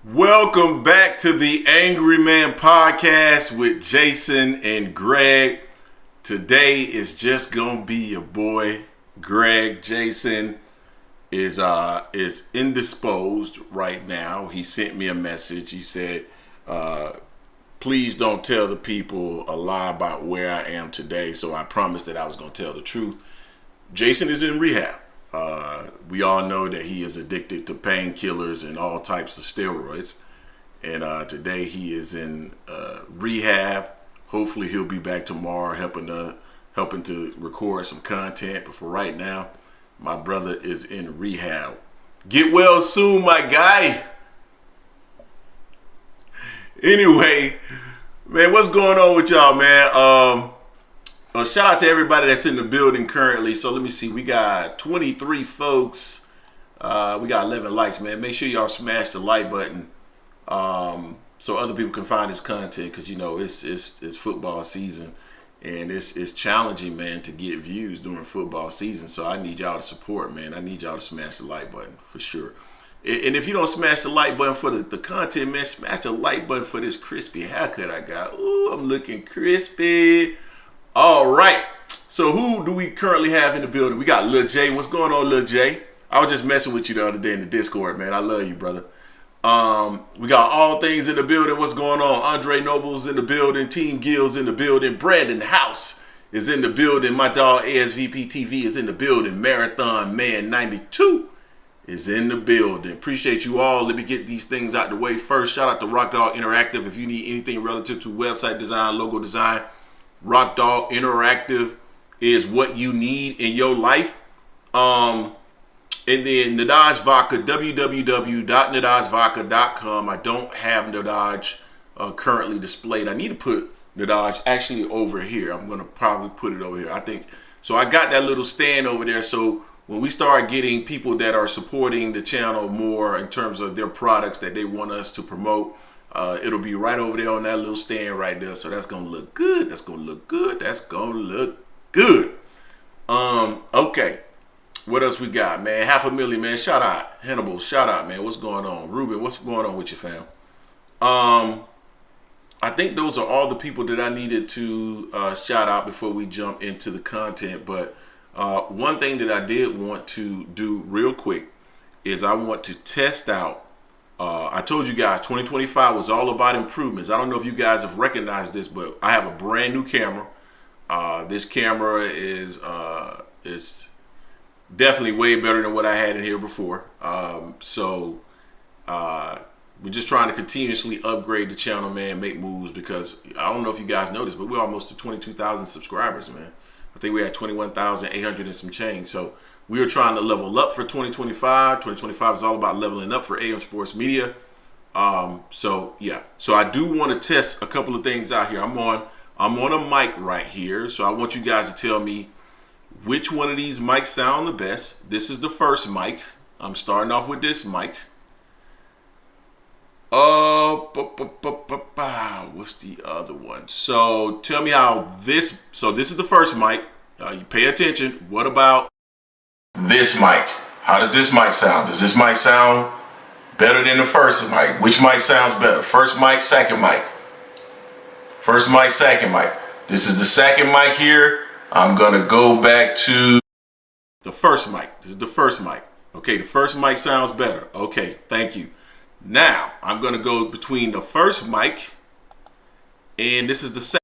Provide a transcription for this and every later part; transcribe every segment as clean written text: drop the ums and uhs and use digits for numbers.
Welcome back to the Angry Man Podcast with Jason and Greg. Today is just gonna be your boy Greg. Jason is indisposed right now. He sent me a message. He said, please don't tell the people a lie about where I am today. So I promised that I was gonna tell the truth. Jason is in rehab. We all know that he is addicted to painkillers and all types of steroids. And today he is in rehab. Hopefully he'll be back tomorrow helping to record some content. But for right now, my brother is in rehab. Get well soon, my guy. Anyway, man, what's going on with y'all, man? Shout out to everybody that's in the building currently. So let me see. We got 23 folks. We got 11 likes, man. Make sure y'all smash the like button so other people can find this content, because you know it's football season and it's challenging, man, to get views during football season. So I need y'all to support, man. I need y'all to smash the like button for sure. And if you don't smash the like button for the content, man, smash the like button for this crispy haircut I got. Ooh, I'm looking crispy. All right, so who do we currently have in the building? We got Lil J. What's going on, Lil J? I was just messing with you the other day in the Discord, man. I love you, brother. We got All Things in the building. What's going on? Andre Noble's in the building. Team Gill's in the building. Brandon House is in the building. My dog ASVP TV is in the building. Marathon Man 92 is in the building. Appreciate you all. Let me get these things out the way first. Shout out to Rock Dog Interactive. If you need anything relative to website design, logo design, Rock Dog Interactive is what you need in your life. And then Nadaj Vodka, www.nadajvodka.com. I don't have Nadaj currently displayed. I need to put Nadaj actually over here. I'm going to probably put it over here. I think so. I got that little stand over there. So when we start getting people that are supporting the channel more in terms of their products that they want us to promote, it'll be right over there on that little stand right there. So that's gonna look good. That's gonna look good. That's gonna look good. Okay. What else we got, man? 500,000, man. Shout out. Hannibal, shout out, man. What's going on? Ruben, what's going on with you, fam? I think those are all the people that I needed to shout out before we jump into the content. But one thing that I did want to do real quick is I want to test out. I told you guys 2025 was all about improvements. I don't know if you guys have recognized this, but I have a brand new camera. This camera is definitely way better than what I had in here before. So we're just trying to continuously upgrade the channel, man, make moves, because I don't know if you guys noticed, but we're almost to 22,000 subscribers, man. I think we're at 21,800 and some change. So we are trying to level up for 2025. 2025 is all about leveling up for AM Sports Media. So yeah. So I do want to test a couple of things out here. I'm on a mic right here. So I want you guys to tell me which one of these mics sound the best. This is the first mic. I'm starting off with this mic. What's the other one? So tell me how this. So this is the first mic. You pay attention. What about this mic? How does this mic sound? Does this mic sound better than the first mic? Which mic sounds better? First mic, second mic. First mic, second mic. This is the second mic here. I'm gonna go back to the first mic. This is the first mic. Okay, the first mic sounds better. Okay, thank you. Now I'm gonna go between the first mic and this is the second.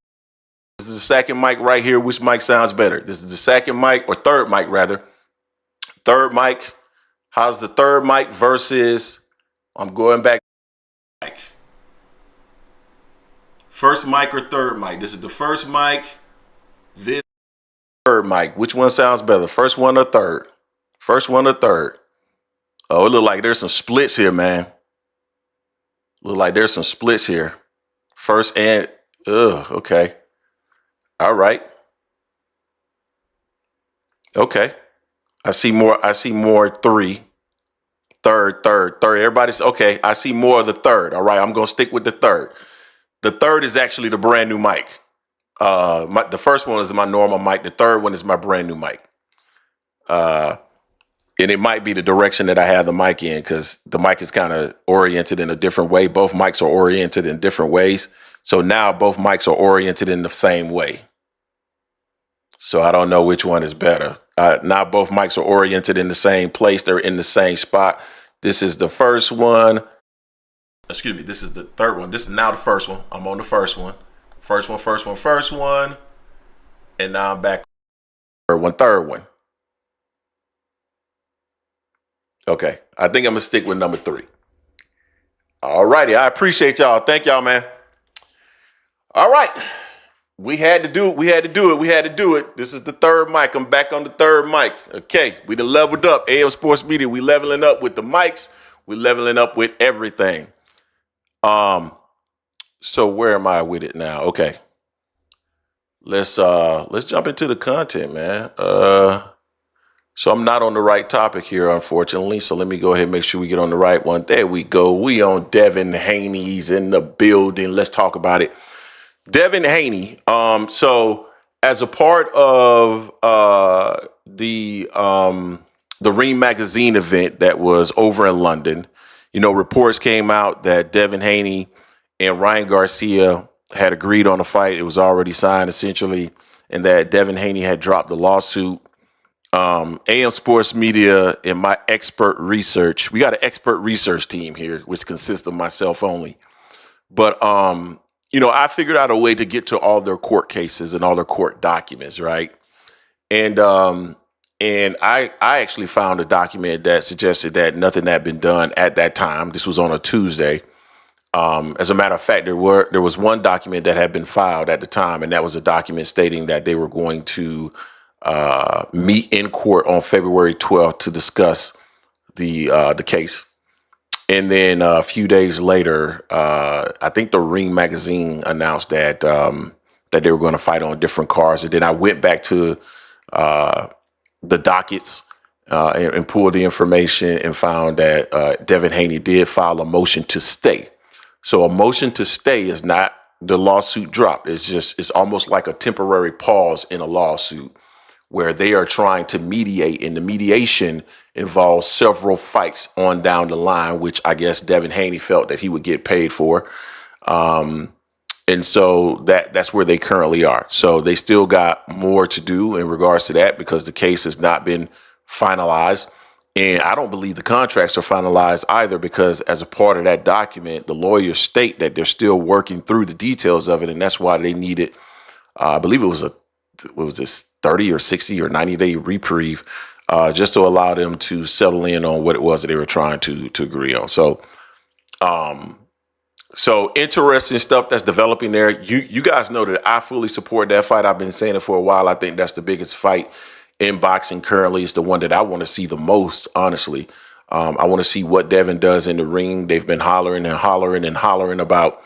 This is the second mic right here. Which mic sounds better? This is the second mic, or third mic rather. Third mic. How's the third mic versus? I'm going back. Mic. First mic or third mic? This is the first mic. This third mic. Which one sounds better? First one or third? First one or third? Oh, it look like there's some splits here, man. Look like there's some splits here. First and okay. All right. Okay. I see more three. Third. Everybody's okay. I see more of the third. All right, I'm gonna stick with the third. The third is actually the brand new mic. The first one is my normal mic. The third one is my brand new mic. And it might be the direction that I have the mic in, because the mic is kind of oriented in a different way. Both mics are oriented in different ways. So now both mics are oriented in the same way. So I don't know which one is better. Now both mics are oriented in the same place. They're in the same spot. This is the first one. Excuse me. This is the third one. This is now the first one. I'm on the first one. First one. And now I'm back. Third one. Okay. I think I'm going to stick with number 3. All righty. I appreciate y'all. Thank y'all, man. All right. We had to do it. This is the third mic. I'm back on the third mic. Okay. We done leveled up. AM Sports Media. We leveling up with the mics. We leveling up with everything. So where am I with it now? Okay. Let's jump into the content, man. So I'm not on the right topic here, unfortunately. So let me go ahead and make sure we get on the right one. There we go. We on Devin Haney's in the building. Let's talk about it. Devin Haney. So as a part of the Ring Magazine event that was over in London, reports came out that Devin Haney and Ryan Garcia had agreed on a fight. It was already signed, essentially, and that Devin Haney had dropped the lawsuit. AM Sports Media and my expert research. We got an expert research team here, which consists of myself only. But, I figured out a way to get to all their court cases and all their court documents, right? And I actually found a document that suggested that nothing had been done at that time. This was on a Tuesday. As a matter of fact, there was one document that had been filed at the time, and that was a document stating that they were going to meet in court on February 12th to discuss the case. And then a few days later, I think the Ring Magazine announced that that they were going to fight on different cards. And then I went back to the dockets and pulled the information and found that Devin Haney did file a motion to stay. So a motion to stay is not the lawsuit dropped. It's almost like a temporary pause in a lawsuit where they are trying to mediate, and the mediation involves several fights on down the line, which I guess Devin Haney felt that he would get paid for. And so that's where they currently are. So they still got more to do in regards to that, because the case has not been finalized. And I don't believe the contracts are finalized either, because as a part of that document, the lawyers state that they're still working through the details of it. And that's why they needed, I believe it was this 30 or 60 or 90-day reprieve, just to allow them to settle in on what it was that they were trying to agree on. So, so interesting stuff that's developing there. You guys know that I fully support that fight. I've been saying it for a while. I think that's the biggest fight in boxing currently. It's the one that I want to see the most, honestly. I want to see what Devin does in the ring. They've been hollering about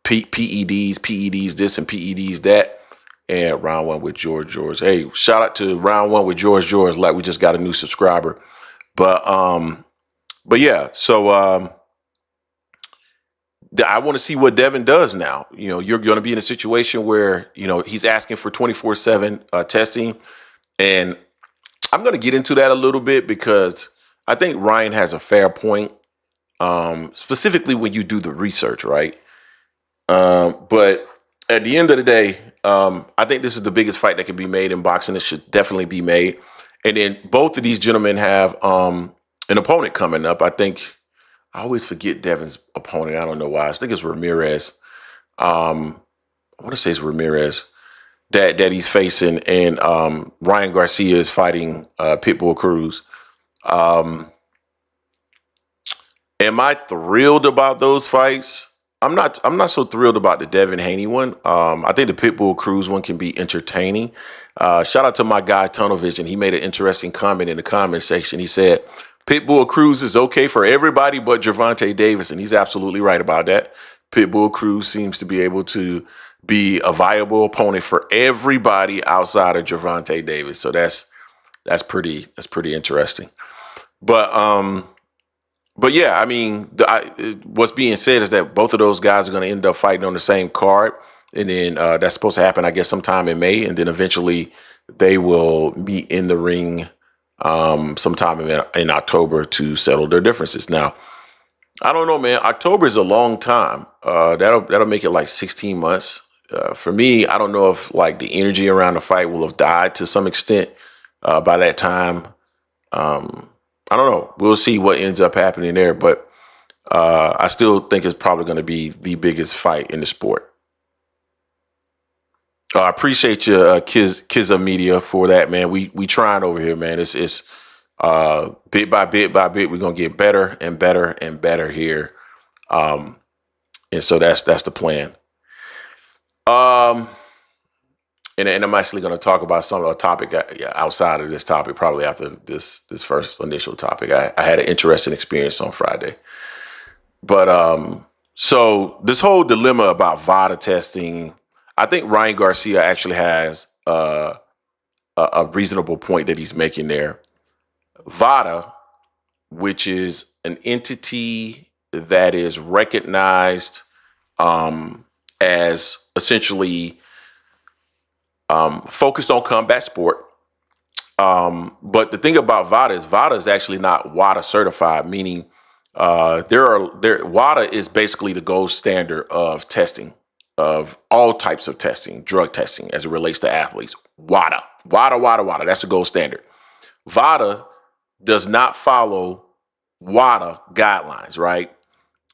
PEDs this and PEDs that. And round one with George. Hey, shout out to round one with George. Like, we just got a new subscriber. But yeah, so I want to see what Devin does now. You're going to be in a situation where, he's asking for 24/7 testing. And I'm going to get into that a little bit, because I think Ryan has a fair point, specifically when you do the research, right? But at the end of the day, I think this is the biggest fight that can be made in boxing. It should definitely be made. And then both of these gentlemen have an opponent coming up. I think I always forget Devin's opponent. I don't know why. I think it's Ramirez. I want to say it's Ramirez that he's facing. And Ryan Garcia is fighting Pitbull Cruz. Am I thrilled about those fights? I'm not so thrilled about the Devin Haney one. I think the Pitbull Cruz one can be entertaining. Shout out to my guy Tunnel Vision. He made an interesting comment in the comment section. He said Pitbull Cruz is okay for everybody but Gervonta Davis, and he's absolutely right about that. Pitbull Cruz seems to be able to be a viable opponent for everybody outside of Gervonta Davis. So that's pretty interesting. But yeah, I mean, what's being said is that both of those guys are going to end up fighting on the same card. And then that's supposed to happen, I guess, sometime in May. And then eventually they will meet in the ring sometime in October to settle their differences. Now, I don't know, man. October is a long time. That'll make it like 16 months. For me, I don't know if like the energy around the fight will have died to some extent by that time. I don't know. We'll see what ends up happening there, but I still think it's probably going to be the biggest fight in the sport. I appreciate you, Kizza Media, for that, man. We trying over here, man. It's bit by bit by bit. We're gonna get better and better and better here, and so that's the plan. And I'm actually going to talk about a topic outside of this topic, probably after this first initial topic. I had an interesting experience on Friday. But so this whole dilemma about VADA testing, I think Ryan Garcia actually has a reasonable point that he's making there. VADA, which is an entity that is recognized as essentially focused on combat sport. But the thing about VADA is actually not WADA certified, meaning WADA is basically the gold standard of testing, of all types of testing, drug testing as it relates to athletes. WADA, that's the gold standard. VADA does not follow WADA guidelines, right?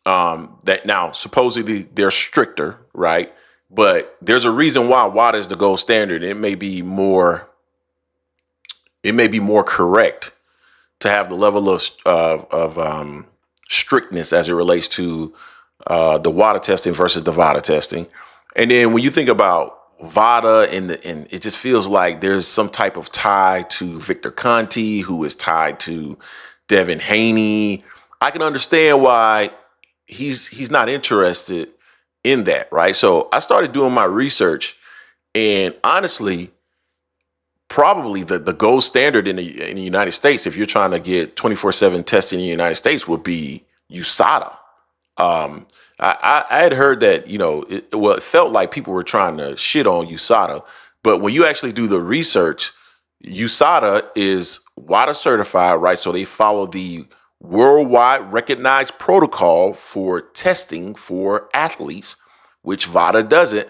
That now supposedly they're stricter, right? But there's a reason why WADA is the gold standard. It may be more correct to have the level of strictness as it relates to the WADA testing versus the VADA testing. And then when you think about VADA, and it just feels like there's some type of tie to Victor Conti, who is tied to Devin Haney. I can understand why he's not interested in that, right? So I started doing my research, and honestly, probably the gold standard in the United States, if you're trying to get 24/7 testing in the United States, would be USADA. I had heard that, it felt like people were trying to shit on USADA, but when you actually do the research, USADA is WADA certified, right? So they follow the worldwide recognized protocol for testing for athletes, which VADA doesn't.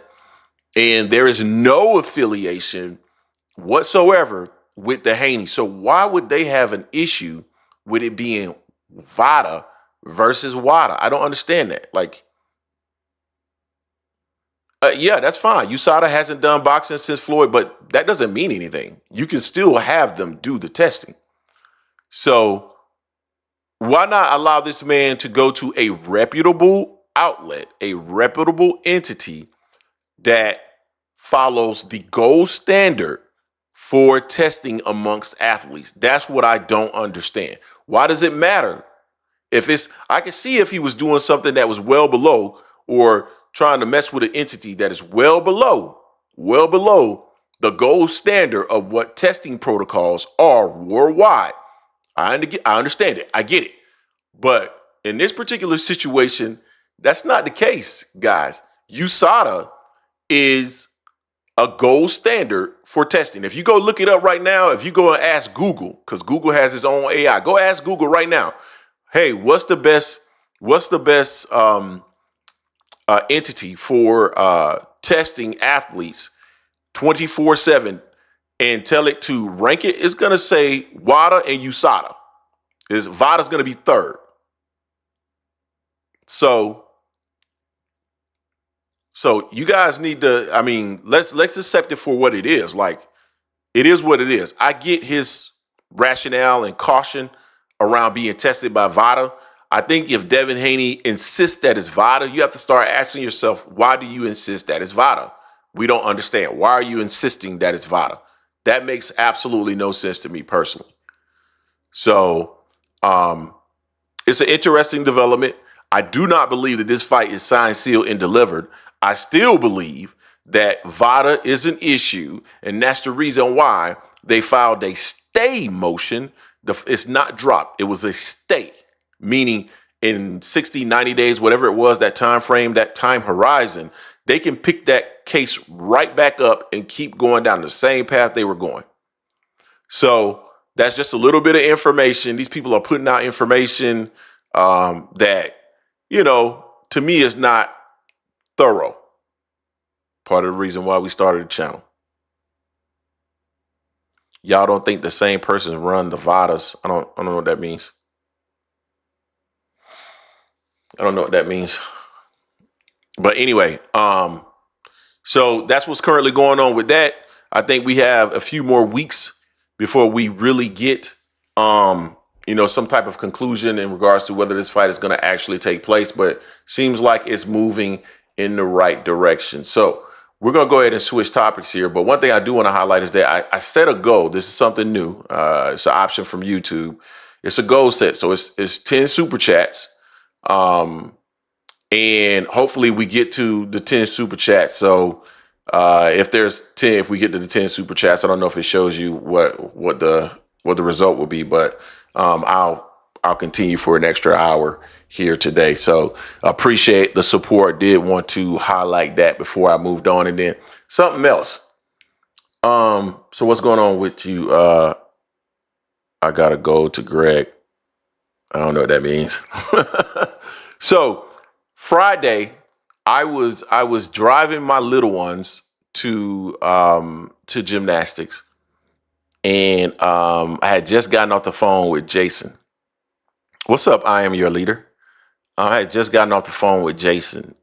And there is no affiliation whatsoever with the Haney. So why would they have an issue with it being VADA versus WADA? I don't understand that. Yeah, that's fine. USADA hasn't done boxing since Floyd, but that doesn't mean anything. You can still have them do the testing. So why not allow this man to go to a reputable outlet, a reputable entity that follows the gold standard for testing amongst athletes? That's what I don't understand. Why does it matter? I can see if he was doing something that was well below, or trying to mess with an entity that is well below the gold standard of what testing protocols are worldwide. I understand it. I get it. But in this particular situation, that's not the case, guys. USADA is a gold standard for testing. If you go look it up right now, if you go and ask Google, because Google has its own AI, go ask Google right now. Hey, what's the best entity for testing athletes 24/7, and tell it to rank it? It's going to say WADA and USADA. VADA's going to be third. So you guys need to, let's accept it for what it is. Like, it is what it is. I get his rationale and caution around being tested by VADA. I think if Devin Haney insists that it's VADA, you have to start asking yourself, why do you insist that it's VADA? We don't understand. Why are you insisting that it's VADA? That makes absolutely no sense to me personally. So it's an interesting development. I do not believe that this fight is signed, sealed, and delivered. I still believe that VADA is an issue, and that's the reason why they filed a stay motion. It's not dropped. It was a stay, meaning in 60, 90 days, whatever it was, that time frame, that time horizon, they can pick that case right back up and keep going down the same path they were going. So that's just a little bit of information. These people are putting out information that, you know, to me is not thorough. Part of the reason why we started the channel. Y'all don't think the same person run the VADAs. I don't know what that means. I don't know what that means. But anyway, so that's what's currently going on with that. I think we have a few more weeks before we really get, you know, some type of conclusion in regards to whether this fight is going to actually take place. But seems like it's moving in the right direction. So we're going to go ahead and switch topics here. But one thing I do want to highlight is that I set a goal. This is something new. It's an option from YouTube. It's a goal set. So it's 10 super chats. And hopefully we get to the 10 super chats. So if we get to the 10 super chats, I don't know if it shows you what the result will be, but I'll continue for an extra hour here today. So appreciate the support. Did want to highlight that before I moved on. And then something else. So what's going on with you? I gotta go to Greg. I don't know what that means. So Friday, I was driving my little ones to gymnastics, and I had just gotten off the phone with Jason. What's up? I am your leader. I had just gotten off the phone with Jason,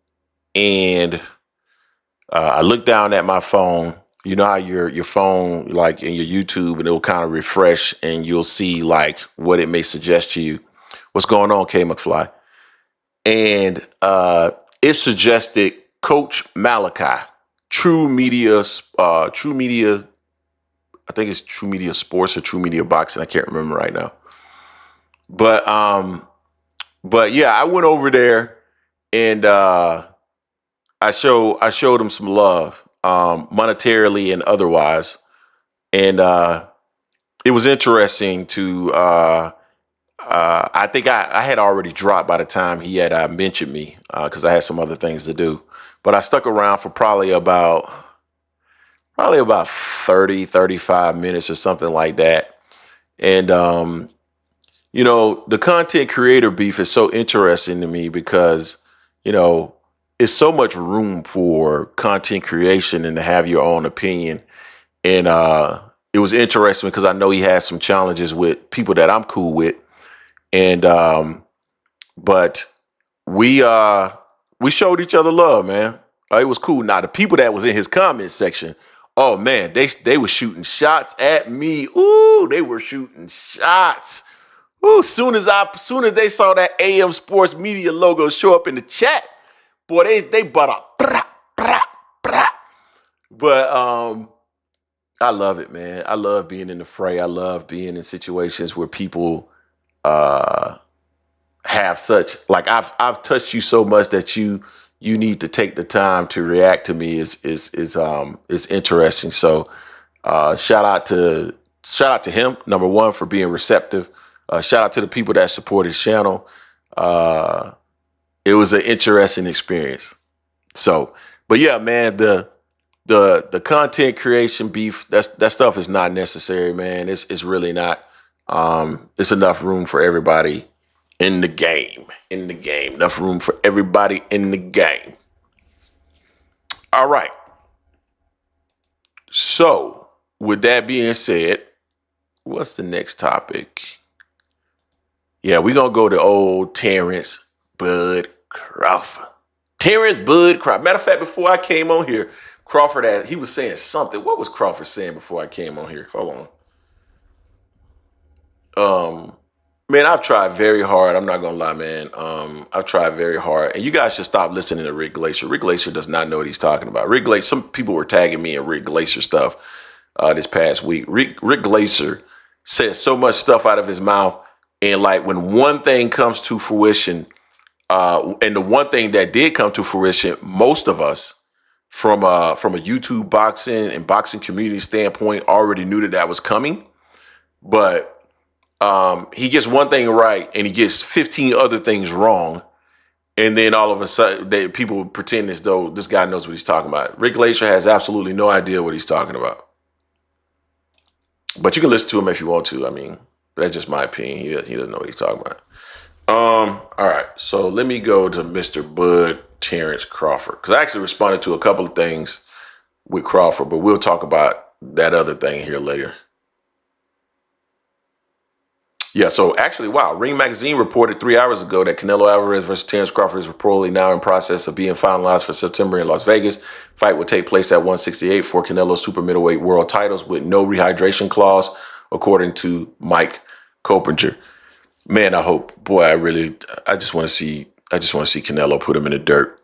and I looked down at my phone. You know how your phone, like in your YouTube, and it'll kind of refresh, and you'll see like what it may suggest to you. What's going on, K McFly? And it suggested Coach Malachi, True Media. I think it's True Media Sports or True Media Boxing. I can't remember right now. But yeah, I went over there and I showed him some love, monetarily and otherwise. And it was interesting to I think I had already dropped by the time he had mentioned me because I had some other things to do. But I stuck around for probably about 30, 35 minutes or something like that. And, you know, the content creator beef is so interesting to me because, you know, it's so much room for content creation and to have your own opinion. And it was interesting because I know he had some challenges with people that I'm cool with. And but we showed each other love, man. It was cool. Now the people that was in his comment section, oh man, they were shooting shots at me. Ooh, they were shooting shots. Ooh, soon as they saw that AM Sports Media logo show up in the chat, boy, they butt up. But I love it, man. I love being in the fray. I love being in situations where people have such, like I've touched you so much that you need to take the time to react to me is interesting. So shout out to him, number one, for being receptive. Shout out to the people that support his channel. It was an interesting experience. So, but yeah, man, the content creation beef, that stuff is not necessary, man. It's really not. It's enough room for everybody in the game. Enough room for everybody in the game. All right. So, with that being said, what's the next topic? Yeah, we're going to go to old Terence Bud Crawford. Terence Bud Crawford. Matter of fact, before I came on here, Crawford he was saying something. What was Crawford saying before I came on here? Hold on. Man, I've tried very hard. I'm not gonna lie, man. I've tried very hard, and you guys should stop listening to Rick Glacier. Rick Glacier does not know what he's talking about. Rick Glacier. Some people were tagging me in Rick Glacier stuff this past week. Rick Glacier says so much stuff out of his mouth, and like when one thing comes to fruition, and the one thing that did come to fruition, most of us from a YouTube boxing and boxing community standpoint already knew that was coming, but he gets one thing right and he gets 15 other things wrong. And then all of a sudden people pretend as though this guy knows what he's talking about. Rick Glacier has absolutely no idea what he's talking about. But you can listen to him if you want to. I mean, that's just my opinion. He doesn't know what he's talking about. All right. So let me go to Mr. Bud Terence Crawford, because I actually responded to a couple of things with Crawford, but we'll talk about that other thing here later. Yeah, so actually, wow, Ring Magazine reported 3 hours ago that Canelo Alvarez versus Terence Crawford is reportedly now in process of being finalized for September in Las Vegas. Fight will take place at 168 for Canelo's super middleweight world titles with no rehydration clause, according to Mike Coppinger. Man, I hope, boy, I just want to see Canelo put him in the dirt.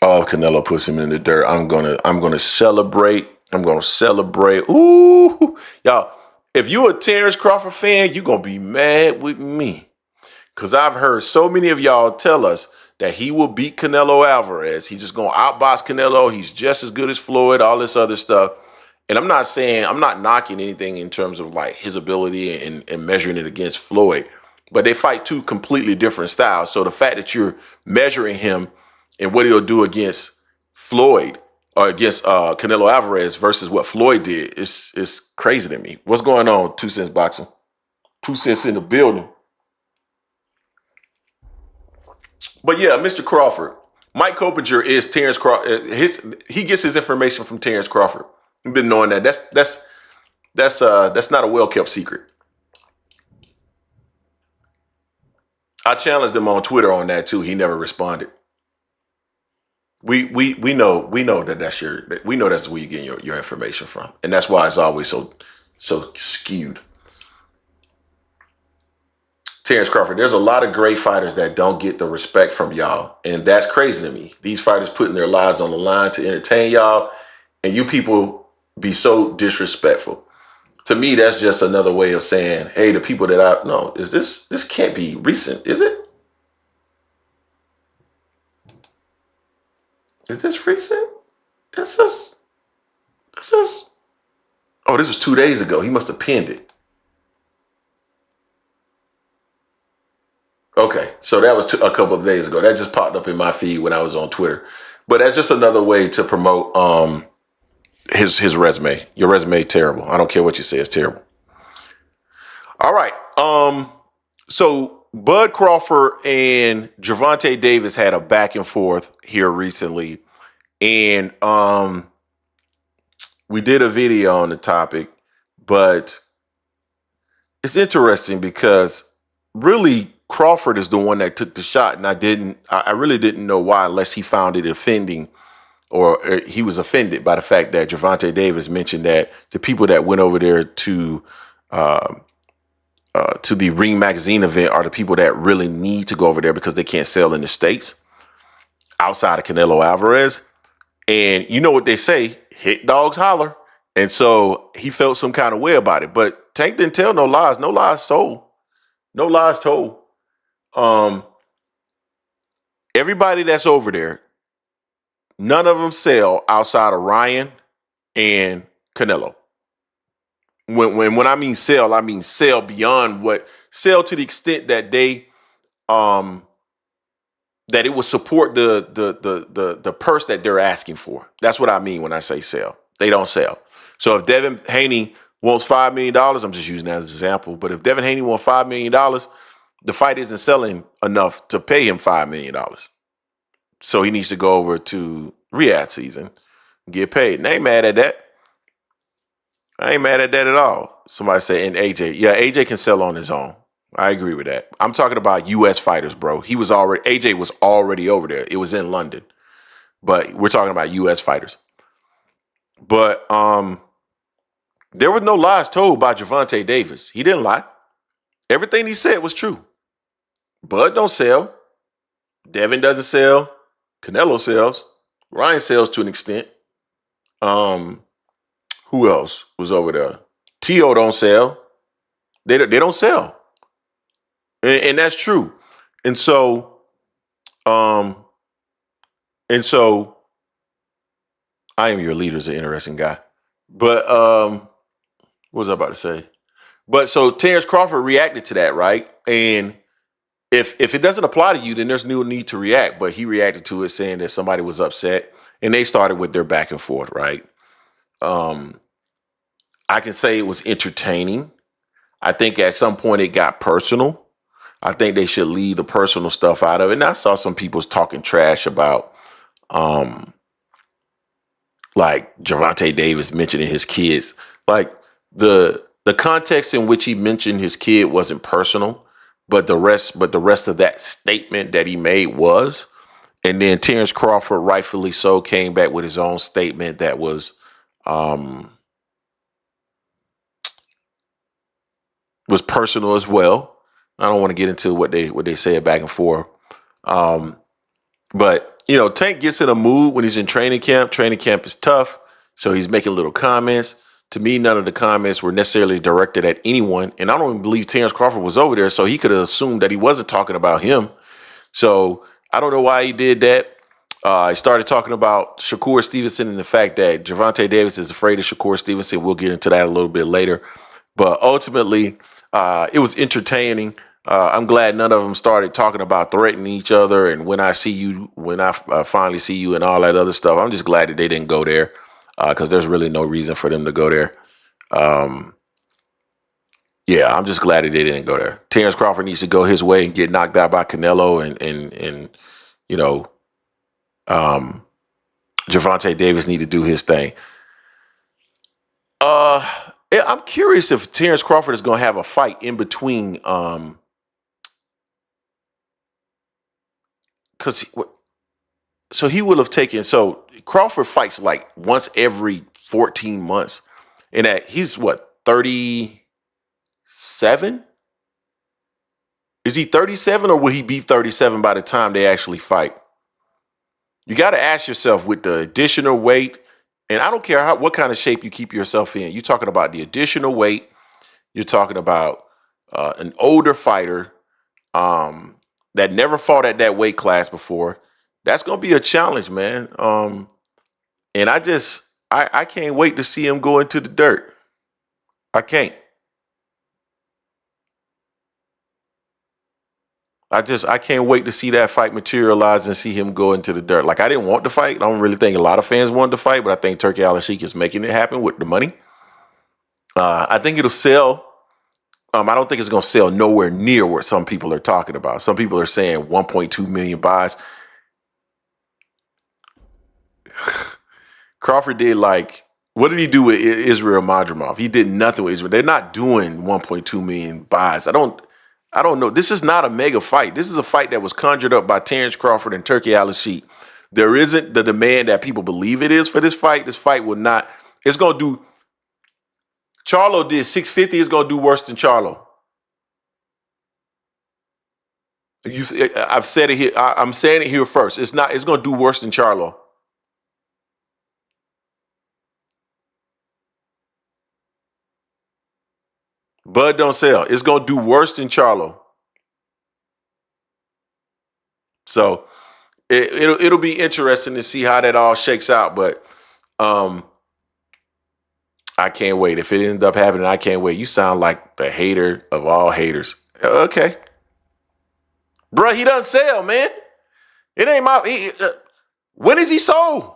Oh, Canelo puts him in the dirt. I'm gonna celebrate. I'm gonna celebrate. Ooh, y'all. If you're a Terence Crawford fan, you're going to be mad with me. Because I've heard so many of y'all tell us that he will beat Canelo Alvarez. He's just going to outbox Canelo. He's just as good as Floyd, all this other stuff. And I'm not knocking anything in terms of like his ability and measuring it against Floyd. But they fight two completely different styles. So the fact that you're measuring him and what he'll do against Floyd or against Canelo Alvarez versus what Floyd did is crazy to me. What's going on, 2 Cents Boxing? 2 Cents in the building. But yeah, Mr. Crawford. Mike Coppinger is Terence Crawford. He gets his information from Terence Crawford. I've been knowing that. That's not a well-kept secret. I challenged him on Twitter on that too. He never responded. We know that's where you get your information from, and that's why it's always so skewed. Terence Crawford, there's a lot of great fighters that don't get the respect from y'all, and that's crazy to me. These fighters putting their lives on the line to entertain y'all, and you people be so disrespectful. To me, that's just another way of saying, hey, the people that I know, this can't be recent, is it? Is this recent? This is, oh, this was 2 days ago. He must have pinned it. Okay, so that was a couple of days ago. That just popped up in my feed when I was on Twitter. But that's just another way to promote his resume. Your resume terrible. I don't care what you say, it's terrible. All right. So Bud Crawford and Gervonta Davis had a back and forth here recently. And we did a video on the topic, but it's interesting because really Crawford is the one that took the shot, and I really didn't know why, unless he found it offending or he was offended by the fact that Gervonta Davis mentioned that the people that went over there to the Ring Magazine event are the people that really need to go over there because they can't sell in the States outside of Canelo Alvarez. And you know what they say, hit dogs holler. And so he felt some kind of way about it. But Tank didn't tell no lies. No lies told. No lies told. Everybody that's over there, none of them sell outside of Ryan and Canelo. When I mean sell beyond sell to the extent that they that it will support the purse that they're asking for. That's what I mean when I say sell. They don't sell. So if Devin Haney wants $5 million, I'm just using that as an example, but if Devin Haney wants $5 million, the fight isn't selling enough to pay him $5 million. So he needs to go over to Riyadh season, get paid. And I ain't mad at that. I ain't mad at that at all. Somebody say, and AJ. Yeah, AJ can sell on his own. I agree with that. I'm talking about U.S. fighters, bro. AJ was already over there. It was in London. But we're talking about U.S. fighters. But there was no lies told by Gervonta Davis. He didn't lie. Everything he said was true. Bud don't sell. Devin doesn't sell. Canelo sells. Ryan sells to an extent. Who else was over there? T.O. don't sell. They don't sell. And that's true. And so I am your leader is an interesting guy. But what was I about to say? But so Terence Crawford reacted to that, right? And if it doesn't apply to you, then there's no need to react. But he reacted to it saying that somebody was upset, and they started with their back and forth, right? I can say it was entertaining. I think at some point it got personal. I think they should leave the personal stuff out of it. And I saw some people talking trash about like Gervonta Davis mentioning his kids. Like the context in which he mentioned his kid wasn't personal, but the rest of that statement that he made was. And then Terence Crawford, rightfully so, came back with his own statement that was personal as well. I don't want to get into what they said back and forth. But, you know, Tank gets in a mood when he's in training camp. Training camp is tough, so he's making little comments. To me, none of the comments were necessarily directed at anyone. And I don't even believe Terence Crawford was over there, so he could have assumed that he wasn't talking about him. So I don't know why he did that. He started talking about Shakur Stevenson and the fact that Gervonta Davis is afraid of Shakur Stevenson. We'll get into that a little bit later. But ultimately, it was entertaining. I'm glad none of them started talking about threatening each other and when I finally see you and all that other stuff. I'm just glad that they didn't go there because there's really no reason for them to go there. Yeah, I'm just glad that they didn't go there. Terence Crawford needs to go his way and get knocked out by Canelo and you know, Gervonta Davis need to do his thing. I'm curious if Terence Crawford is going to have a fight in between, because he will have taken. So Crawford fights like once every 14 months, and that he's what 37. Is he 37 or will he be 37 by the time they actually fight? You got to ask yourself with the additional weight, and I don't care what kind of shape you keep yourself in. You're talking about the additional weight. You're talking about an older fighter that never fought at that weight class before. That's going to be a challenge, man. And I can't wait to see him go into the dirt. I can't. I can't wait to see that fight materialize and see him go into the dirt. Like, I didn't want the fight. I don't really think a lot of fans wanted the fight, but I think Turki Alalshikh is making it happen with the money. I think it'll sell. I don't think it's going to sell nowhere near what some people are talking about. Some people are saying 1.2 million buys. Crawford did what did he do with Israel Madrimov? He did nothing with Israel. They're not doing 1.2 million buys. I don't know. This is not a mega fight. This is a fight that was conjured up by Terence Crawford and Turki Alalshikh. There isn't the demand that people believe it is for this fight. This fight will not. It's going to do. Charlo did 650. It's going to do worse than Charlo. I've said it here. I'm saying it here first. It's not. It's going to do worse than Charlo. Bud don't sell. It's going to do worse than Charlo. So it'll be interesting to see how that all shakes out. But I can't wait. If it ends up happening, I can't wait. You sound like the hater of all haters. Okay. Bruh, he doesn't sell, man. It ain't when is he sold?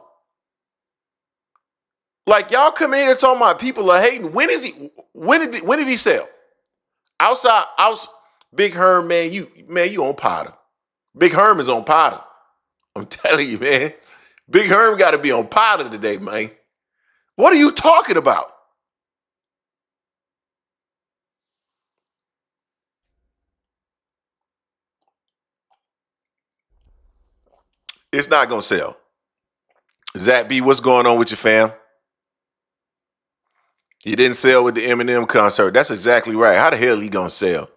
Like, y'all come in here talking about people are hating. When did he sell? Outside, Big Herm, man, you on Potter. Big Herm is on Potter. I'm telling you, man. Big Herm got to be on Potter today, man. What are you talking about? It's not going to sell. Zach B, what's going on with your fam? He didn't sell with the Eminem concert. That's exactly right. How the hell he going to sell?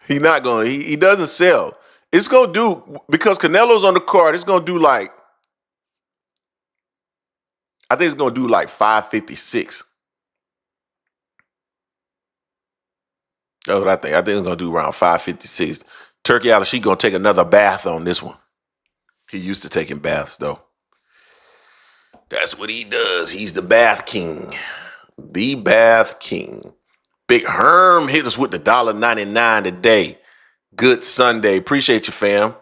He not going. He doesn't sell. It's going to do, because Canelo's on the card, it's going to do I think it's going to do 556. That's what I think. I think it's going to do around 556. Turki Alalshikh going to take another bath on this one. He used to taking baths, though. That's what he does. He's the bath king. The bath king. Big Herm hit us with the $1.99 today. Good Sunday. Appreciate you, fam.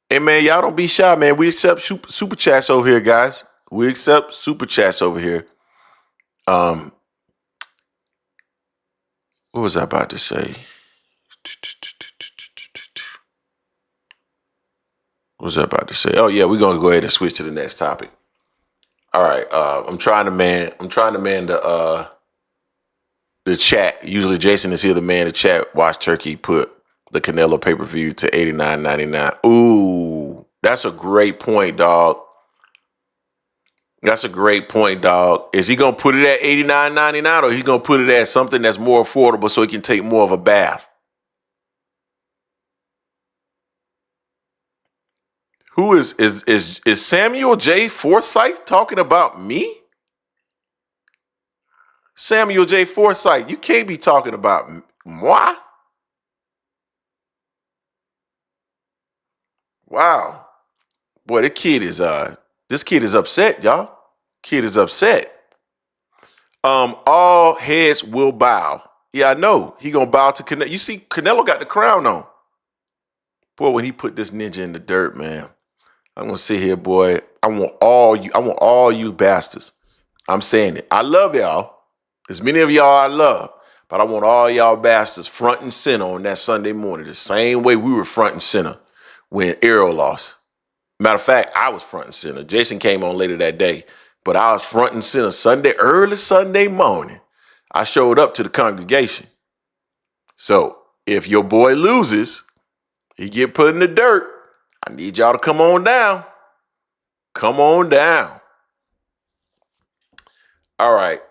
Hey, man, y'all don't be shy, man. We accept super chats over here, guys. We accept super chats over here. What was I about to say? What was I about to say? Oh yeah, we're gonna go ahead and switch to the next topic. All right. I'm trying to man the chat. Usually Jason is here to man the chat. Watch Turkey put the Canelo pay-per-view to $89.99. Ooh, that's a great point, dog. That's a great point, dog. Is he gonna put it at $89.99 or he's gonna put it at something that's more affordable so he can take more of a bath? Who is Samuel J. Forsyth talking about me? Samuel J. Forsyth, you can't be talking about moi. Wow. Boy, this kid is upset, y'all. Kid is upset. All heads will bow. Yeah, I know. He gonna bow to Canelo. You see, Canelo got the crown on. Boy, when he put this ninja in the dirt, man, I'm gonna sit here, boy. I want all you bastards. I'm saying it. I love y'all. As many of y'all I love, but I want all y'all bastards front and center on that Sunday morning, the same way we were front and center when Errol lost. Matter of fact, I was front and center. Jason came on later that day, but I was front and center early Sunday morning. I showed up to the congregation. So if your boy loses, he get put in the dirt, I need y'all to come on down. Come on down. All right.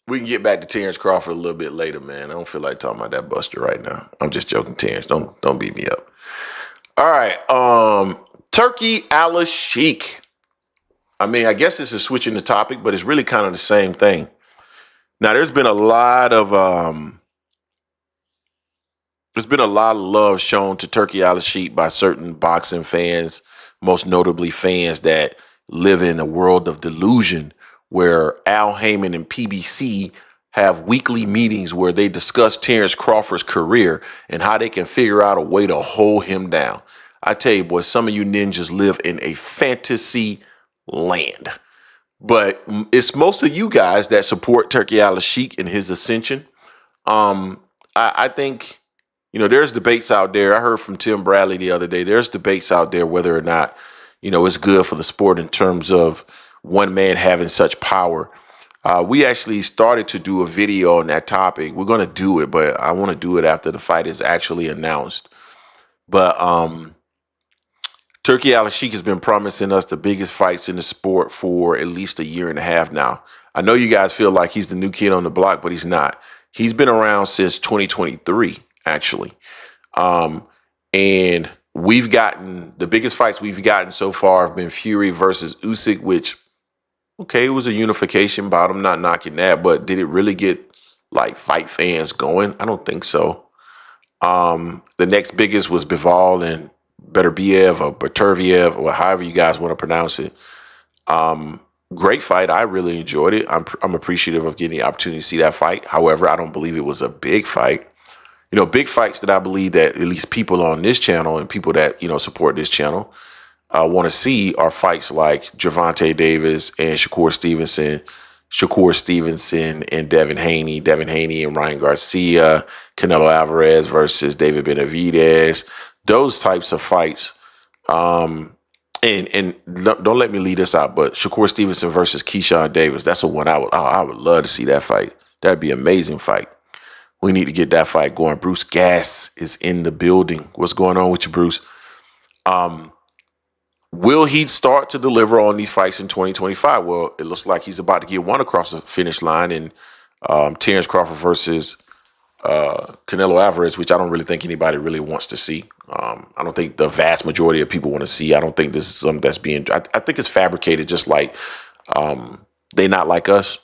We can get back to Terence Crawford a little bit later, man. I don't feel like talking about that buster right now. I'm just joking, Terence. Don't beat me up. All right. Turki Alalshikh. I mean, I guess this is switching the topic, but it's really kind of the same thing. Now, there's been a lot of love shown to Turki Alalshikh by certain boxing fans, most notably fans that live in a world of delusion where Al Heyman and PBC have weekly meetings where they discuss Terence Crawford's career and how they can figure out a way to hold him down. I tell you, boy, some of you ninjas live in a fantasy land. But it's most of you guys that support Turki Alalshikh in his ascension. I think, there's debates out there. I heard from Tim Bradley the other day. There's debates out there whether or not, it's good for the sport in terms of one man having such power. We actually started to do a video on that topic. We're going to do it, but I want to do it after the fight is actually announced. But Turki Alalshikh has been promising us the biggest fights in the sport for at least a year and a half now. I know you guys feel like he's the new kid on the block, but he's not. He's been around since 2023, actually. And we've gotten the biggest fights we've gotten so far have been Fury versus Usyk, which, okay, it was a unification bout. I'm not knocking that, but did it really get like fight fans going? I don't think so. The next biggest was Bivol and Beterbiev or Beterbiev or however you guys want to pronounce it. Great fight. I really enjoyed it. I'm appreciative of getting the opportunity to see that fight. However, I don't believe it was a big fight. Big fights that I believe that at least people on this channel and people that, support this channel want to see are fights like Gervonta Davis and Shakur Stevenson and Devin Haney and Ryan Garcia, Canelo Alvarez versus David Benavidez, those types of fights. And don't let me leave this out, but Shakur Stevenson versus Keyshawn Davis, that's the one I would love to see that fight. That'd be an amazing fight. We need to get that fight going. Bruce Gass is in the building. What's going on with you, Bruce? Will he start to deliver on these fights in 2025? Well, it looks like he's about to get one across the finish line in Terence Crawford versus Canelo Alvarez, which I don't really think anybody really wants to see. I don't think the vast majority of people want to see. I don't think this is something that's being. I think it's fabricated, just like They Not Like Us.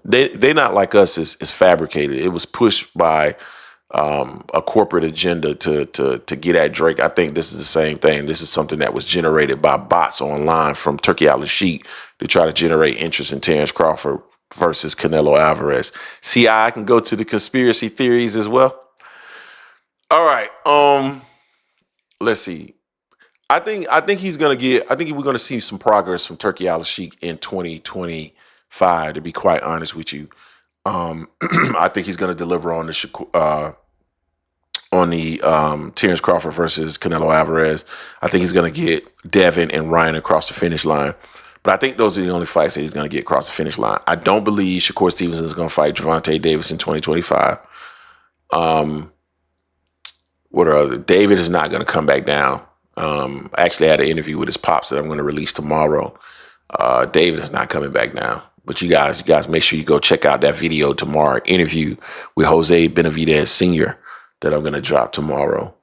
They Not Like Us is fabricated. It was pushed by a corporate agenda to get at Drake. I think this is the same thing. This is something that was generated by bots online from Turki Alalshikh to try to generate interest in Terence Crawford versus Canelo Alvarez. See, I can go to the conspiracy theories as well. All right. Let's see. I think we're gonna see some progress from Turki Alalshikh in 2025, to be quite honest with you. I think he's going to deliver on the Terence Crawford versus Canelo Alvarez. I think he's going to get Devin and Ryan across the finish line. But I think those are the only fights that he's going to get across the finish line. I don't believe Shakur Stevenson is going to fight Gervonta Davis in 2025. What are other? David is not going to come back down. I actually had an interview with his pops that I'm going to release tomorrow. David is not coming back down. But you guys make sure you go check out that video tomorrow. Interview with Jose Benavidez Sr. that I'm going to drop tomorrow.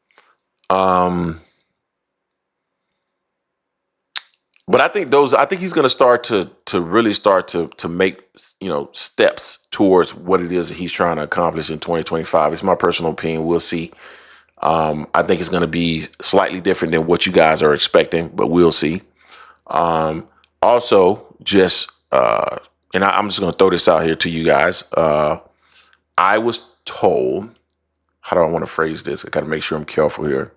But I think he's going to start to really start to make, steps towards what it is that he's trying to accomplish in 2025. It's my personal opinion. We'll see. I think it's going to be slightly different than what you guys are expecting, but we'll see. Also, just and I'm just going to throw this out here to you guys. I was told, how do I want to phrase this? I got to make sure I'm careful here.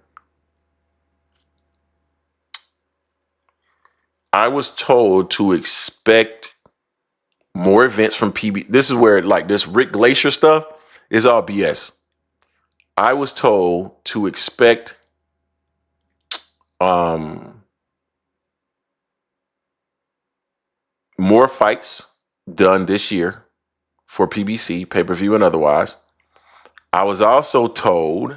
I was told to expect more events from PB. This is where this Rick Glacier stuff is all BS. I was told to expect more fights done this year for PBC, pay-per-view and otherwise. I was also told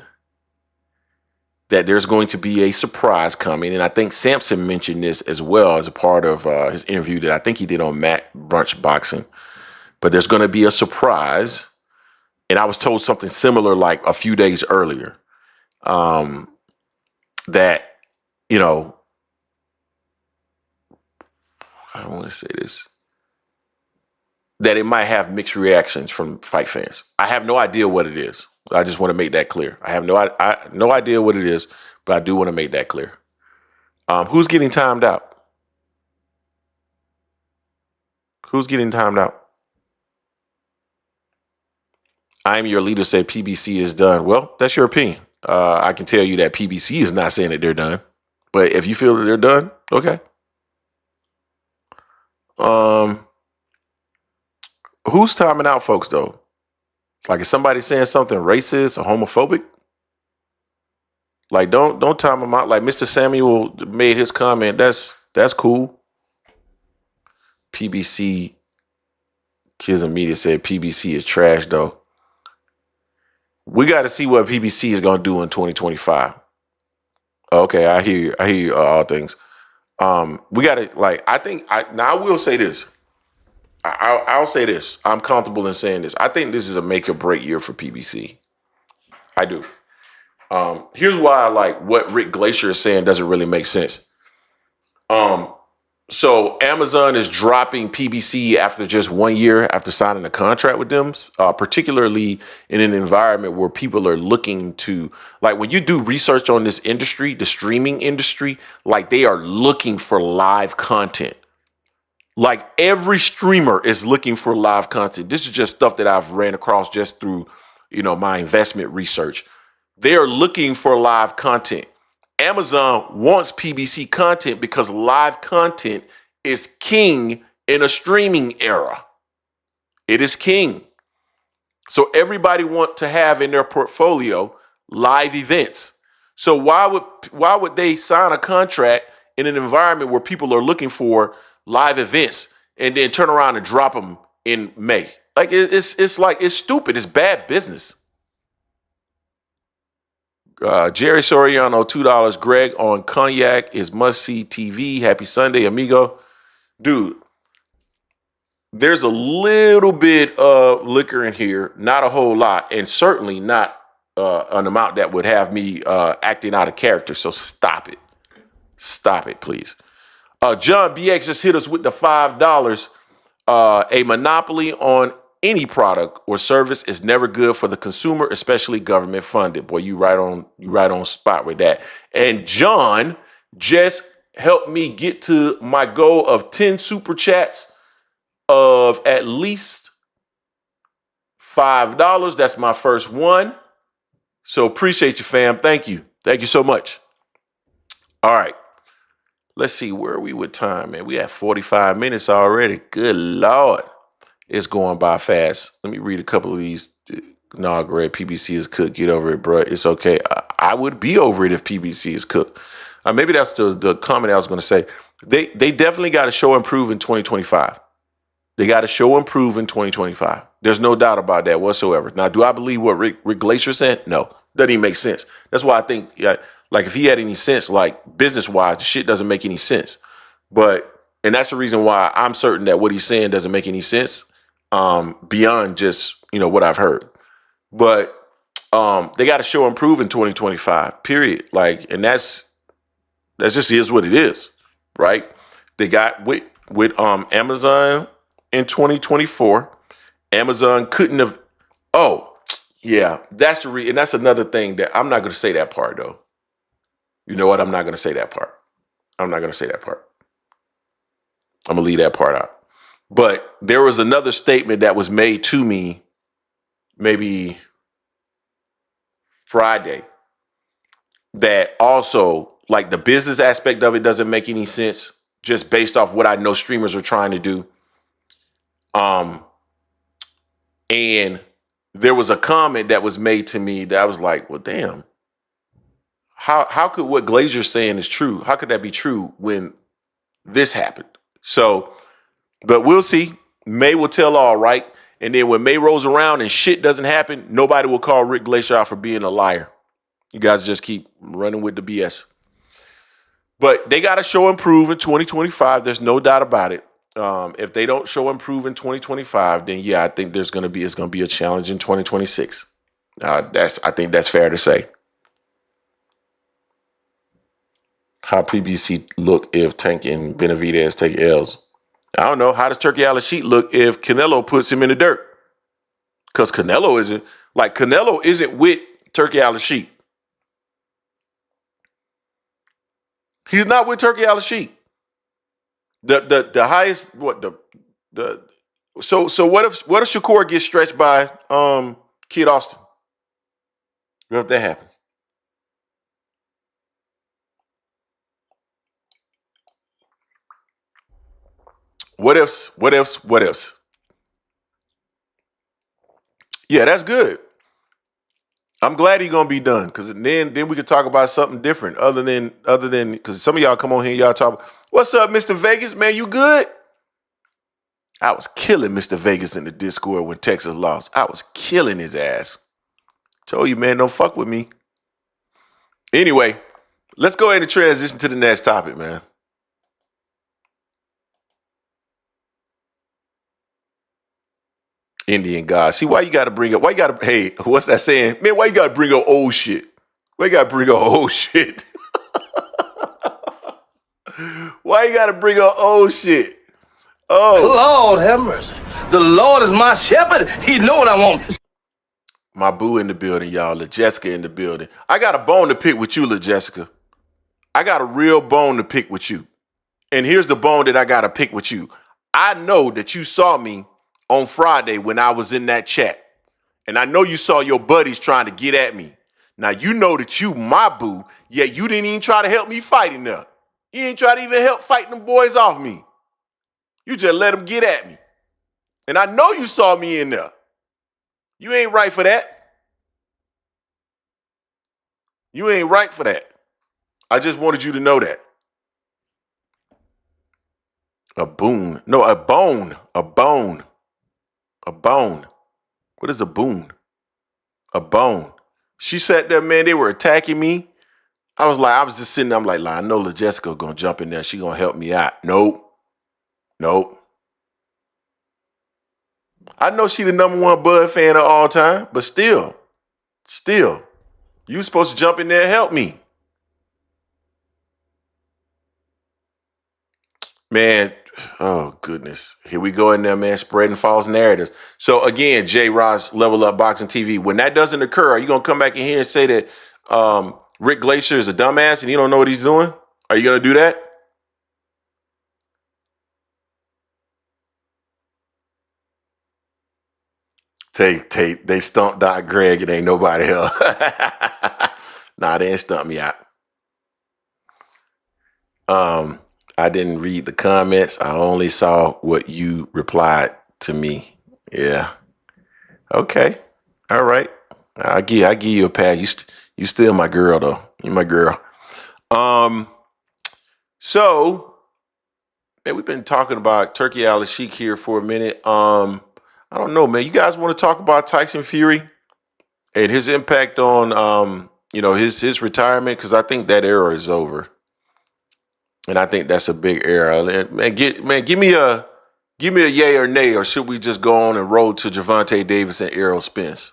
that there's going to be a surprise coming. And I think Sampson mentioned this as well as a part of his interview that I think he did on Matt Brunch Boxing. But there's going to be a surprise. And I was told something similar like a few days earlier. That, I don't want to say this, that it might have mixed reactions from fight fans. I have no idea what it is. I just want to make that clear. I have no idea what it is, but I do want to make that clear. Who's getting timed out? Who's getting timed out? I'm your leader said PBC is done. Well, that's your opinion. I can tell you that PBC is not saying that they're done. But if you feel that they're done, okay. Who's timing out folks, though? Like, is somebody saying something racist or homophobic? Like, don't time them out. Like Mr. Samuel made his comment. That's cool. PBC Kids and Media said PBC is trash, though. We got to see what PBC is going to do in 2025. Okay, I hear you, all things. We got to, I will say this. I'll say this. I'm comfortable in saying this. I think this is a make or break year for PBC. I do. Here's why, what Rick Glacier is saying doesn't really make sense. So Amazon is dropping PBC after just 1 year after signing a contract with them, particularly in an environment where people are looking to, when you do research on this industry, the streaming industry, they are looking for live content. Every streamer is looking for live content. This is just stuff that I've ran across just through, my investment research. They are looking for live content. Amazon wants PBC content because live content is king in a streaming era. It is king. So everybody wants to have in their portfolio live events. So why would they sign a contract in an environment where people are looking for live events and then turn around and drop them in May? It's stupid. It's bad business. Jerry Soriano, $2. Greg on Cognac is must-see TV. Happy Sunday, amigo. Dude, there's a little bit of liquor in here, not a whole lot, and certainly not an amount that would have me acting out of character. So stop it. Stop it, please. John BX just hit us with the $5. A monopoly on any product or service is never good for the consumer, especially government funded. Boy, you right on spot with that. And John just helped me get to my goal of 10 super chats of at least $5. That's my first one. So appreciate you, fam. Thank you. Thank you so much. All right. Let's see, where are we with time, man? We have 45 minutes already. Good Lord. It's going by fast. Let me read a couple of these. No, Greg, PBC is cooked. Get over it, bro. It's okay. I would be over it if PBC is cooked. Maybe that's the comment I was going to say. They definitely got to show and prove in 2025. They got to show and prove in 2025. There's no doubt about that whatsoever. Now, do I believe what Rick Glacier said? No. Doesn't even make sense. That's why I think, like, if he had any sense, like, business-wise, the shit doesn't make any sense. And that's the reason why I'm certain that what he's saying doesn't make any sense beyond just, what I've heard. But they got to show and prove in 2025, period. Like, and that's just is what it is, right? They got with Amazon in 2024. Amazon couldn't have. Oh, yeah, that's the and that's another thing that I'm not going to say that part though. You know what? I'm not going to say that part. I'm not going to say that part. I'm going to leave that part out. But there was another statement that was made to me maybe Friday that also, like, the business aspect of it doesn't make any sense just based off what I know streamers are trying to do. And there was a comment that was made to me that I was like, well, damn, how could what Glazier's saying is true? How could that be true when this happened? So, but we'll see. May will tell all, right? And then when May rolls around and shit doesn't happen, nobody will call Rick Glacier out for being a liar. You guys just keep running with the BS. But they got to show and prove in 2025. There's no doubt about it. If they don't show and prove in 2025, then yeah, I think it's going to be a challenge in 2026. I think that's fair to say. How PBC look if Tank and Benavidez take L's? I don't know. How does Turki Alalshikh look if Canelo puts him in the dirt? Because Canelo isn't with Turki Alalshikh. He's not with Turki Alalshikh. The highest so what if Shakur gets stretched by Kid Austin? What if that happens? What ifs? Yeah, that's good. I'm glad he's gonna be done because then we could talk about something different other than because some of y'all come on here, y'all talk. What's up, Mr. Vegas? Man, you good? I was killing Mr. Vegas in the Discord when Texas lost. I was killing his ass. Told you, man, don't fuck with me. Anyway, let's go ahead and transition to the next topic, man. Indian God. See, why you got to bring up, hey, what's that saying? Man, why you got to bring up old shit? Why you got to bring up old shit? Why you got to bring up old shit? Oh. Lord have mercy. The Lord is my shepherd. He know what I want. My boo in the building, y'all. LaJessica in the building. I got a bone to pick with you, LaJessica. I got a real bone to pick with you. And here's the bone that I got to pick with you. I know that you saw me on Friday when I was in that chat. And I know you saw your buddies trying to get at me. Now, you know that you my boo, yet you didn't even try to help me fight enough. You didn't try to even help fight them boys off me. You just let them get at me. And I know you saw me in there. You ain't right for that. You ain't right for that. I just wanted you to know that. A boon. No, a bone. A bone. A bone. What is a boon? A bone. She sat there, man, they were attacking me. I was just sitting there, I'm like, I know LaJessica gonna jump in there. She gonna help me out. Nope. I know she the #1 Bud fan of all time, but still, you supposed to jump in there and help me. Man, oh goodness. Here we go in there, man, spreading false narratives. So again, J. Ross, Level Up Boxing TV. When that doesn't occur, are you gonna come back in here and say that Rick Glacier is a dumbass and he don't know what he's doing? Are you gonna do that? They stumped Doc Greg. It ain't nobody else. Nah, they ain't stumped me out. I didn't read the comments. I only saw what you replied to me. Yeah. Okay. All right. I give you a pass. You still my girl though. You my girl. So man, we've been talking about Turki Alalshikh here for a minute. I don't know, man. You guys want to talk about Tyson Fury and his impact on his retirement? Because I think that era is over. And I think that's a big era. Man, give me a yay or nay, or should we just go on and roll to Gervonta Davis and Errol Spence?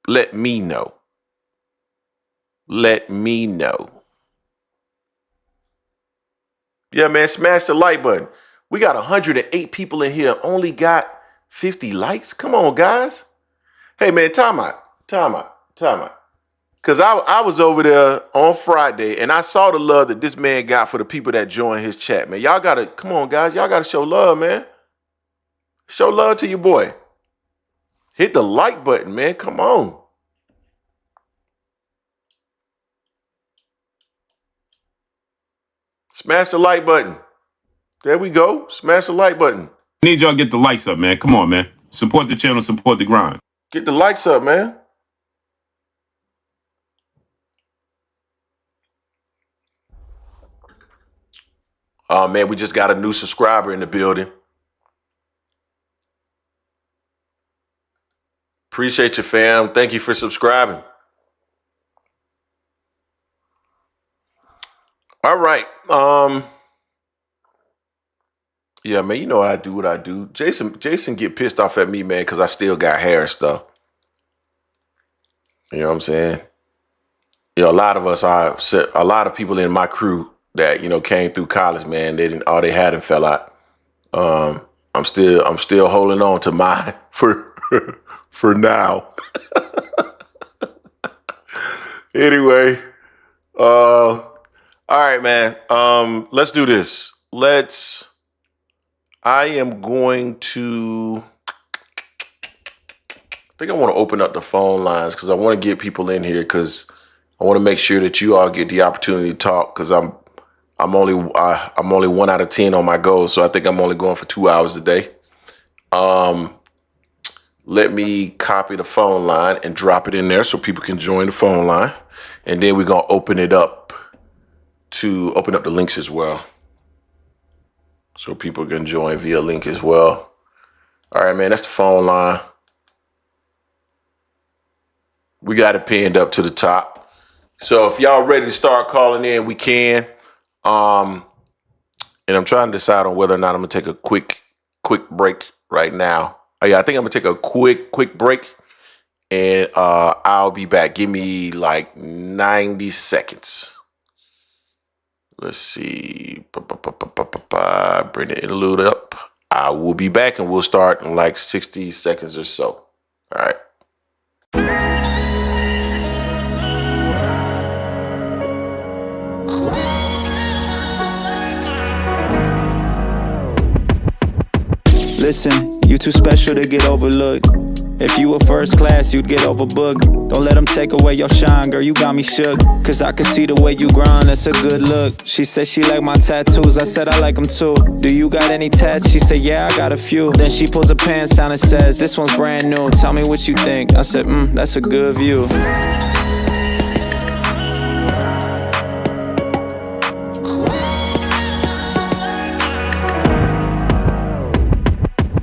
Let me know. Let me know. Yeah, man, smash the like button. We got 108 people in here, only got 50 likes. Come on, guys. Hey, man, time out. Because I was over there on Friday, and I saw the love that this man got for the people that joined his chat, man. Y'all got to, come on, guys. Y'all got to show love, man. Show love to your boy. Hit the like button, man. Come on. Smash the like button. There we go. Smash the like button. Need y'all get the likes up, man. Come on, man. Support the channel, support the grind. Get the likes up, man. Oh, man, we just got a new subscriber in the building. Appreciate you, fam. Thank you for subscribing. All right. Yeah, man, you know what I do. Jason get pissed off at me, man, because I still got hair and stuff. You know what I'm saying? You know, a lot of people in my crew that, came through college, man, they had and fell out. I'm still holding on to mine for now. Anyway, all right, man. Let's do this. I am going to, I think I want to open up the phone lines because I want to get people in here because I want to make sure that you all get the opportunity to talk because I'm only 1 out of 10 on my goals, so I think I'm only going for 2 hours a day. Let me copy the phone line and drop it in there so people can join the phone line, and then we're gonna open up the links as well, so people can join via link as well. All right, man, that's the phone line. We got it pinned up to the top. So if y'all ready to start calling in, we can. And I'm trying to decide on whether or not I'm gonna take a quick break right now. Oh yeah, I think I'm gonna take a quick break, and I'll be back. Give me like 90 seconds. Let's see. Bring the interlude up. I will be back, and we'll start in like 60 seconds or so. All right. Listen, you too special to get overlooked. If you were first class, you'd get overbooked. Don't let them take away your shine, girl, you got me shook. Cause I can see the way you grind, that's a good look. She said she like my tattoos, I said I like them too. Do you got any tats? She said yeah, I got a few. Then she pulls her pants down and says, this one's brand new, tell me what you think. I said, that's a good view.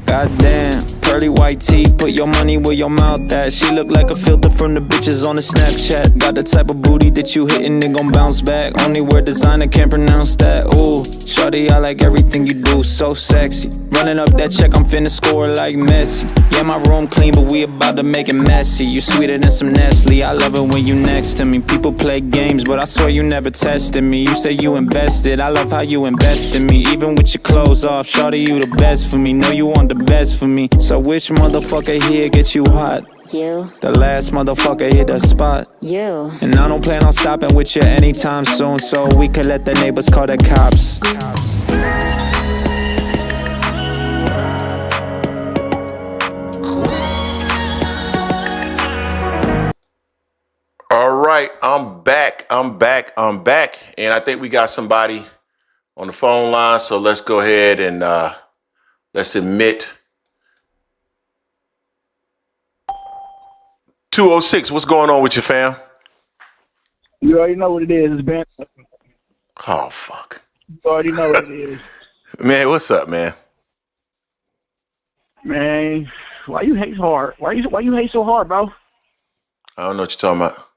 Goddamn, pearly white teeth, put your money where your mouth at. She look like a filter from the bitches on the Snapchat. Got the type of booty that you hitting, it gon' bounce back. Only wear designer, can't pronounce that. Ooh, shawty, I like everything you do, so sexy. Running up that check, I'm finna score like Messi. Yeah, my room clean, but we about to make it messy. You sweeter than some Nestle, I love it when you next to me. People play games, but I swear you never tested me. You say you invested, I love how you invest in me. Even with your clothes off, shawty, you the best for me. Know you want the best for me. So which motherfucker here gets you hot? You. The last motherfucker hit the spot. You. And I don't plan on stopping with you anytime soon, so we could let the neighbors call the cops. All right, I'm back. And I think we got somebody on the phone line, so let's go ahead and let's admit 206, what's going on with you, fam? You already know what it is, Ben. Oh, fuck. You already know what it is. Man, what's up, man? Man, why you hate so hard? Why you hate so hard, bro? I don't know what you're talking about.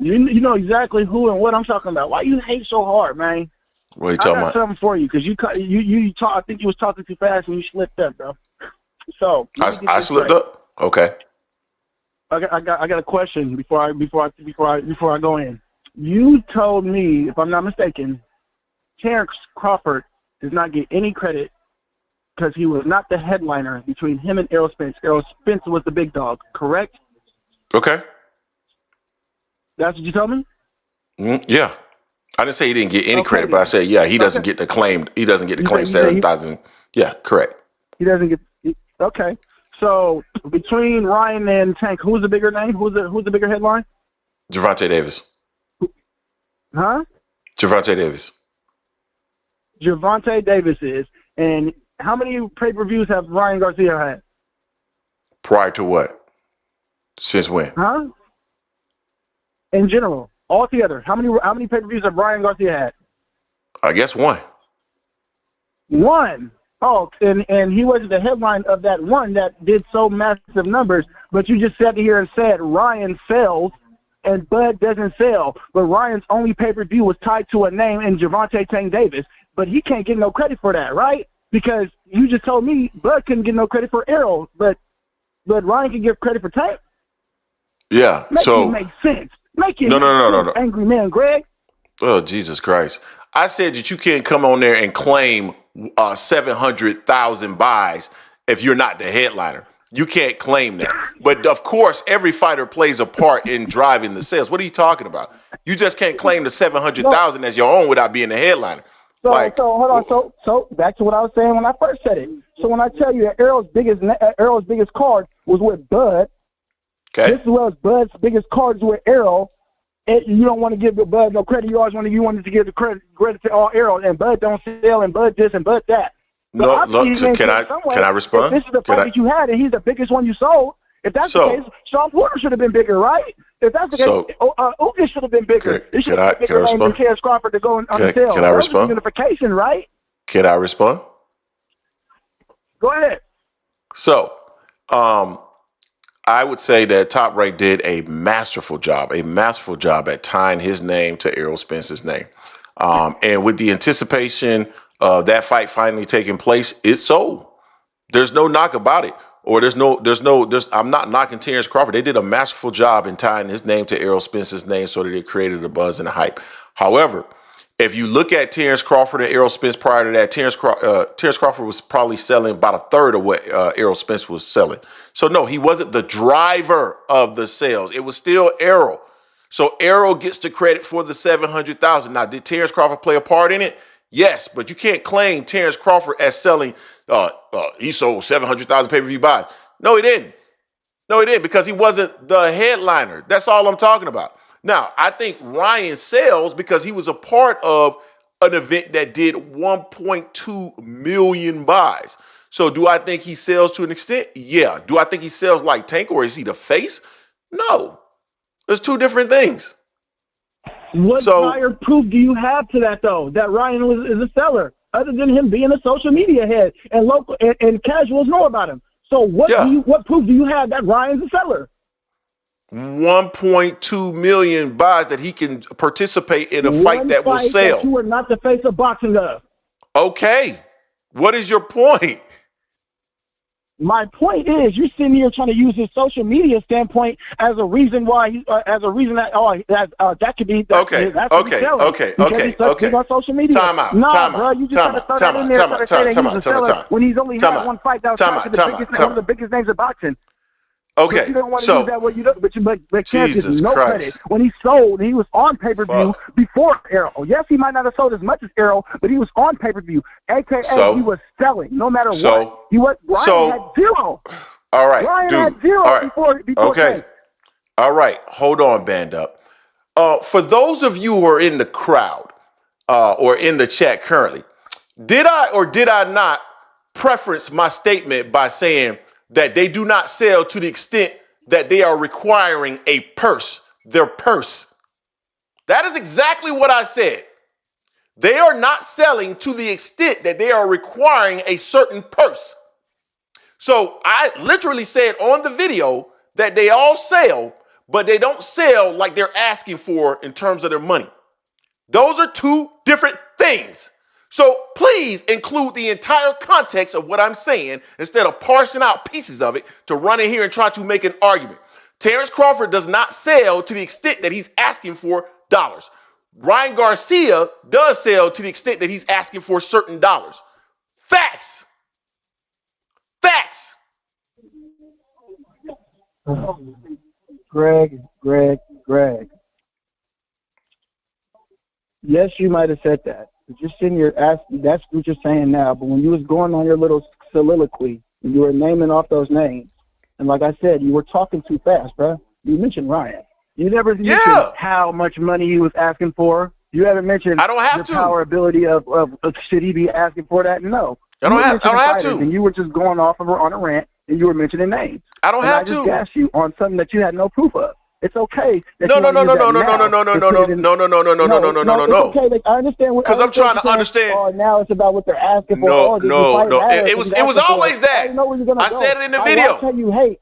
You know exactly who and what I'm talking about. Why you hate so hard, man? What are you talking I got about? something for you because you talk. I think you was talking too fast and you slipped up, bro. So I slipped up? Okay. I got a question before I go in. You told me, if I'm not mistaken, Terence Crawford does not get any credit because he was not the headliner between him and Errol Spence. Errol Spence was the big dog, correct? Okay. That's what you told me? Yeah. I didn't say he didn't get any credit, but I said, he doesn't get the claim. He doesn't get the claim 7,000. Yeah, correct. He doesn't get. Okay. So between Ryan and Tank, who's the bigger name? Who's the bigger headline? Gervonta Davis. Huh? Gervonta Davis. Gervonta Davis is. And how many pay-per-views have Ryan Garcia had? Prior to what? Since when? Huh? In general, altogether, how many pay-per-views have Ryan Garcia had? I guess one. One. Oh, and he was the headline of that one that did so massive numbers. But you just sat here and said Ryan sells and Bud doesn't sell. But Ryan's only pay-per-view was tied to a name in Gervonta Tank Davis. But he can't get no credit for that, right? Because you just told me Bud couldn't get no credit for Errol, but Ryan can give credit for Tank. Yeah. Make it make sense. Make it No. Angry man, Greg. Oh, Jesus Christ. I said that you can't come on there and claim 700,000 buys if you're not the headliner. You can't claim that. But, of course, every fighter plays a part in driving the sales. What are you talking about? You just can't claim the 700,000 as your own without being the headliner. So hold on. So back to what I was saying when I first said it. So when I tell you that Errol's biggest card was with Bud, okay. This was Bud's biggest cards with Errol. And you don't want to give Bud no credit. You always wanted to give the credit to all Errol, and Bud don't sell, and Bud this and Bud that. So no, look. So can I respond? If this is the fight that you had, and he's the biggest one you sold. If that's the case, Sean Porter should have been bigger, right? If that's the case, Ugas should have been bigger. It should have been bigger than Terence Crawford to go on the sale. Can I respond? Unification, right? Can I respond? Go ahead. So, I would say that Top Rank did a masterful job at tying his name to Errol Spence's name. And with the anticipation of that fight finally taking place, it sold. There's no knock about it. Or I'm not knocking Terence Crawford. They did a masterful job in tying his name to Errol Spence's name so that it created a buzz and a hype. However, if you look at Terence Crawford and Errol Spence prior to that, Terence Crawford was probably selling about a third of what Errol Spence was selling. So no, he wasn't the driver of the sales. It was still Errol. So Errol gets the credit for the 700,000. Now, did Terence Crawford play a part in it? Yes, but you can't claim Terence Crawford as selling. He sold 700,000 pay-per-view buys. No, he didn't. Because he wasn't the headliner. That's all I'm talking about. Now, I think Ryan sells because he was a part of an event that did 1.2 million buys. So do I think he sells to an extent? Yeah. Do I think he sells like Tank, or is he the face? No. There's two different things. What prior proof do you have to that, though, that Ryan is a seller, other than him being a social media head and local and casuals know about him? So what proof do you have that Ryan's a seller? 1.2 million buys that he can participate in a fight that will sell. That you are not the face of boxing of. Okay. What is your point? My point is, you're sitting here trying to use his social media standpoint as a reason why, that could be. Okay. On social media. Time out. When he's only had one fight that was one of the biggest names of boxing. Okay, but you don't want to use that what you do, but Terence gives no credit. When he sold, he was on pay-per-view before Errol. Yes, he might not have sold as much as Errol, but he was on pay-per-view. AKA, he was selling no matter what. Ryan had zero. All right, Ryan had zero before okay. Tank. All right, hold on, band up. For those of you who are in the crowd or in the chat currently, did I or did I not preference my statement by saying that they do not sell to the extent that they are requiring a purse, their purse. That is exactly what I said. They are not selling to the extent that they are requiring a certain purse. So I literally said on the video that they all sell, but they don't sell like they're asking for in terms of their money. Those are two different things. So please include the entire context of what I'm saying instead of parsing out pieces of it to run in here and try to make an argument. Terence Crawford does not sell to the extent that he's asking for dollars. Ryan Garcia does sell to the extent that he's asking for certain dollars. Facts. Facts. Greg. Yes, you might have said that. But you're sitting here asking, that's what you're saying now. But when you was going on your little soliloquy, and you were naming off those names, and like I said, you were talking too fast, bro. You mentioned Ryan. You never mentioned how much money he was asking for. You haven't mentioned I don't have the to. power ability of should he be asking for that? No. I don't have to. And you were just going off on a rant, and you were mentioning names. I don't have I just to. gassed you on something that you had no proof of. It's okay. No. It's okay. I understand. Because I'm trying to understand. Oh, now it's about what they're asking for. No. It was always that. I said it in the video.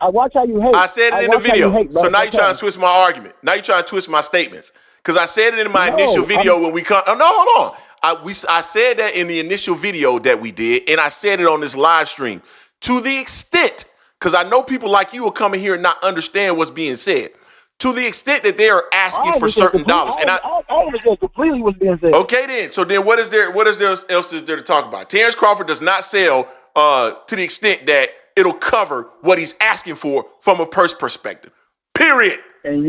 I watch how you hate. I said it in the video. So now you're trying to twist my argument. Now you're trying to twist my statements. Because I said it in my initial video when we come. Oh, no, hold on. I said that in the initial video that we did, and I said it on this live stream. To the extent, because I know people like you will come in here and not understand what's being said. To the extent that they are asking for certain dollars. And I understand completely what's being said. Okay, then. So then what is there else is there to talk about? Terence Crawford does not sell to the extent that it'll cover what he's asking for from a purse perspective. Period. And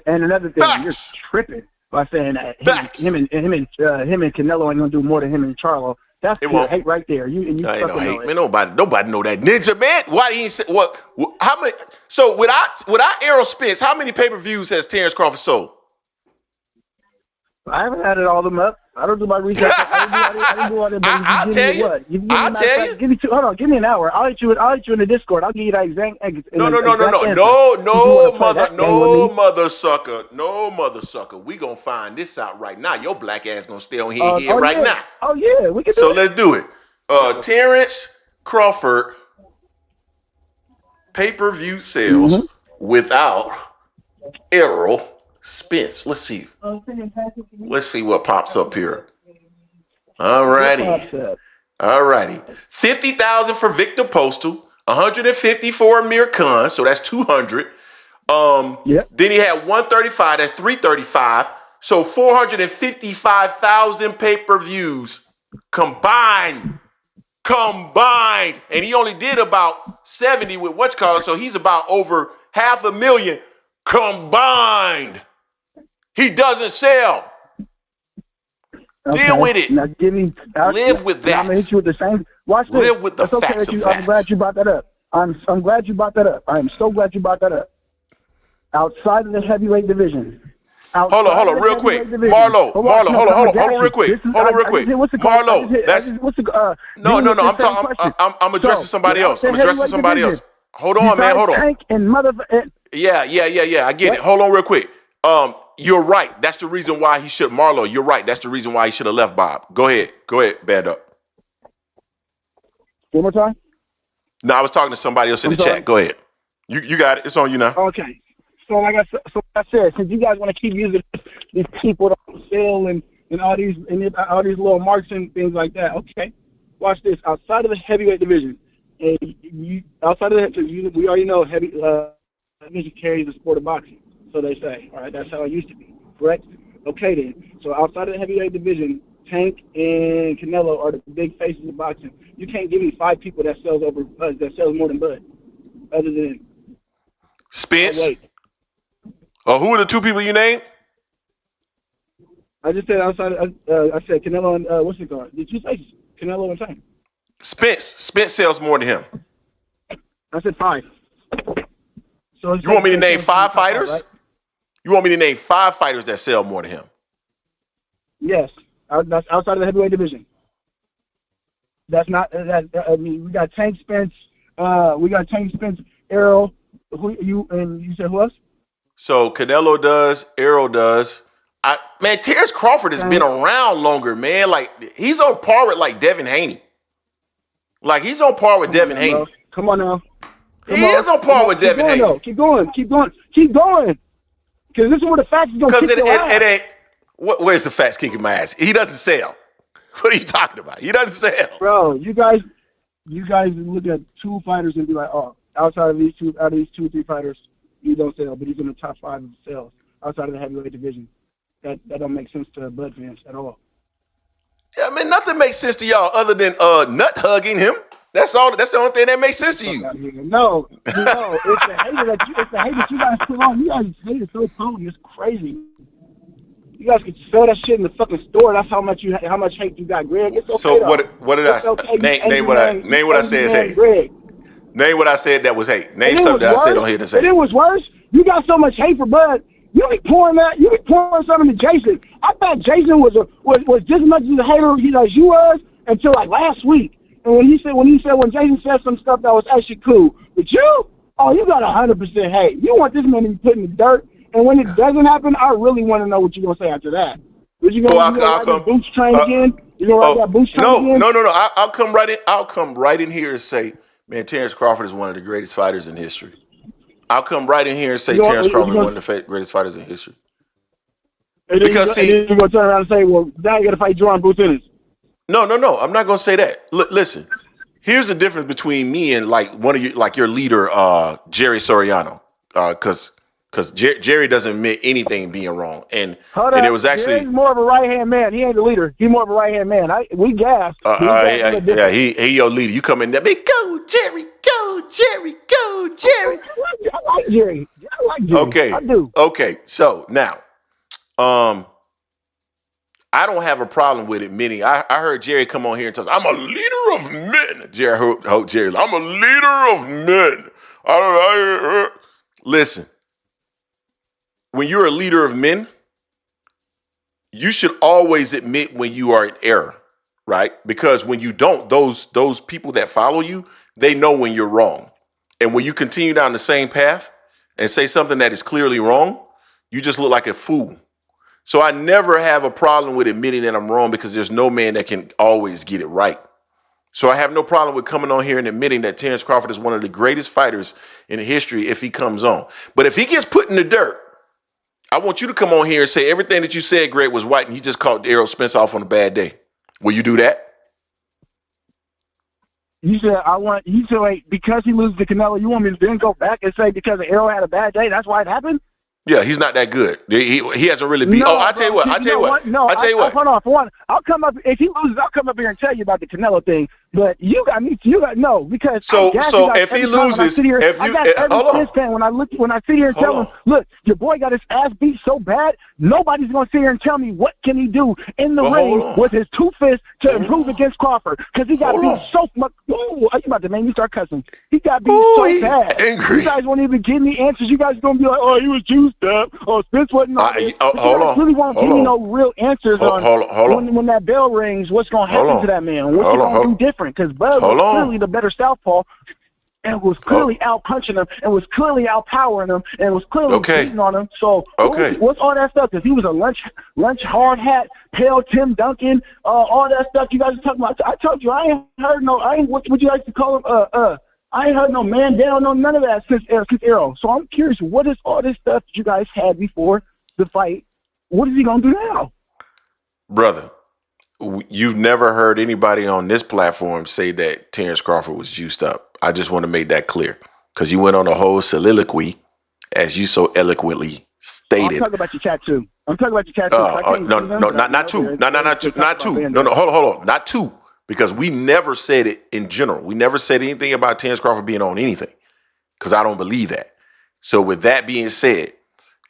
another thing, you're tripping by saying that him and Canelo ain't gonna do more than him and Charlo. That's pure hate right there. You ain't no hate, man. Nobody know that ninja, man. Why he ain't say what? How many? So without Errol Spence, how many pay-per-views has Terence Crawford sold? I haven't added all of them up. I don't do my research. I didn't do all that. I'll tell you. I'll tell you. Give me hold on. Give me an hour. I'll hit you in the Discord. I'll give you that exact. No, mother sucker. We gonna find this out right now. Your black ass gonna stay on here right now. Oh yeah, we can. So let's do it. Terence Crawford pay-per-view sales without Errol Spence. Let's see. Let's see what pops up here. All righty. 50,000 for Victor Postal, 150 for Amir Khan, so that's 200. Then he had 135, that's 335. So 455,000 pay-per-views combined. And he only did about 70 with what's called, so he's about over 500,000 combined. He doesn't sell. Okay. Deal with it. Now live with that. I'm gonna hit you with the same. Watch this. Live with the facts of facts. I'm glad you brought that up. I'm glad you brought that up. I am so glad you brought that up. Outside of the heavyweight division. Hold on, real quick. Marlo, hold on, real quick. Marlo, I'm addressing somebody else. Hold on, man. Hold on. Yeah. I get it. Hold on, real quick. You're right. That's the reason why he should. Marlo, you're right. That's the reason why he should have left Bob. Go ahead, band up. One more time. No, I was talking to somebody else in the chat. Go ahead. You got it. It's on you now. Okay. So like I said, since you guys want to keep using these people to sell and all these little marks and things like that, okay. Watch this. Outside of the heavyweight division, we already know heavy division carries the sport of boxing. So they say. All right, that's how it used to be. Correct? Okay then. So outside of the heavyweight division, Tank and Canelo are the big faces of boxing. You can't give me 5 people that sells more than Bud, other than Spence. Who are the 2 people you named? I just said outside. I said Canelo and what's it called? Did you say Canelo and Tank? Spence sells more than him. I said 5. So you want me to name 5 fighters? Right? You want me to name 5 fighters that sell more than him? Yes, that's outside of the heavyweight division. That's not that. I mean, we got Tank Spence. Errol You said who else? So Canelo does, Errol does. Man, Terence Crawford has been around longer, man. Like he's on par with like Devin Haney. Like he's on par with Devin Haney. Come on now. He is on par with Devin Haney. Keep going. Because this is where the facts is gonna kick your ass. It ain't. Where's the facts kicking my ass? He doesn't sell. What are you talking about? He doesn't sell. Bro, you guys look at two fighters and be like, oh, out of these two or three fighters, he don't sell, but he's in the top 5 of sales outside of the heavyweight division. That don't make sense to Bud fans at all. Yeah, I mean, nothing makes sense to y'all other than nut hugging him. That's all. That's the only thing that makes sense to you. No, it's the hate that you guys put on. You guys hate it so potent. It's crazy. You guys could sell that shit in the fucking store. That's how much hate you got, Greg. It's okay. So what did I say? Okay. Name what I said is hate. Greg. Name what I said that was hate. Name something that I said on here to say. And it was worse. You got so much hate for Bud. You be pouring something to Jason. I thought Jason was just as much as a hater as you was until like last week. And when Jason said some stuff that was actually cool, but you got 100% hate. You want this man to be put in the dirt. And when it doesn't happen, I really want to know what you're gonna say after that. But you gonna ride that boots train again? You gonna ride that boots train again? No. I'll come right in. I'll come right in here and say, man, Terence Crawford is one of the greatest fighters in history. I'll come right in here and say Terence Crawford is one of the greatest fighters in history. Because you're gonna turn around and say, well, now you gotta fight Jordan Boots Ennis. No. I'm not gonna say that. Listen, here's the difference between me and like one of you, like your leader, Jerry Soriano, because Jerry doesn't admit anything being wrong, and it was actually Jerry's more of a right hand man. He ain't the leader. He's more of a right hand man. We gas. He your leader. You come in there, go Jerry, go Jerry, go Jerry. I like Jerry. Okay, I do. Okay, so now, I don't have a problem with admitting. I heard Jerry come on here and tell us, I'm a leader of men. Jerry, I'm a leader of men. Listen. When you're a leader of men, you should always admit when you are in error, right? Because when you don't, those people that follow you, they know when you're wrong. And when you continue down the same path and say something that is clearly wrong, you just look like a fool. So I never have a problem with admitting that I'm wrong because there's no man that can always get it right. So I have no problem with coming on here and admitting that Terence Crawford is one of the greatest fighters in history if he comes on. But if he gets put in the dirt, I want you to come on here and say everything that you said, Greg, was right, and he just caught Errol Spence off on a bad day. Will you do that? You said because he loses to Canelo, you want me to then go back and say because Errol had a bad day, that's why it happened? Yeah, he's not that good. He hasn't really beat. I'll tell you what. Hold on. For one, I'll come up if he loses. I'll come up here and tell you about the Canelo thing. But you got no because so if he loses, when I sit here and tell him, look, your boy got his ass beat so bad, nobody's gonna sit here and tell me what can he do in the ring with his 2 fists to improve against Crawford because he got beat so much. Ooh, you about to make me start cussing? He got beat so bad. Angry. You guys won't even give me answers. You guys are gonna be like, oh, he was juiced up. Oh, Spence wasn't. Really won't give me no real answers on when that bell rings. What's gonna happen to that man? What's he gonna do different? Because Bud was clearly the better southpaw and was clearly out punching him and was clearly out powering him and was clearly beating on him. So what's all that stuff? Because he was a lunch hard hat, pale Tim Duncan, all that stuff you guys are talking about. I told you I ain't heard what would you like to call him? I ain't heard no man down, no none of that since Errol. So I'm curious, what is all this stuff that you guys had before the fight? What is he gonna do now, brother? You've never heard anybody on this platform say that Terence Crawford was juiced up. I just want to make that clear because you went on a whole soliloquy, as you so eloquently stated. I'm talking about your tattoo. Not two. No, hold on. Not two, because we never said it in general. We never said anything about Terence Crawford being on anything because I don't believe that. So with that being said,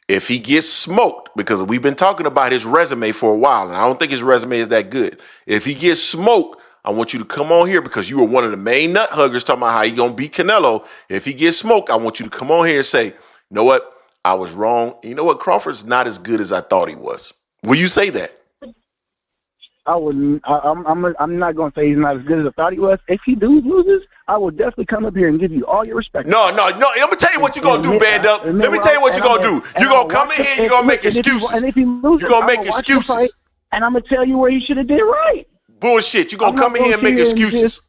if he gets smoked, because we've been talking about his resume for a while, and I don't think his resume is that good. If he gets smoked, I want you to come on here because you were one of the main nut huggers talking about how he going to beat Canelo. If he gets smoked, I want you to come on here and say, you know what? I was wrong. You know what? Crawford's not as good as I thought he was. Will you say that? I wouldn't. I'm not going to say he's not as good as I thought he was. If he loses, I will definitely come up here and give you all your respect. No. Let me tell you what you're going to do, Band Up. Let me tell you what you're going to do. You're going to come in here and you're going to make excuses. And if he loses, you're going to make excuses. And I'm going to tell you where he should have did right. Bullshit. You're going to come in here and make excuses.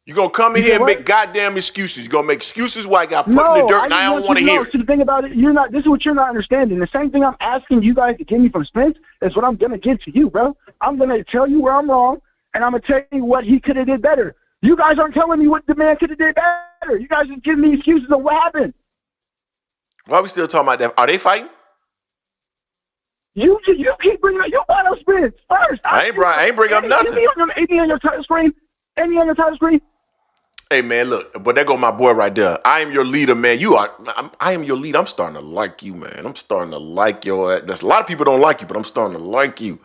You're going to come in here and make goddamn excuses. You're going to make excuses why I got put in the dirt and I don't want to hear it. The thing about it, this is what you're not understanding. The same thing I'm asking you guys to give me from Spence is what I'm going to give to you, bro. I'm going to tell you where I'm wrong, and I'm going to tell you what he could have did better. You guys aren't telling me what the man could have did better. You guys are giving me excuses of what happened. Why are we still talking about that? Are they fighting? You keep bringing up, you brought up Spence first. I ain't bring up nothing. Any on your title screen? Any on your title screen? Hey, man, look, but there go my boy right there. I am your leader, man. I am your leader. I'm starting to like you, man. I'm starting to like your ass. There's a lot of people don't like you, but I'm starting to like you.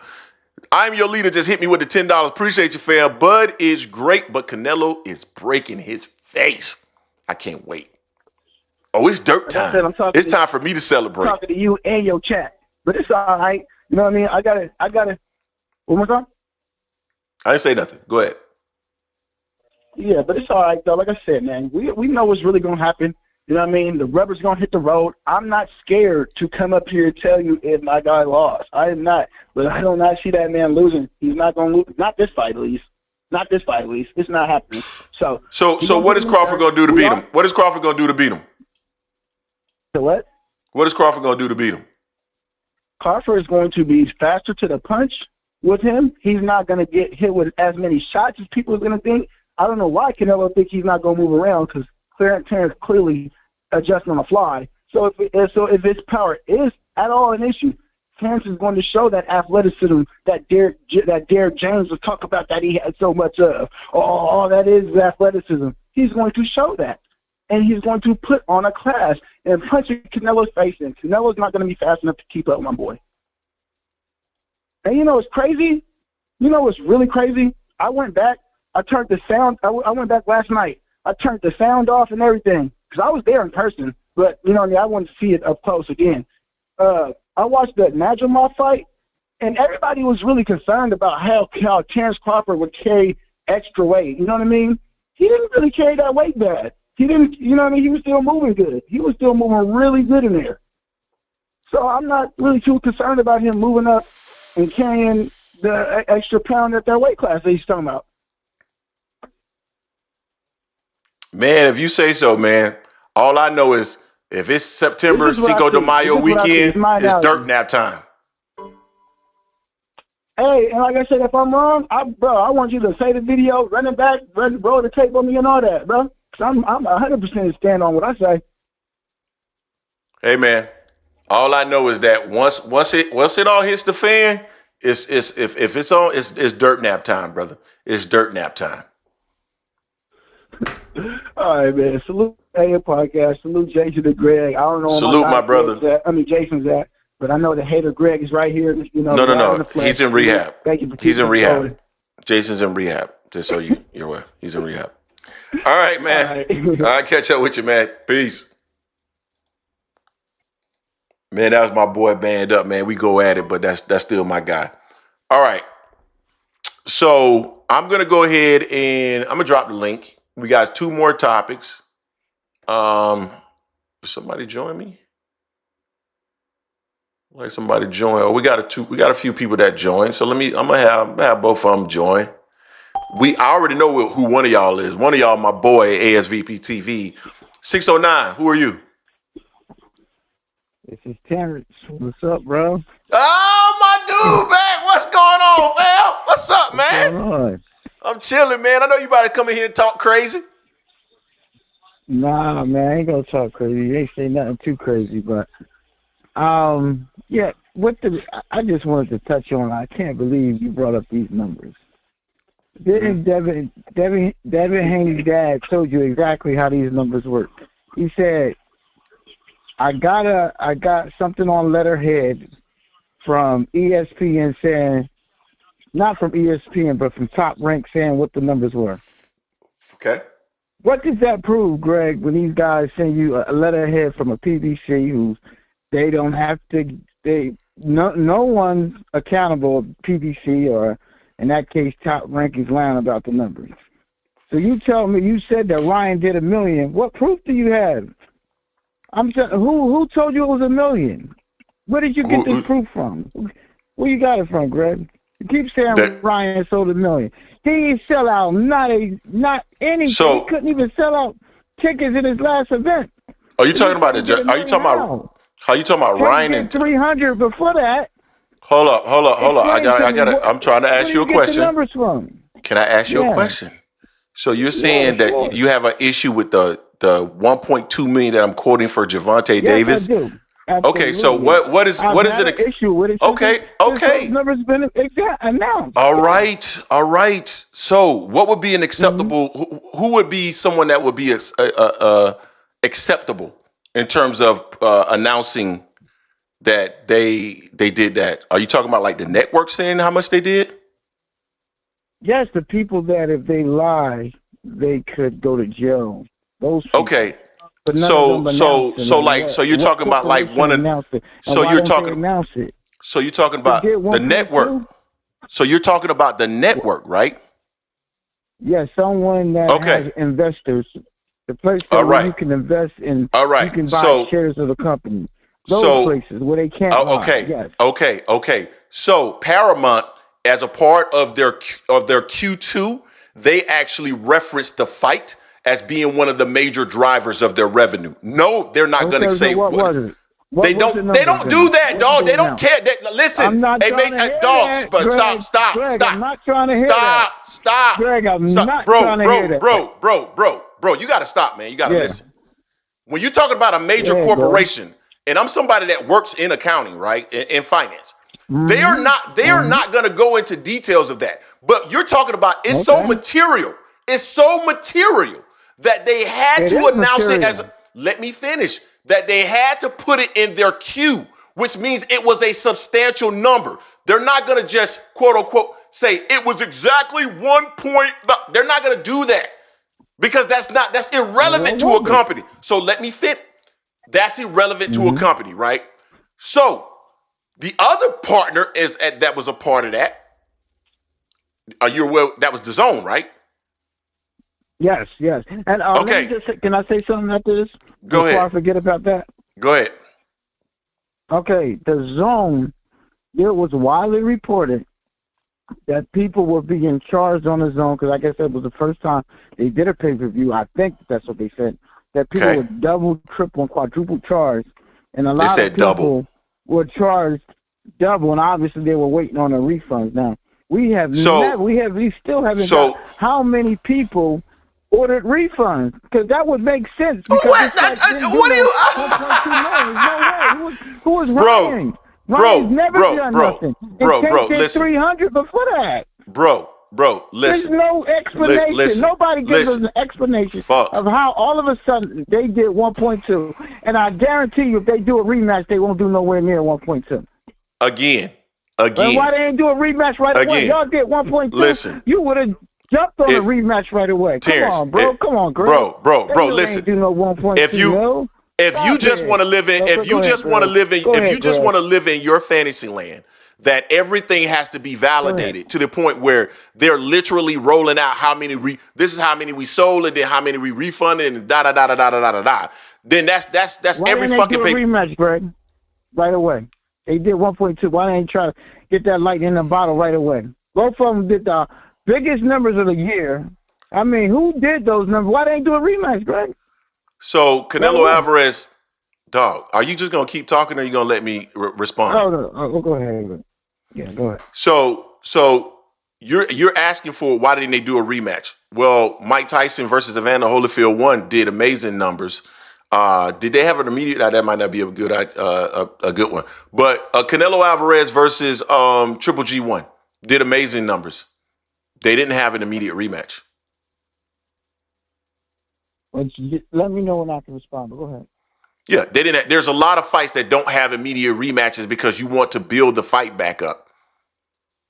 I am your leader. Just hit me with the $10. Appreciate you, fam. Bud is great, but Canelo is breaking his face. I can't wait. Oh, it's dirt time. It's time for me to celebrate. I'm talking to you and your chat, but it's all right. You know what I mean? I gotta. One more time? I didn't say nothing. Go ahead. Yeah, but it's all right, though. Like I said, man, we know what's really going to happen. You know what I mean? The rubber's going to hit the road. I'm not scared to come up here and tell you if my guy lost. I am not. But I do not see that man losing. He's not going to lose. Not this fight, at least. Not this fight, at least. It's not happening. So what is Crawford going to do to beat him? What is Crawford going to do to beat him? So what? What is Crawford going to do to beat him? Crawford is going to be faster to the punch with him. He's not going to get hit with as many shots as people are going to think. I don't know why Canelo thinks he's not going to move around because Terence clearly adjusting on the fly. So if his power is at all an issue, Terence is going to show that athleticism that Derek James was talking about that he had so much of. All that is athleticism. He's going to show that. And he's going to put on a class and punch Canelo's face in. Canelo's not going to be fast enough to keep up with my boy. And you know what's crazy? You know what's really crazy? I went back. I turned the sound. I went back last night. I turned the sound off and everything because I was there in person. But, you know what I mean? I wanted to see it up close again. I watched the Najimov fight, and everybody was really concerned about how Terence Crawford would carry extra weight. You know what I mean? He didn't really carry that weight bad. He didn't, you know what I mean? He was still moving good. He was still moving really good in there. So I'm not really too concerned about him moving up and carrying the extra pound at that weight class that he's talking about. Man, if you say so, man. All I know is if it's September Cinco de Mayo weekend, it's dirt nap time. Hey, and like I said, if I'm wrong, I want you to say the video, run it back, roll the tape on me and all that, bro. Because I'm 100% stand on what I say. Hey, man. All I know is that once it all hits the fan, if it's on, it's dirt nap time, brother. It's dirt nap time. All right, man. Salute A Podcast. Salute Jason and Greg. I don't know. Salute my brother. Jason's at, but I know the hater Greg is right here. You know. No. He's in rehab. Thank you for He's in rehab. Jason's in rehab. Just so you're aware, he's in rehab. All right, man. All right, catch up with you, man. Peace. Man, that was my boy Band Up, man. We go at it, but that's still my guy. All right. So I'm gonna go ahead and I'm gonna drop the link. We got 2 more topics. Somebody join me? Like somebody join. Oh, we got a few people that join. So I'm gonna have both of them join. I already know who one of y'all is. One of y'all, my boy, ASVP TV. 609, who are you? This is Terence. What's up, bro? Oh, my dude, man. What's going on, fam? What's up, man? What's going on? I'm chilling, man. I know you about to come in here and talk crazy. Nah, man, I ain't gonna talk crazy. You ain't say nothing too crazy, but yeah. I just wanted to touch on. I can't believe you brought up these numbers. Didn't Devin Haney's dad told you exactly how these numbers work? He said, I got something on letterhead from ESPN saying. Not from ESPN, but from Top Rank saying what the numbers were. Okay. What does that prove, Greg, when these guys send you a letterhead from a PBC who they don't have to, no one's accountable, PBC or in that case Top Rank is lying about the numbers. So you tell me you said that Ryan did $1 million. What proof do you have? Who told you it was $1 million? Where did you get this proof from? Where you got it from, Greg? You keep saying Ryan sold $1 million. He didn't sell out not anything. So, he couldn't even sell out tickets in his last event. Are you talking about Ryan and 300 before that? Hold up. I got. I'm trying to ask you a question. Where do you get the numbers from? Can I ask you a question? So you're saying that you have an issue with the 1.2 million that I'm quoting for Gervonta Davis? I do. Absolutely. Okay, so what is an issue with it? Okay. Those numbers been announced. All right. So what would be an acceptable? Who would be someone that would be acceptable in terms of announcing that they did that? Are you talking about like the network saying how much they did? Yes, the people that if they lie, they could go to jail. Those people. Okay. But so you're talking about like one of so you're talking about the network. So you're talking about the network, right? Yeah, someone that has investors. The place where you can invest in, you can buy shares of the company. Those places where they can't lie. Yes. Okay. So Paramount, as a part of their Q2, they actually referenced the fight as being one of the major drivers of their revenue. No, they're not going to say what was it. They don't do that, dog. They don't care. Listen, I'm not trying to hear that, but Greg, stop. I'm not trying to hear that. Stop. Greg, I'm not trying to hear that. Bro, you got to stop, man. You got to listen. When you're talking about a major corporation, and I'm somebody that works in accounting, right, in finance, they are not going to go into details of that. But you're talking about it's so material. It's so material that they had to announce it as. Let me finish. That they had to put it in their queue, which means it was a substantial number. They're not going to just quote unquote say it was exactly 1 point. They're not going to do that because that's irrelevant to a company. So let me fit. That's irrelevant to a company, right? So the other partner that was a part of that. You're aware that was DAZN, right? Yes. And okay. Can I say something after this? Go ahead. Before I forget about that? Go ahead. Okay, DAZN, it was widely reported that people were being charged on DAZN, because like I said, it was the first time they did a pay-per-view. I think that's what they said. That people were double, triple, and quadruple charged. And a lot of people were charged double, and obviously they were waiting on their refunds. Now, we still haven't got how many people ordered refunds, because that would make sense. Because what are you? Who was Ryan? Ryan's never done nothing. Bro, listen. 300 before that. Bro, listen. There's no explanation. Nobody gives us an explanation of how all of a sudden they did 1.2. And I guarantee you, if they do a rematch, they won't do nowhere near 1.2. Again. But why they didn't do a rematch right away? Y'all did 1.2. Listen. You would have jumped on a rematch right away. Terence, Come on, Greg. Bro, listen. Ain't do no 1.2. If you just want to live in your fantasy land, that everything has to be validated to the point where they're literally rolling out how many this is how many we sold and then how many we refunded and da. Then that's why every fucking fucking pay. Rematch, Greg, right away. They did 1.2. Why they ain't try to get that light in the bottle right away? Both of them did the biggest numbers of the year. I mean, who did those numbers? Why they ain't do a rematch, Greg? So Canelo Alvarez, dog, are you just gonna keep talking or are you gonna let me respond? No, go ahead. Yeah, go ahead. So you're asking for why didn't they do a rematch? Well, Mike Tyson versus Evander Holyfield 1 did amazing numbers. Did they have an immediate? That might not be a good one. But Canelo Alvarez versus Triple G1 did amazing numbers. They didn't have an immediate rematch. Let me know when I can respond. But go ahead. Yeah, they didn't. There's a lot of fights that don't have immediate rematches because you want to build the fight back up.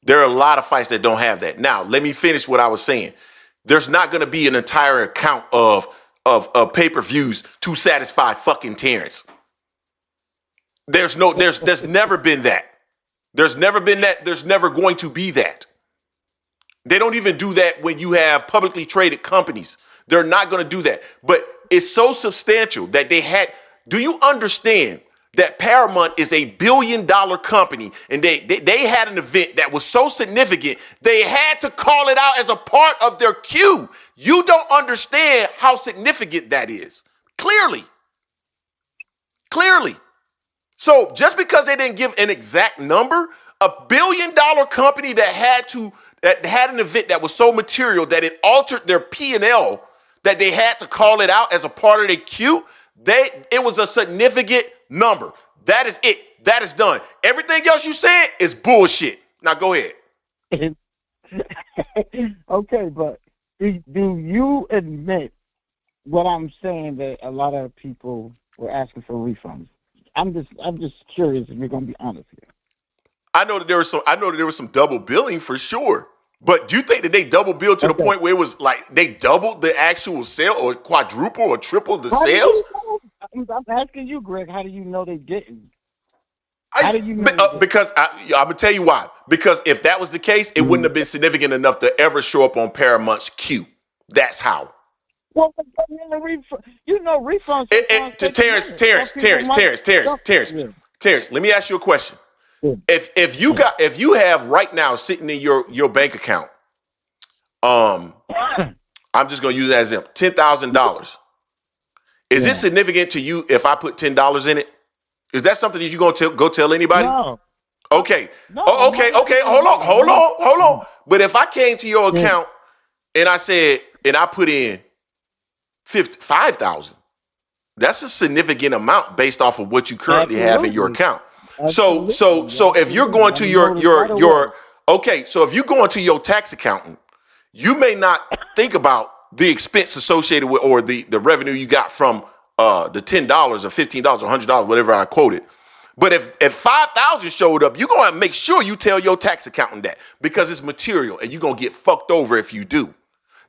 There are a lot of fights that don't have that. Now, let me finish what I was saying. There's not going to be an entire account of pay-per-views to satisfy fucking Terence. There's never been that. There's never been that. There's never going to be that. They don't even do that when you have publicly traded companies. They're not going to do that. But it's so substantial that they had. Do you understand that Paramount is a $1 billion company, and they had an event that was so significant they had to call it out as a part of their queue? You don't understand how significant that is. Clearly. So just because they didn't give an exact number, a $1 billion company that had an event that was so material that it altered their P&L, that they had to call it out as a part of their queue, it was a significant number. That is it. That is done. Everything else you said is bullshit. Now go ahead. Okay, but do you admit what I'm saying, that a lot of people were asking for refunds? I'm just curious if you're gonna be honest here. I know that there was some double billing for sure. But do you think that they double billed to the point where it was like they doubled the actual sale, or quadruple or triple the sales? I'm asking you, Greg. How do you know they didn't? How do you know? Because I'm gonna tell you why. Because if that was the case, it wouldn't have been significant enough to ever show up on Paramount's queue. That's how. Well, refunds. Terrence, let me ask you a question. If you have right now sitting in your bank account, I'm just gonna use that as example, $10,000. Is it significant to you if I put $10 in it? Is that something that you gonna go tell anybody? No. Okay. No, okay. Hold on. But if I came to your account and I said, and I put in $5,000, that's a significant amount based off of what you currently have in your account. So if you're going to so if you go into your tax accountant, you may not think about the expense associated with, or the revenue you got from the $10 or $15 or $100, whatever I quoted. But if 5,000 showed up, you're gonna make sure you tell your tax accountant that, because it's material and you're gonna get fucked over if you do.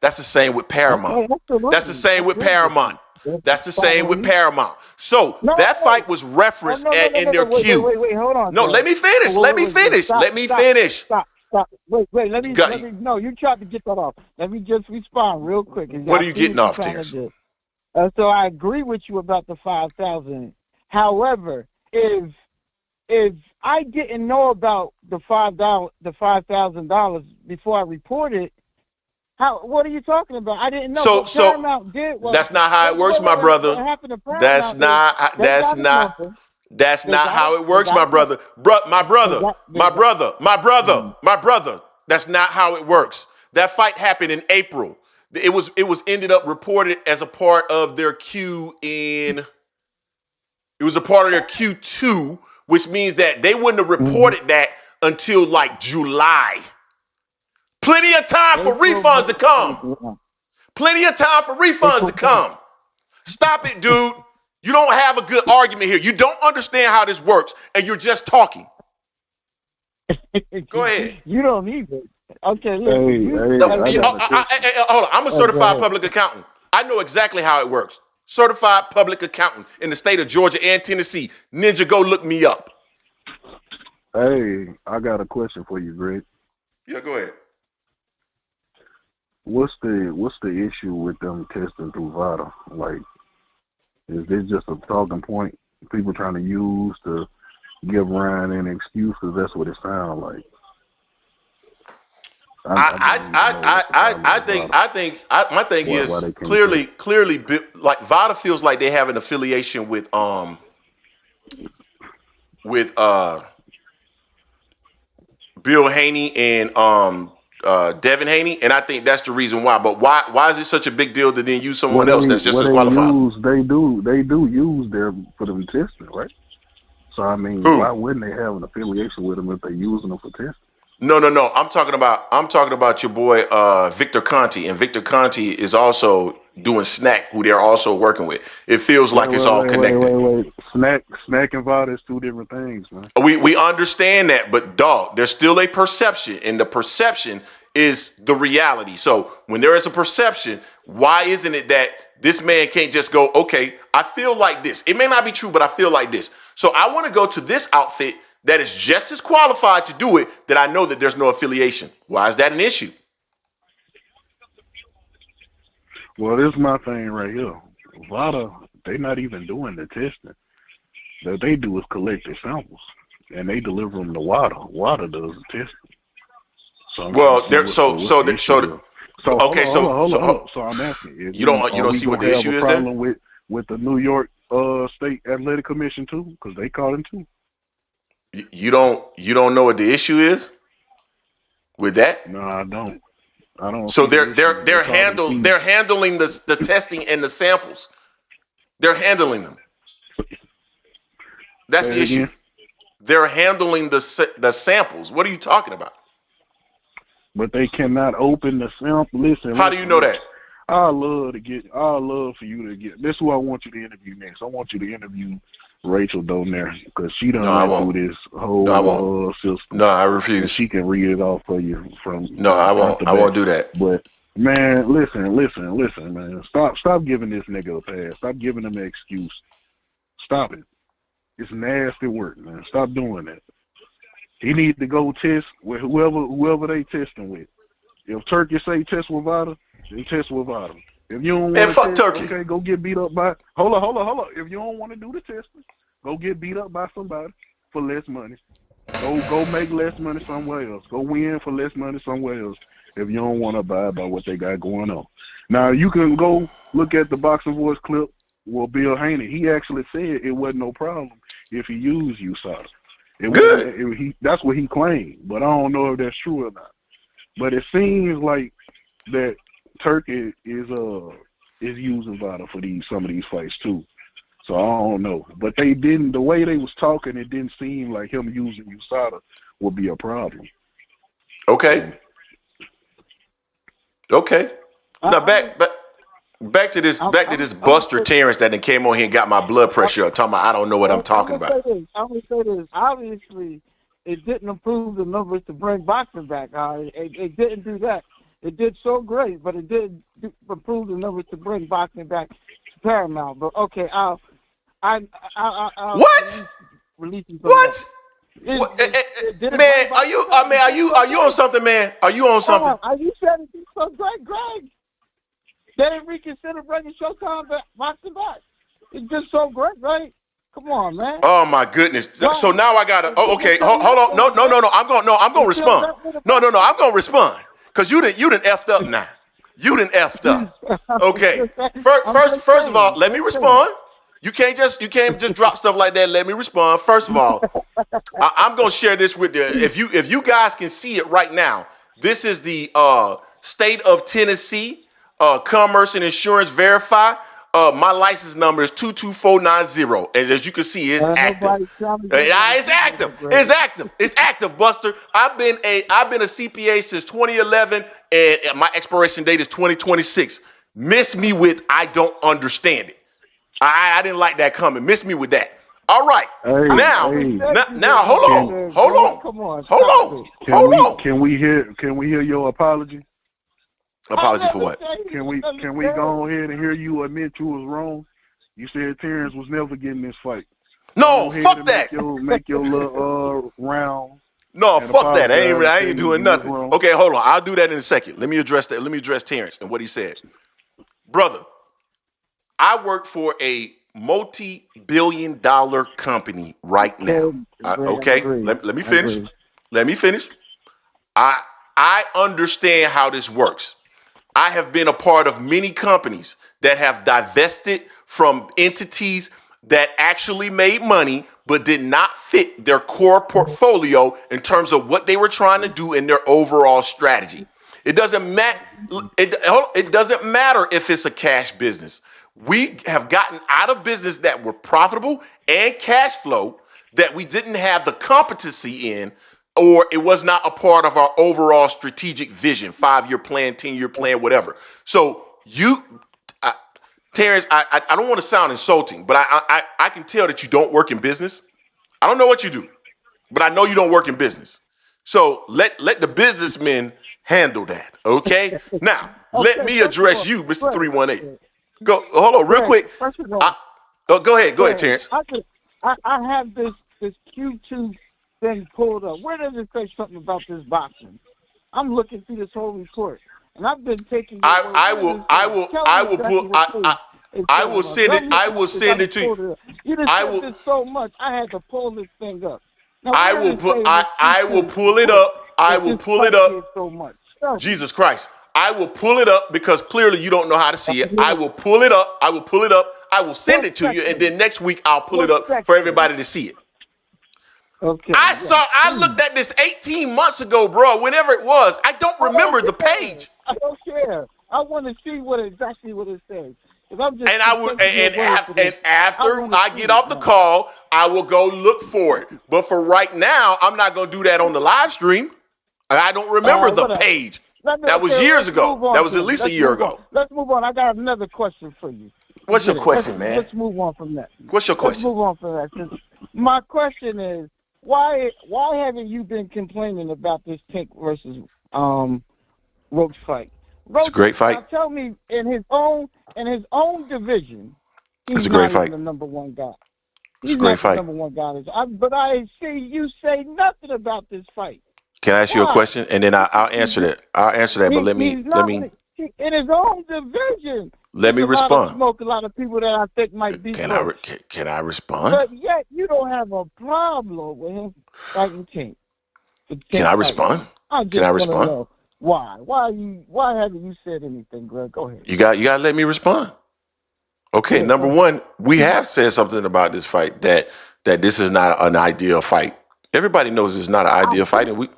That's the same with Paramount. That's the same with Paramount. That's the same with Paramount. So that fight was referenced in their queue. Wait, hold on. No, let me finish. Let me finish. Stop. Wait, let me no, you tried to get that off. Let me just respond real quick. What are you getting off, Terence? So I agree with you about the 5,000. However, if I didn't know about the $5,000 before I reported, what are you talking about? I didn't know. So Paramount did. That's not how it works, my brother. That's not how it works, my brother. My brother. That's not how it works. That fight happened in April. It was ended up reported as a part of their Q2, which means that they wouldn't have reported that until like July. Plenty of time for refunds to come. Stop it, dude. You don't have a good argument here. You don't understand how this works, and you're just talking. Go ahead. You don't need it. Okay, look. Hold on. I'm a certified public accountant. I know exactly how it works. Certified public accountant in the state of Georgia and Tennessee. Ninja, go look me up. Hey, I got a question for you, Greg. Yeah, go ahead. What's the issue with them testing through VADA? Like, is this just a talking point people trying to use to give Ryan an excuse? Because that's what it sounds like. I think my thing is clearly like VADA feels like they have an affiliation with Bill Haney and Devin Haney, and I think that's the reason why. But why is it such a big deal to then use someone else that's just disqualified? They do use them for them testing, right? So I mean, why wouldn't they have an affiliation with them if they're using them for testing? No. I'm talking about your boy Victor Conti, and Victor Conti is also doing Snack, who they're also working with. It feels like it's all connected. Wait. Snack and VADA is two different things, man. We understand that, but dog, there's still a perception, and the perception is the reality. So when there is a perception, why isn't it that this man can't just go, okay, I feel like this. It may not be true, but I feel like this. So I want to go to this outfit that is just as qualified to do it, that I know that there's no affiliation. Why is that an issue? Well, this is my thing right here. VADA, they not even doing the testing. What they do is collect their samples, and they deliver them to WADA. WADA does the testing. So I'm asking, you don't see what the issue is then? with the New York State Athletic Commission too, because they caught him too. You don't know what the issue is with that? No, I don't. So they're handling the testing and the samples. They're handling them. That's the issue. They're handling the samples. What are you talking about? But they cannot open the sample. Listen. How do you know that? I'd love for you to get. This is who I want you to interview next. I want you to interview Rachel Donaire, because she done went through this whole system. No, I refuse. And she can read it off for you from. No, I won't. I won't do that. But man, listen, man. Stop giving this nigga a pass. Stop giving him an excuse. Stop it. It's nasty work, man. Stop doing that. He needs to go test with whoever they testing with. If Turki say test with VADA, then test with VADA. If you don't want to test, Turki. Okay, go get beat up by. Hold on. If you don't want to do the testing, go get beat up by somebody for less money. Go make less money somewhere else. Go win for less money somewhere else. If you don't want to abide by what they got going on. Now you can go look at the Boxing Voice clip with Bill Haney. He actually said it wasn't no problem if he used USADA. That's what he claimed, but I don't know if that's true or not. But it seems like that Turki is using VADA for some of these fights too. So I don't know. But the way they was talking, it didn't seem like him using USADA would be a problem. Okay. Now back to this Buster Terence that then came on here and got my blood pressure up, talking about I don't know what I'm talking about. I'm gonna say this. Obviously, it didn't improve the numbers to bring boxing back. It didn't do that. It did so great, but it did improve the numbers to bring boxing back to Paramount. But okay, I'll what? What? Man, are you on something, man? Are you on something? Are you saying it's so great, Greg? They didn't reconsider bringing Showtime boxing back. It's just so great, right? Come on, man. Oh my goodness. So now I gotta. Oh, okay. Hold on. No. I'm gonna respond. No. I'm gonna respond because you didn't effed up now. You didn't effed up. Okay. First of all, let me respond. You can't just drop stuff like that. Let me respond. First of all, I'm gonna share this with you. If you guys can see it right now, this is the state of Tennessee. Commerce and Insurance Verify. My license number is 22490, and as you can see, it's active. It's active, Buster. I've been a CPA since 2011, and my expiration date is 2026. Miss me with I don't understand it. I didn't like that coming. Miss me with that. All right. Now, hold on. Can we hear your apology? Apology for what? Can we go ahead and hear you admit you was wrong? You said Terence was never getting this fight. No, fuck that. Make your little round. No, fuck that. I ain't doing nothing. Okay, hold on. I'll do that in a second. Let me address that. Let me address Terence and what he said. Brother, I work for a multi-billion-dollar company right now. Okay, let me finish. Let me finish. I understand how this works. I have been a part of many companies that have divested from entities that actually made money but did not fit their core portfolio in terms of what they were trying to do in their overall strategy. It doesn't matter. It doesn't matter if it's a cash business. We have gotten out of business that were profitable and cash flow that we didn't have the competency in, or it was not a part of our overall strategic vision, 5-year plan, 10-year plan, whatever. So Terence, I don't want to sound insulting, but I can tell that you don't work in business. I don't know what you do, but I know you don't work in business. So let the businessmen handle that, okay? Now, let me address you, Mr. 318. Hold on, real quick. Go ahead, Terence. I have this Q2 thing pulled up. Where does it say something about this boxing? I'm looking through this whole report, and I've been taking. I will send it to you. You just said this so much. I had to pull this thing up. Now, I will pull it up. I will pull it up. So much. Jesus Christ. I will pull it up because clearly you don't know how to see it. I will pull it up. I will send it to you, and then next week I'll pull it up for everybody to see it. Okay. I looked at this 18 months ago, bro. Whenever it was, I don't remember the page. I don't care. I want to see exactly what it says. After I get off the call, I will go look for it. But for right now, I'm not going to do that on the live stream. I don't remember the page. That was years ago. That was at least a year ago. Let's move on. I got another question for you. What's your question, man? Let's move on from that. What's your question? Let's move on from that. My question is, why haven't you been complaining about this Tank versus Roach fight? It's a great fight. Now tell me, in his own division, he's a great not fight. even the number one guy. It's a great fight. Number one guy. But I see you say nothing about this fight. Can I ask you a question, and then I'll answer that. But let me in his own division. Let me respond. Smoke a lot of people that I think might be. Can I respond? But yet you don't have a problem with him fighting Tank. Can I respond? Can I respond? Why? Why haven't you said anything, Greg? Go ahead. You got to let me respond. Okay, number one, we have said something about this fight that this is not an ideal fight. Everybody knows it's not an ideal fight, and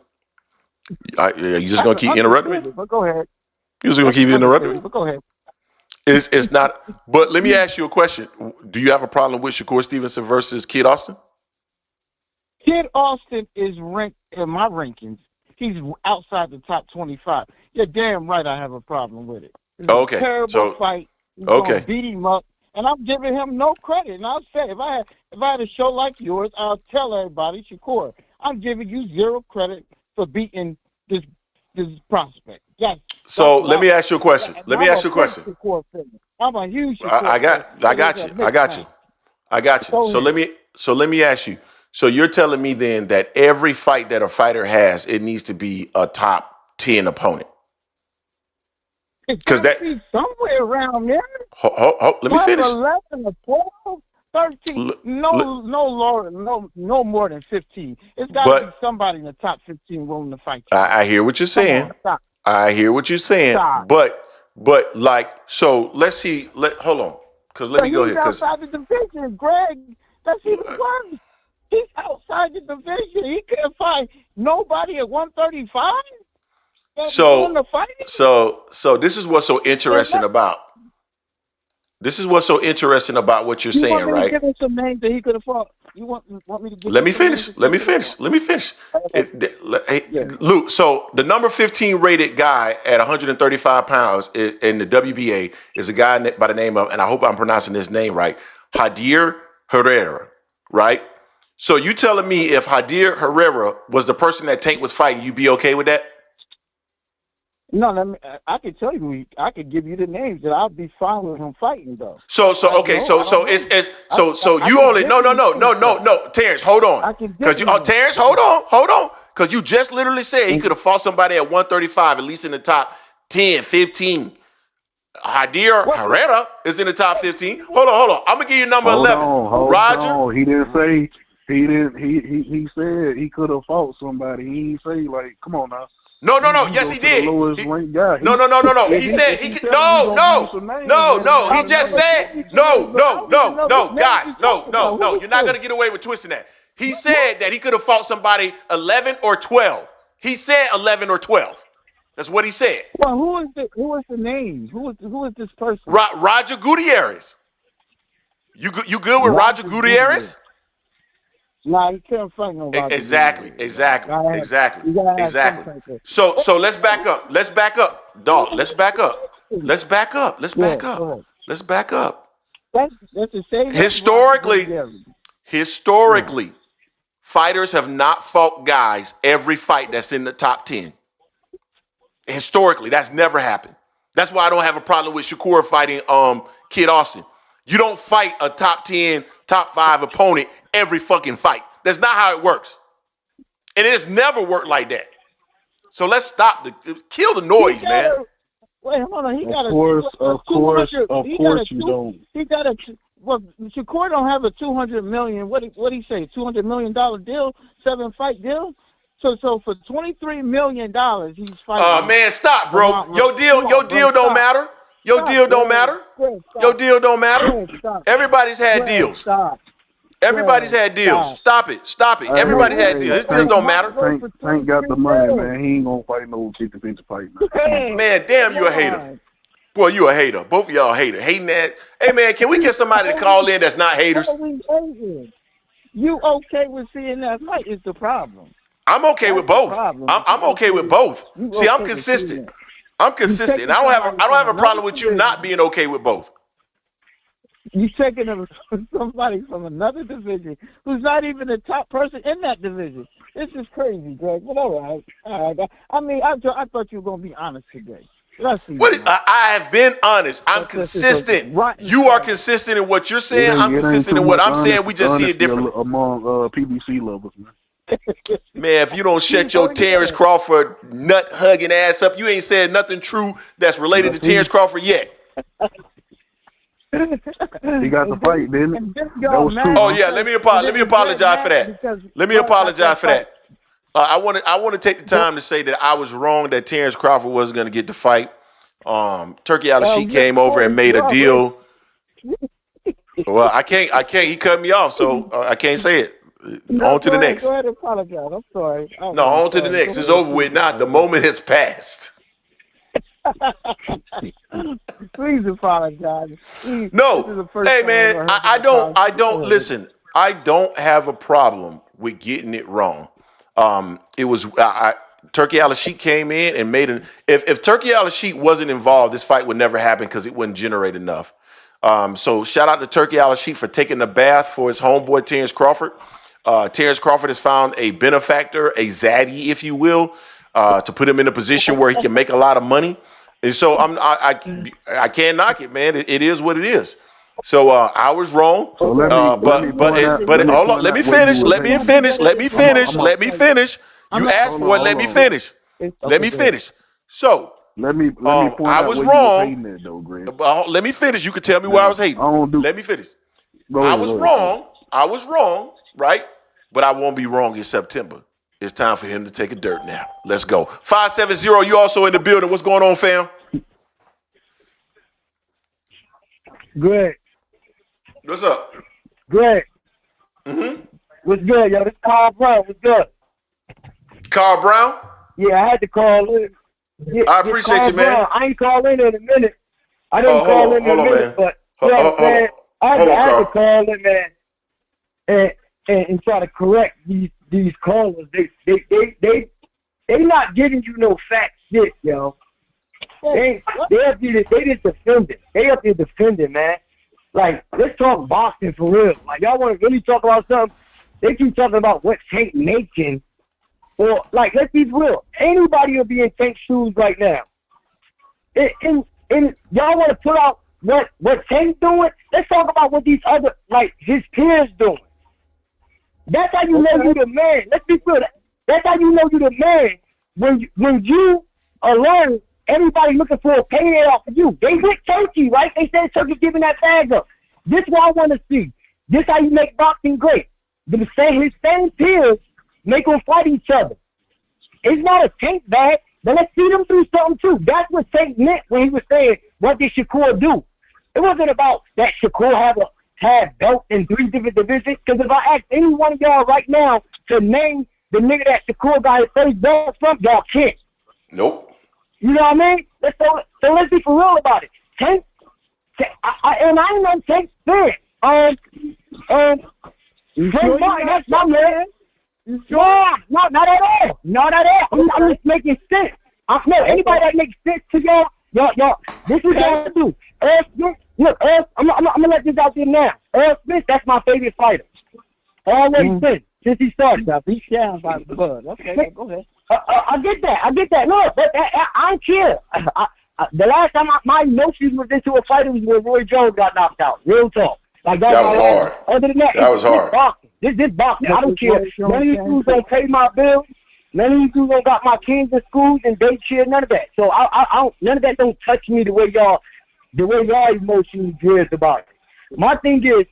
you just gonna keep interrupting me? But go ahead. You just gonna keep interrupting me? But go ahead. It's not. But let me ask you a question. Do you have a problem with Shakur Stevenson versus Kid Austin? Kid Austin is ranked in my rankings. He's outside the top 25. You're damn right I have a problem with it. It's a terrible fight. He's gonna beat him up. And I'm giving him no credit. And I'll say, if I had a show like yours, I'll tell everybody, Shakur, I'm giving you zero credit for beating this prospect. Yes. So let me ask you a question. I'm a huge Shakur I got you. So let me ask you. So you're telling me then that every fight that a fighter has, it needs to be a top 10 opponent? Because that be somewhere around there. Let me finish. 11, 12, 13. No more than 15. It's got to be somebody in the top 15 willing to fight you. I hear what you're saying. I hear what you're saying. Stop. But like, so let's see. Hold on, because let me go here. He's outside the division, Greg. That's even worse. He's outside the division. He can't fight nobody at 135. So this is what's so interesting about. This is what's so interesting about what you're saying, right? Give him some names that he could have fought. You want me to give? Let me finish. Luke, so the number 15 rated guy at 135 pounds in the WBA is a guy by the name of, and I hope I'm pronouncing his name right, Hadir Herrera, right? So you telling me if Hadir Herrera was the person that Tank was fighting, you'd be okay with that? No, I could tell you. I could give you the names that I'll be fine with him fighting though. So you only no. Terence, hold on. Terence, hold on, because you just literally said he could have fought somebody at 135, at least in the top 10, 15. Hadir Herrera is in the top 15. Hold on. I'm gonna give you number 11. Roger. He didn't say he didn't. He said he could have fought somebody. He didn't say like, come on now. No. Yes, he did. No. He said he could. No. He just said no. Guys, no. You're not gonna get away with twisting that. He said that he could have fought somebody 11 or 12. He said 11 or 12. That's what he said. Well, who is the name? Who is this person? Roger Gutierrez. You good with Roger Gutierrez? Nah, you can't fight no Roger. Exactly. So let's back up. Dog, let's back up. Let's back up. That's the same. Historically, fighters have not fought guys every fight that's in the top 10. Historically, that's never happened. That's why I don't have a problem with Shakur fighting Kid Austin. You don't fight a top 10, top 5 opponent every fucking fight. That's not how it works. And it's never worked like that. So let's stop kill the noise, man. Wait, hold on. He got Of course, you don't. He got a. Well, Shakur don't have a $200 million. What he say? $200 million deal, 7-fight deal. So for $23 million, he's fighting. Oh man, stop, bro. Your deal don't matter. Your deal don't matter. Your deal don't matter. Everybody's had deals. Everybody's had deals. Stop it. Everybody had deals. It just don't matter. Tank got the money, man. He ain't gonna fight no 50-50 fight. Man, damn, you a hater. Boy, you a hater. Both of y'all hater. Hating that. Hey, man, can we get somebody to call in that's not haters? You okay with seeing that fight is the problem. I'm okay with both. I'm okay with both. See, I'm consistent. I'm consistent. I don't have a problem with you not being okay with both. You taking somebody from another division who's not even the top person in that division. This is crazy, Greg. But all right. I mean, I thought you were gonna be honest today. I have been honest. I'm consistent. You are consistent in what you're saying. I'm consistent in what I'm saying. We just see it differently. Among PBC lovers, man. Man, if you don't shut your Terence Crawford nut-hugging ass up, you ain't said nothing true that's related to Terence Crawford yet. He got the fight, didn't it? Oh yeah, let me apologize for that. Let me apologize for that. I want to take the time to say that I was wrong that Terence Crawford wasn't going to get the fight. Turki Alalshikh came over and made a deal. Well, I can't. He cut me off, so I can't say it. On to the next. Go ahead and apologize. I'm sorry. No, on to the next. It's over with now. The moment has passed. Please apologize. No. Hey, man, I don't listen. I don't have a problem with getting it wrong. It was Turki Alalshikh came in and made an. If Turki Alalshikh wasn't involved, this fight would never happen because it wouldn't generate enough. So shout out to Turki Alalshikh for taking the bath for his homeboy Terence Crawford. Terence Crawford has found a benefactor, a zaddy, if you will, to put him in a position where he can make a lot of money. And so I can't knock it, man. It is what it is. So I was wrong. So but hold on. Let me finish. You asked for it. Let me finish. Let me finish. So let me point I was wrong. Let me finish. You can tell me where I was hating. Let me finish. I was wrong. Right? But I won't be wrong in September. It's time for him to take a dirt now. Let's go. 570, you also in the building. What's going on, fam? Greg. What's up? Greg. Mm-hmm. What's good, yo? This is Carl Brown. What's good? Carl Brown? Yeah, I had to call in. Yeah, I appreciate you, man. Brown. I ain't call in a minute. I didn't call in a minute, but you know what I'm saying? I had to call in, man, and try to correct these callers. They not giving you no fact shit, yo. They just defending. They up here defending, man. Like, let's talk boxing for real. Like, y'all want to really talk about something? They keep talking about what Tank making. Or, like, let's be real. Anybody will be in Tank's shoes right now. And y'all want to put out what Tank's doing? Let's talk about what these other, like, his peers doing. That's how you know you the man. Let's be real. That's how you know you the man. When you alone, everybody looking for a payday off of you. They with Turkey, right? They said Turkey giving that bag up. This is what I want to see. This how you make boxing great. His same peers make them fight each other. It's not a Tank bag, but let's see them do something too. That's what Tank meant when he was saying, what did Shakur do? It wasn't about that Shakur had belt in 3 different divisions. Because if I ask any one of y'all right now to name the nigga that Shakur got his first belt from, y'all can't. Nope. You know what I mean? So let's be for real about it. Tank, I know Tank's fan. Tank Martin, that's my man. No, not at all. Not at all. I'm just making sense. Anybody that makes sense to y'all, this is what y'all do. Errol Spence, look, I'm gonna let this out there now. Errol Spence, that's my favorite fighter. Always been since he started. He's down by the blood. Okay, go ahead. I get that. No, but I don't care. The last time my emotions was into a fight was when Roy Jones got knocked out. Real talk. Like that was hard. Other than that, that was hard. Boxing. This boxing. I don't care. None of these dudes don't pay my bills. None of these dudes don't got my kids in schools and daycare. None of that. So I don't. None of that don't touch me the way y'all emotionally feels about it. My thing is,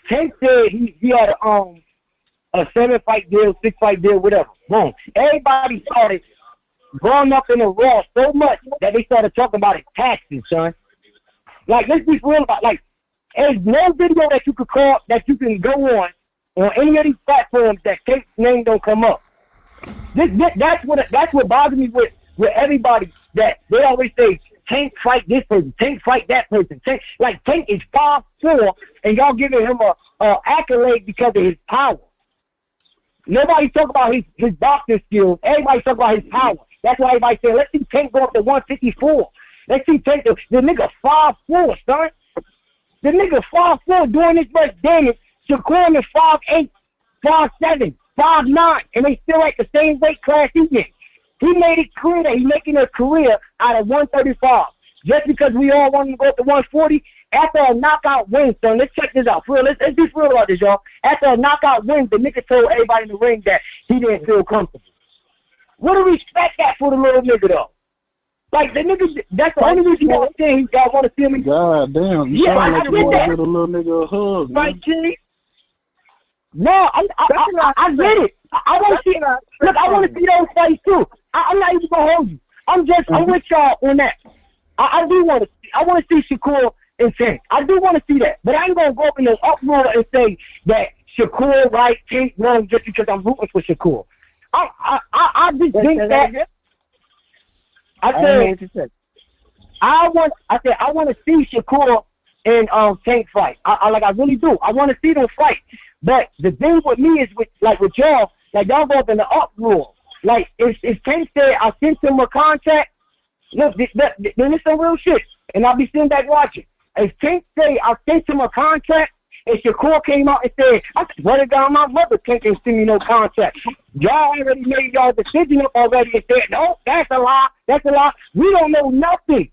Tank said he had a 7-fight deal, 6-fight deal, whatever. Boom. Everybody started growing up in the Raw so much that they started talking about it taxes, son. Like, let's be real about like, there's no video that you could call that you can go on any of these platforms that Tank's name don't come up. That's what bothers me with everybody, that they always say Tank fight this person, Tank fight that person. Tank is 5'4", and y'all giving him a accolade because of his power. Nobody talk about his boxing skills. Everybody talk about his power. That's why everybody say, let's see Tank go up to 154. Let's see Tank, the nigga 5'4", son. The nigga 5'4" doing this much damage. Shakur is 5'8", 5'7", 5'9", and they still at the same weight class he in. He made it clear that he's making a career out of 135. Just because we all want him to go up to 140, after a knockout win, son, let's check this out. For real, let's be real about this, y'all. After a knockout win, the nigga told everybody in the ring that he didn't feel comfortable. What do we expect that for the little nigga, though? Like, the nigga, that's the only reason y'all saying y'all want to see him. God damn, you sound like you want to give a little nigga a hug, man. Right, G? No, I get it. I want to see. Look, I want to see those fights too. I'm not even gonna hold you. I'm with y'all on that. I do want to see. I want to see Shakur and Tank. I do want to see that, but I ain't gonna go up in the uproar and say that Shakur right, Tank wrong just because I'm rooting for Shakur. I just think that. I want to see Shakur and Tank fight. I really do. I want to see them fight. But the thing with me is with y'all, like y'all go up in the uproar. Like if Tank said I sent him a contract, look, then it's some real shit, and I'll be sitting back watching. If Tank say I sent him a contract, and Shakur came out and said, I swear to God, my mother can't send me no contract. Y'all already made y'all decision up already and said, no, that's a lie. That's a lie. We don't know nothing.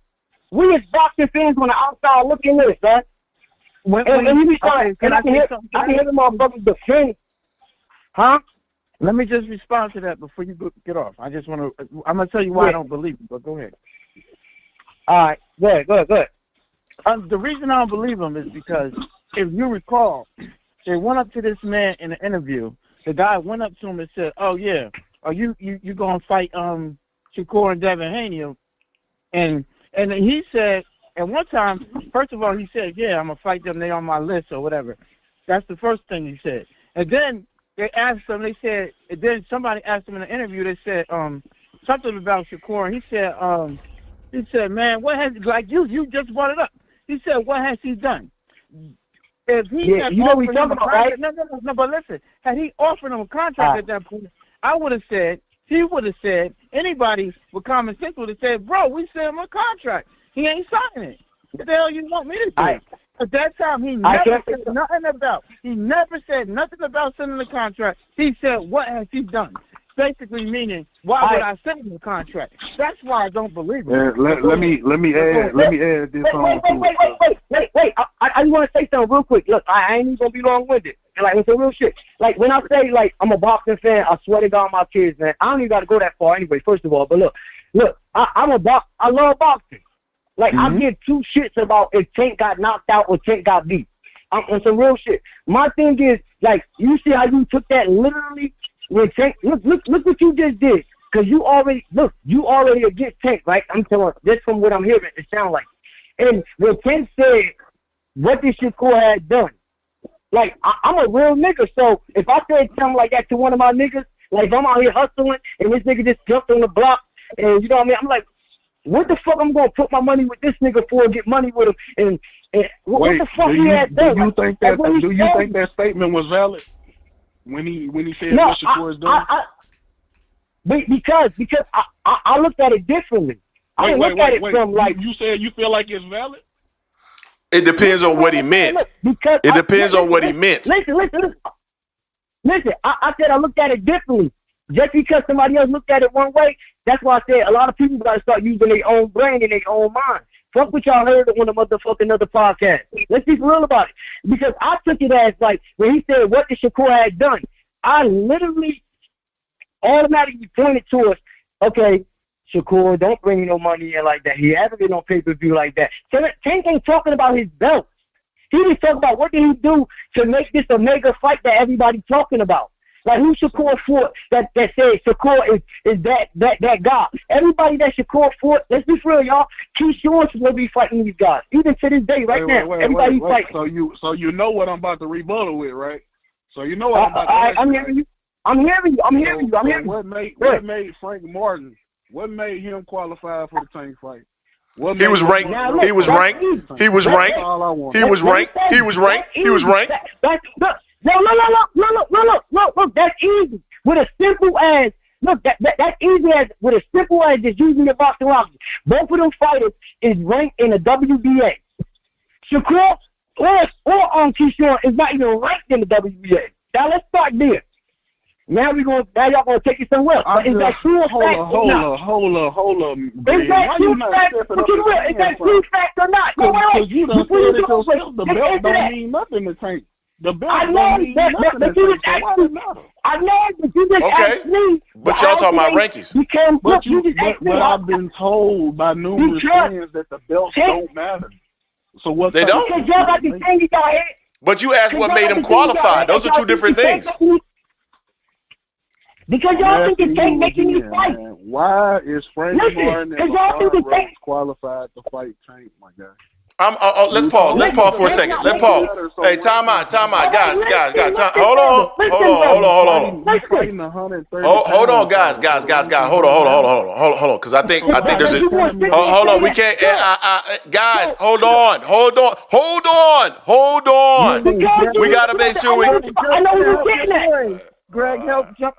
We as boxing fans on the outside looking at it, son. And you be trying, and I can hear the motherfuckers defend. Huh? Let me just respond to that before you get off. I'm going to tell you why I don't believe him, but go ahead. All right. Go ahead. The reason I don't believe him is because if you recall, they went up to this man in an interview. The guy went up to him and said, "Oh yeah, are you gonna fight Shakur and Devin Haney?" And he said, and one time, first of all, he said, "Yeah, I'm gonna fight them. They on my list or whatever." That's the first thing he said. And then they asked him. They said, and then somebody asked him in an interview. They said something about Shakur. And he said, "Man, what has you just brought it up?" He said, "What has he done?" If he had offered him a contract, no, but listen, had he offered him a contract at that point, he would have said, anybody with common sense would have said, bro, we sent him a contract. He ain't signing it. What the hell you want me to do? At that time, he never said nothing about sending the contract. He said, what has he done? Basically meaning, why would I send him a contract? That's why I don't believe it. Let me add this on. Wait. I want to say something real quick. Look, I ain't even gonna be long-winded. Like, it's a real shit. Like, when I say, like, I'm a boxing fan, I swear to God, my kids, man, I don't even got to go that far anyway, first of all. But look, I love boxing. Like, I give two shits about if Tank got knocked out or Tank got beat. On some real shit. My thing is, like, you see how you took that literally? When Tank, look what you just did. Because you already against Tank, right? I'm telling you, just from what I'm hearing, it sounds like. And when Tank said, what this Shakur had done, like, I'm a real nigga, so if I said something like that to one of my niggas, like, if I'm out here hustling, and this nigga just jumped on the block, and you know what I mean? I'm like, what the fuck I'm going to put my money with this nigga for and get money with him? And what the fuck he had done? Do you think that statement was valid? When he said what Shakur is doing? Because I looked at it differently. I looked at it from like... You said you feel like it's valid? It depends on what he meant. It depends on what he meant. Listen. I said I looked at it differently. Just because somebody else looked at it one way, that's why I said a lot of people got to start using their own brain and their own mind. Fuck what y'all heard on the motherfucking other podcast. Let's be real about it. Because I took it as like when he said what the Shakur had done, I literally automatically pointed towards, okay, Shakur, don't bring no money in like that. He hasn't been on pay-per-view like that. Tank ain't talking about his belt. He was talking about what did he do to make this a mega fight that everybody's talking about. Like who Shakur fought that said Shakur is that guy. Everybody that Shakur fought, let's be real, y'all. Keyshawn should be fighting these guys. Even to this day, right now. Everybody's fighting. So you know what I'm about to rebuttal with, right? So you know what I'm about to ask I'm hearing you. I'm hearing you. What made Frank Martin? What made him qualify for the Tank fight? He was ranked. He was ranked. He was ranked. He was ranked. He was ranked. He was ranked. Look, that's easy. With a simple as, that's easy as, with a simple as just using your boxing logic. Both of them fighters is ranked in the WBA. Shakur or Keyshawn is not even ranked in the WBA. Now let's start there. Now y'all gonna take it somewhere else. Is that true or fact? Hold up. Is that true fact? Is that true fact or not? Because you done said it yourself. The belt don't mean nothing to Tank. The belt don't mean nothing to Tank. So why does it matter? I know, but you just asked me. But y'all talking about rankings. But I've been told by numerous friends that the belts don't matter. So what? They don't. Because y'all got the thing in y'all head. But you asked what made him qualify. Those are two different things. Because y'all think it's Tank making you fight. Why is Frank Martin and Alvarez qualified to fight Tank, my guy? Let's pause. Let's pause for a second. Let's pause. Hey, time out, guys. Time. Hold on. Hold on, guys. Hold on. Because I think there's a. Hold on. We can't. Guys, hold on. We gotta make sure we. I know you're getting that. Greg, help your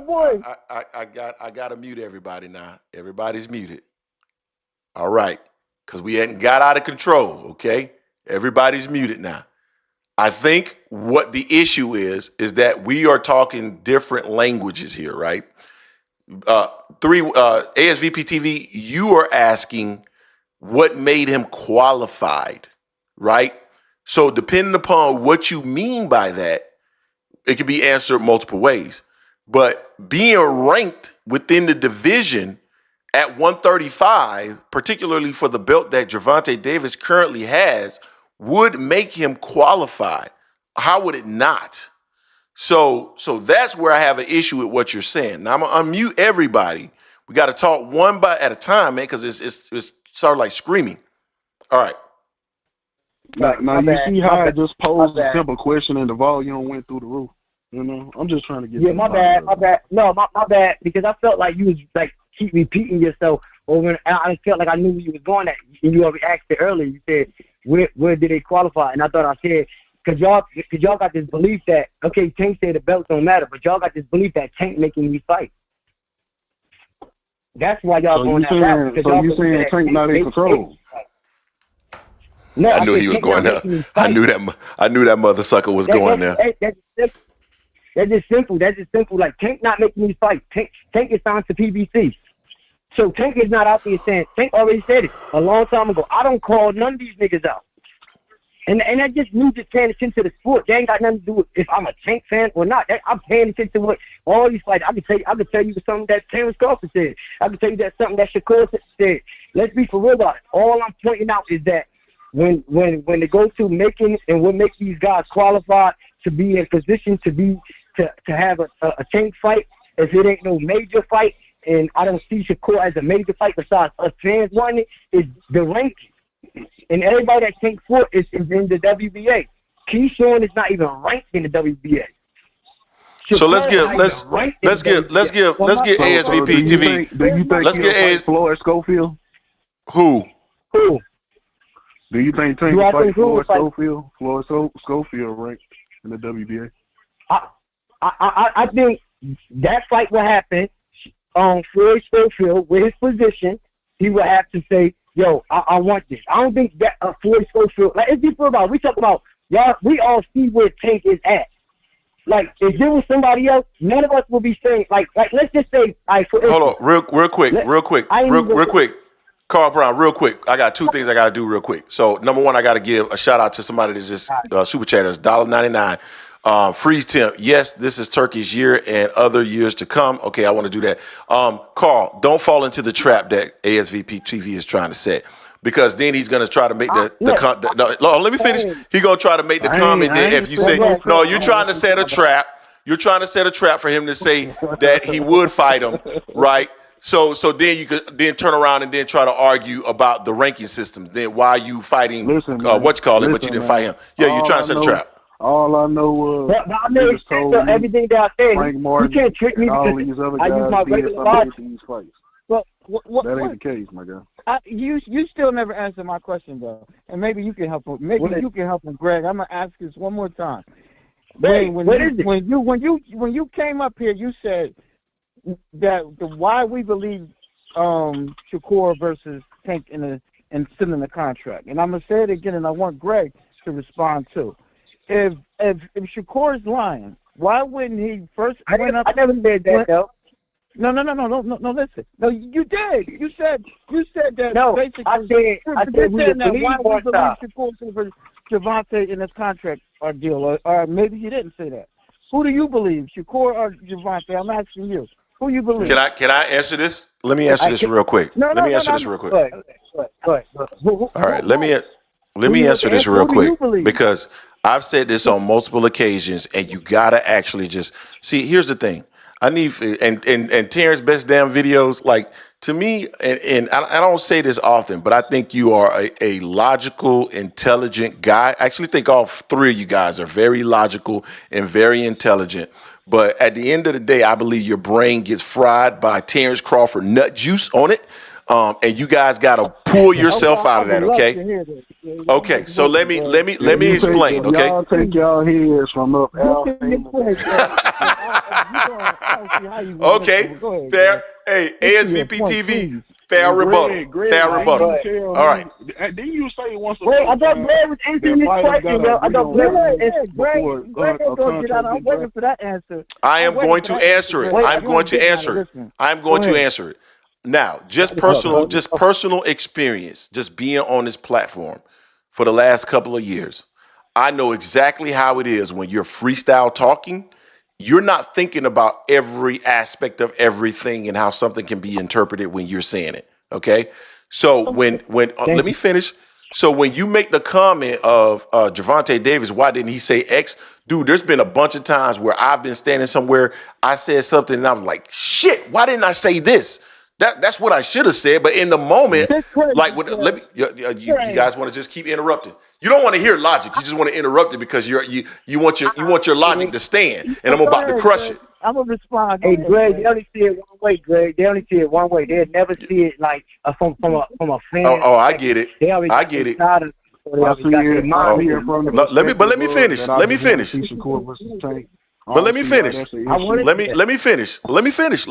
boy. I gotta mute everybody now. Everybody's muted. All right. Because we hadn't got out of control, okay? Everybody's muted now. I think what the issue is that we are talking different languages here, right? ASVP TV, you are asking what made him qualified, right? So depending upon what you mean by that, it can be answered multiple ways. But being ranked within the division at 135, particularly for the belt that Gervonta Davis currently has, would make him qualified. How would it not? So that's where I have an issue with what you're saying. Now I'm gonna unmute everybody. We got to talk one at a time, man, because it's sort of like screaming. All right. Now you see how I just posed a simple question and the volume went through the roof. You know, I'm just trying to get. Yeah, my bad. No, my bad, because I felt like you was like keep repeating yourself over, and I felt like I knew where you was going at. And you already asked it earlier. You said where did they qualify? And I thought I said because y'all got this belief that okay, Tank said the belts don't matter, but y'all got this belief that Tank making these fights. That's why y'all going that route. So you saying Tank not in control? No, I knew he was going there. I knew that mother sucker was going there. That's just simple. Like Tank not making these fights. Tank is signed to PBC. So Tank is not out there saying, Tank already said it a long time ago. I don't call none of these niggas out. And that just means just paying attention to the sport. That ain't got nothing to do with if I'm a Tank fan or not. I'm paying attention to what all these fights. I can tell you something that Terence Crawford said. I can tell you that something that Shakur said. Let's be for real about it. All I'm pointing out is that when they go to making and what makes these guys qualified to be in position to have a Tank fight, if it ain't no major fight, and I don't see Shakur as a major fight besides us fans wanting it, is the ranking. And everybody that Tank fought is in the WBA. Keyshawn is not even ranked in the WBA. So let's give ASVP TV. Do you think he'll fight Floyd Schofield? Who? Do you think Tank will fight Floyd Schofield? Floyd Schofield ranked in the WBA? I think that fight will happen. Floyd Schofield, with his position, he will have to say, "Yo, I want this." I don't think that Floyd Schofield. Like, it's different about. We talk about y'all. We all see where Tank is at. Like, if there was somebody else, none of us would be saying like. Let's just say, hold on, real quick. Carl Brown, real quick. I got two things I got to do real quick. So, number one, I got to give a shout out to somebody that just super chat us, $1.99. Freeze temp. Yes, this is Turkey's year and other years to come. Okay, I want to do that. Carl, don't fall into the trap that ASVP TV is trying to set. Because then he's going to try to make let me finish. He's going to try to make the comment that if you say, no, you're trying to set a trap. You're trying to set a trap for him to say that he would fight him, right? So then you could then turn around and then try to argue about the ranking system. Then why are you fighting but you didn't fight him? Yeah, you're trying to set a trap. All I know was I know everything that I said. Frank Martin, you can't trick me all because these other I use my guys regular logic. these fights. What, that ain't the case, my guy. You still never answered my question though, and maybe you can help him. Maybe you can help him, Greg. I'm gonna ask this one more time. When you came up here, you said that why we believe Shakur versus Tank and still in the contract, and I'm gonna say it again, and I want Greg to respond too. If Shakur is lying, why wouldn't he first? I never said that though. No, listen. No, you did. You said that. No, basically, I said we that believe why we one believe side. Shakur for Gervonta in his contract or deal, or maybe you didn't say that. Who do you believe, Shakur or Gervonta? I'm asking you. Who you believe? Can I answer this? Let me answer this real quick. Let me answer this real quick. Go ahead. All right, let me answer this real quick because I've said this on multiple occasions, and you gotta actually just see. Here's the thing. I need and Terence best damn videos. Like to me, and I don't say this often, but I think you are a logical, intelligent guy. I actually think all three of you guys are very logical and very intelligent. But at the end of the day, I believe your brain gets fried by Terence Crawford nut juice on it. And you guys got to pull yourself out of that, okay? Okay, so let me explain, okay? Y'all take y'all heads from up. Okay, fair. Hey, ASVP TV, fair rebuttal. Fair rebuttal. All right. Didn't you say once? Wait, I thought Greg was answering this question, yo. I thought Greg was I'm waiting for that answer. I am going to answer it. I'm going to answer it. I'm going to answer it. Now, just personal experience, just being on this platform for the last couple of years, I know exactly how it is when you're freestyle talking. You're not thinking about every aspect of everything and how something can be interpreted when you're saying it. Okay, so when let me finish. So when you make the comment of Gervonta Davis, why didn't he say X? Dude, there's been a bunch of times where I've been standing somewhere, I said something, and I was like, shit, why didn't I say this? That's what I should have said, but in the moment, like, you guys want to just keep interrupting. You don't want to hear logic. You just want to interrupt it because you want your logic to stand, and I'm about to crush it. I'm gonna respond. Hey, Greg, they only see it one way. Greg, they only see it one way. They'll never see it like from a fan. Oh, I get it. I get it. Let me finish. Let me finish. But let me finish. Let me finish.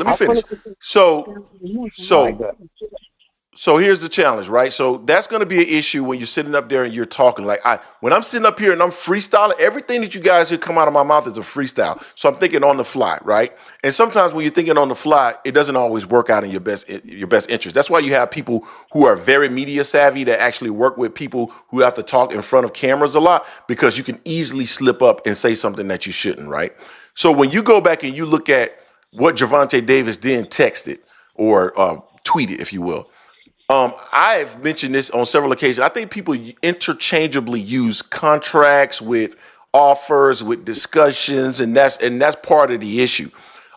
So here's the challenge, right? So that's going to be an issue when you're sitting up there and you're talking. Like when I'm sitting up here and I'm freestyling, everything that you guys hear come out of my mouth is a freestyle. So I'm thinking on the fly, right? And sometimes when you're thinking on the fly, it doesn't always work out in your best interest. That's why you have people who are very media savvy that actually work with people who have to talk in front of cameras a lot, because you can easily slip up and say something that you shouldn't, right? So when you go back and you look at what Gervonta Davis then texted or tweeted, if you will, I've mentioned this on several occasions. I think people interchangeably use contracts with offers, with discussions, and that's part of the issue.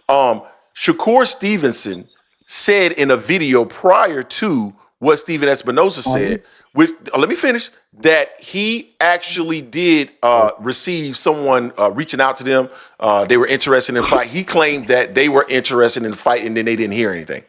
Shakur Stevenson said in a video prior to what Steven Espinoza said, let me finish, that he actually did receive someone reaching out to them. They were interested in fight. He claimed that they were interested in fight, and then they didn't hear anything.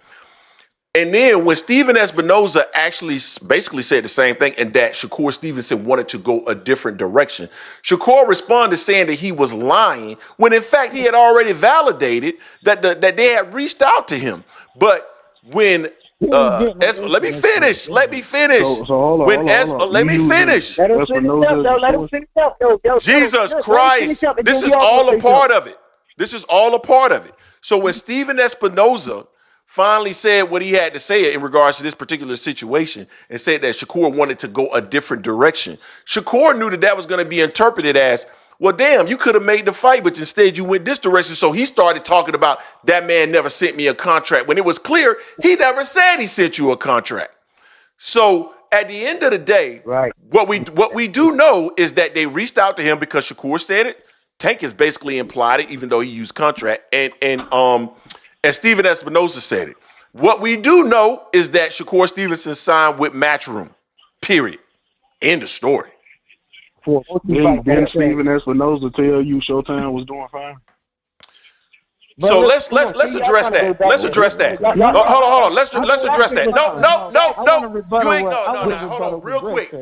And then when Steven Espinoza actually basically said the same thing, and that Shakur Stevenson wanted to go a different direction, Shakur responded saying that he was lying, when in fact he had already validated that they had reached out to him. But when let me finish. So hold on, let me finish. Let him finish up. Jesus Christ. This is all a part of it. So when Steven Espinoza finally said what he had to say in regards to this particular situation and said that Shakur wanted to go a different direction. Shakur knew that that was going to be interpreted as, well, damn, you could have made the fight, but instead you went this direction. So he started talking about that man never sent me a contract when it was clear he never said he sent you a contract. So at the end of the day, right, what we do know is that they reached out to him because Shakur said it. Tank has basically implied it, even though he used contract, and Steven Espinosa said it. What we do know is that Shakur Stevenson signed with Matchroom. Period. End of story. Didn't Steven Espinosa tell you Showtime was doing fine? So let's address that. Let's address that. Hold on. Let's address that. No. You ain't no. Hold on, real quick.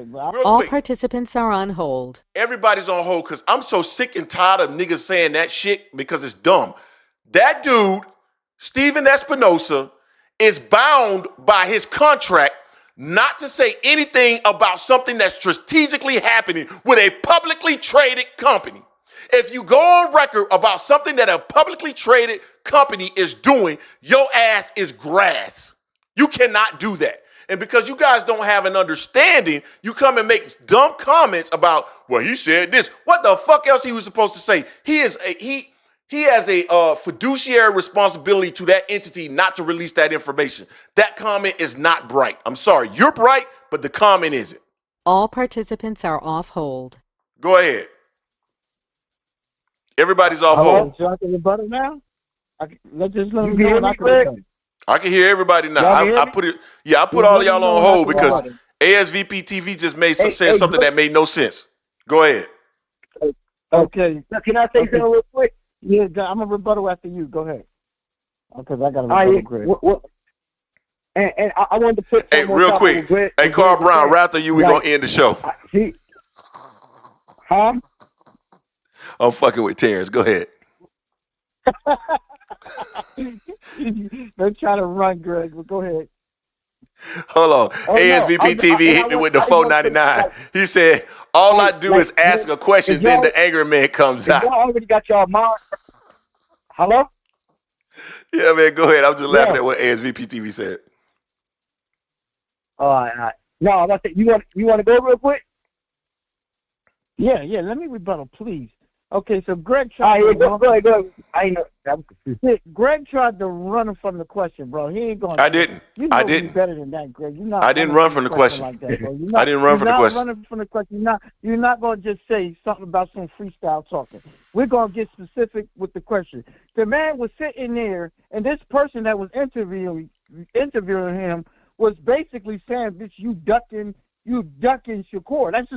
All participants are on hold. Everybody's on hold because I'm so sick and tired of niggas saying that shit because it's dumb. That dude, Steven Espinosa, is bound by his contract not to say anything about something that's strategically happening with a publicly traded company. If you go on record about something that a publicly traded company is doing, your ass is grass. You cannot do that. And because you guys don't have an understanding, you come and make dumb comments about, well, he said this. What the fuck else he was supposed to say? He has a fiduciary responsibility to that entity not to release that information. That comment is not bright. I'm sorry. You're bright, but the comment isn't. All participants are off hold. Go ahead. Everybody's off hold. So I can rebuttal now? Let's just let You me hear know. me, I can hear everybody now. I put all of y'all on hold because ASVP TV just said something that made no sense. Go ahead. Okay. Can I say something real quick? Yeah, I'm a rebuttal after you. Go ahead. Because I got a rebuttal, Greg. And I wanted to put real quick. Hey, Carl Brown, right after you, we're going to end the show. Huh? I'm fucking with Terence. Go ahead. Don't try to run, Greg, but go ahead. Hold on. ASVP TV hit me with the $4.99. He said, all I do is ask a question, then the angry man comes out. Y'all already got y'all mind. Hello? Yeah, man, go ahead. I was just laughing at what ASVP TV said. All right. No, I'm about to say, you want to go real quick? Yeah, let me rebuttal, please. Okay, so Greg tried go ahead. I know. Greg tried to run from the question, bro. He ain't going. I didn't. You know I didn't. Better than that, Greg. You're not. I didn't run from the question. Like that, bro. I didn't run from the question. Running from the question. You're not going to just say something about some freestyle talking. We're going to get specific with the question. The man was sitting there, and this person that was interviewing him was basically saying, "Bitch, you ducking Shakur." This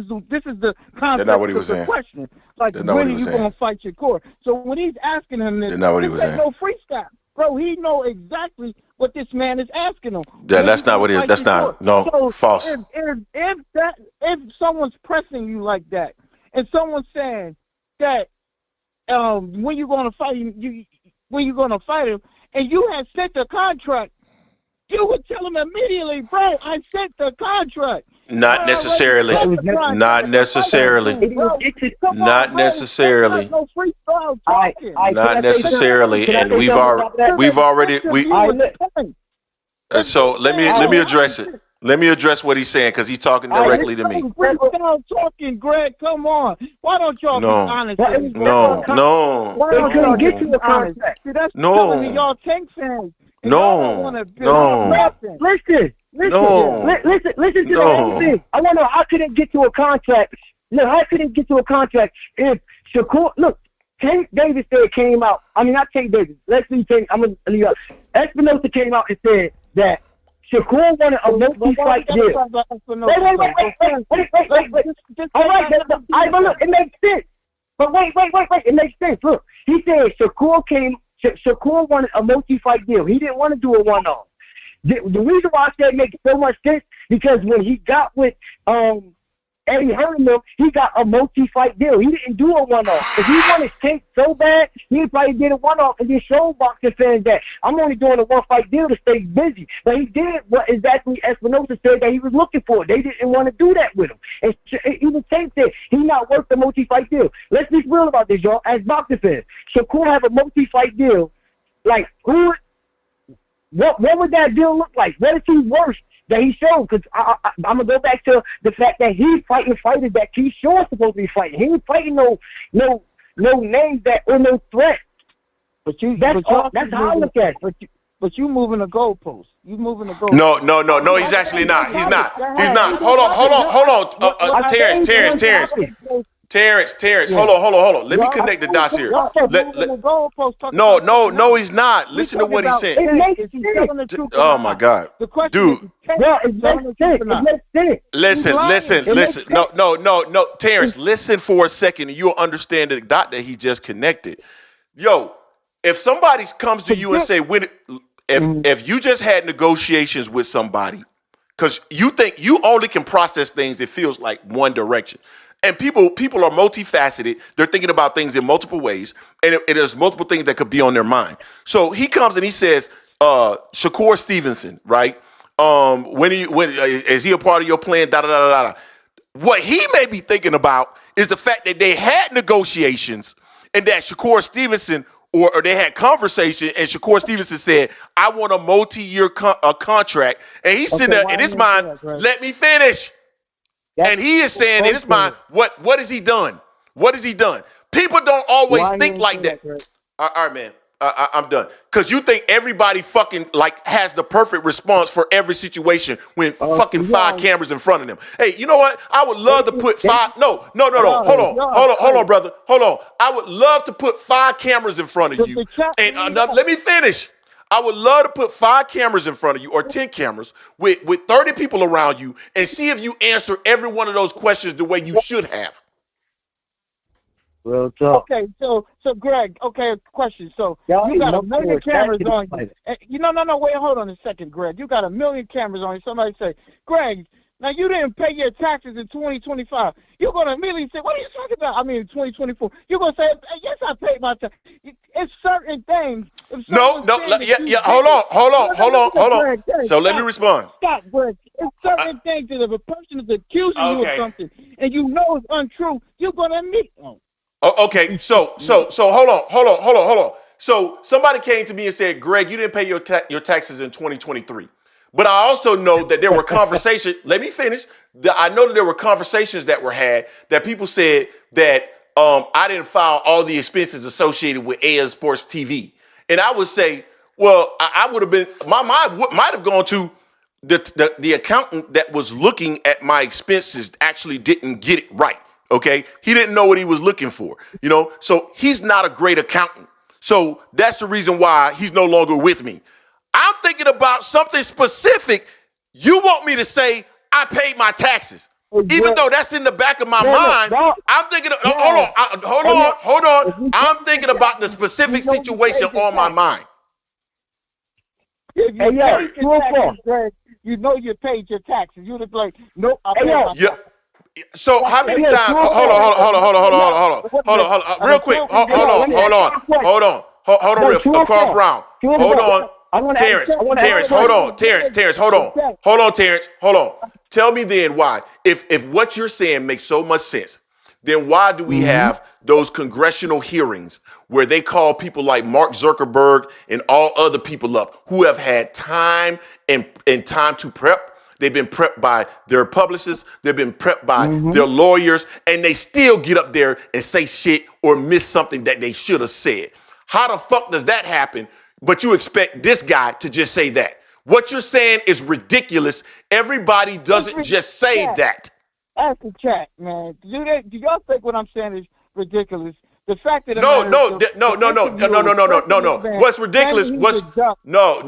is the concept of the question. Like, when are you going to fight Shakur? So when he's asking him this, no freestyle. Bro, he know exactly what this man is asking him. Yeah, that's not what it is. That's not. No, so false. If someone's pressing you like that, and someone's saying that when you're going to fight him, and you had sent the contract, you would tell him immediately, bro, I sent the contract. Not necessarily. Not necessarily. Not necessarily. Not necessarily. And we've already. So let me address it. Let me address what he's saying because he's talking directly to me. Talking, Greg. Come on. Why don't y'all be honest? No. Why don't y'all get to the contract? See, that's telling me y'all Tank fans. No. Listen to the whole thing. I want to know, I couldn't get to a contract. No, I couldn't get to a contract if Shakur, look, Tank Davis came out. I mean, not Tank Davis. Let's see Tank. I'm going to leave out. Espinosa came out and said that Shakur wanted a multi-fight deal. Wait. All right, but look, it makes sense. But wait, it makes sense. Look, he said Shakur wanted a multi-fight deal. He didn't want to do a one-off. The reason why I said it makes so much sense because when he got with Eddie Hearn, he got a multi-fight deal. He didn't do a one-off. If he wanted Tank so bad, he probably did a one-off and then showed boxing fans that I'm only doing a one-fight deal to stay busy. But he did what exactly Espinosa said that he was looking for. They didn't want to do that with him. And even Tank said he's not worth the multi-fight deal. Let's be real about this, y'all. As boxing fans, Shakur have a multi-fight deal. Like, who What would that deal look like? What is he worth that he showed? Because I'm gonna go back to the fact that he's fighting fighters that he's sure supposed to be fighting. He ain't fighting no names that or no threat. That's how I look at it. But you moving the goalpost. You moving the goalpost. No, he's actually not. He's not. Hold on. Terence, hold on. Let me connect the dots here. No, he's not. Listen to what he's saying. Oh my God, dude. Listen. No, Terence, listen for a second, and you'll understand the dot that he just connected. Yo, if somebody comes to you and say, if you just had negotiations with somebody, because you think you only can process things that feels like one direction. And people are multifaceted. They're thinking about things in multiple ways, and there's multiple things that could be on their mind. So he comes and he says, Shakur Stevenson, right? When is he a part of your plan? Da da da da da. What he may be thinking about is the fact that they had negotiations and that Shakur Stevenson or they had conversation, and Shakur Stevenson said, "I want a multi-year contract," and he's sitting there in his mind. Let me finish. And he is saying in his mind, what has he done? What has he done? People don't always think like that. All right, man. I'm done. Because you think everybody fucking like has the perfect response for every situation when fucking 5 cameras in front of them. Hey, you know what? I would love to put 5. No. Hold on, brother. Hold on. I would love to put 5 cameras in front of you. And let me finish. I would love to put 5 cameras in front of you or 10 cameras with 30 people around you and see if you answer every one of those questions the way you should have. Real talk. Okay, so Greg, question. So you got 1 million cameras on you. No, wait, hold on a second, Greg. You got 1 million cameras on you. Somebody say, Greg, now you didn't pay your taxes in 2025. You're going to immediately say, what are you talking about? I mean, in 2024. You're going to say, yes, I paid my taxes. It's certain things. No. Hold on. So let me respond. Stop, Greg. It's certain things that if a person is accusing you of something and you know it's untrue, you're going to admit. Okay, so hold on. So somebody came to me and said, Greg, you didn't pay your taxes in 2023. But I also know that there were conversations. Let me finish. I know that there were conversations that were had that people said that I didn't file all the expenses associated with AS Sports TV. And I would say, well, I would have been, my mind might have gone to the accountant that was looking at my expenses actually didn't get it right. Okay. He didn't know what he was looking for, so he's not a great accountant. So that's the reason why he's no longer with me. I'm thinking about something specific. You want me to say I paid my taxes, even though that's in the back of my mind. I'm thinking, hold on. I'm thinking about the specific situation on my mind. If you paid your taxes, Greg, you know you paid your taxes. You'd have like, nope, I paid my taxes. So how many times? Hold on. Real quick. Hold on. Real Carl Brown. Hold on. Terence. Hold on. Terence. Tell me then why, if what you're saying makes so much sense, then why do we have those congressional hearings where they call people like Mark Zuckerberg and all other people up who have had time and time to prep? They've been prepped by their publicists. They've been prepped by their lawyers, and they still get up there and say shit or miss something that they should have said. How the fuck does that happen? But you expect this guy to just say that. What you're saying is ridiculous. Everybody doesn't just say that. Ask the chat, man. Do y'all think what I'm saying is ridiculous? The fact that no. What's ridiculous? No.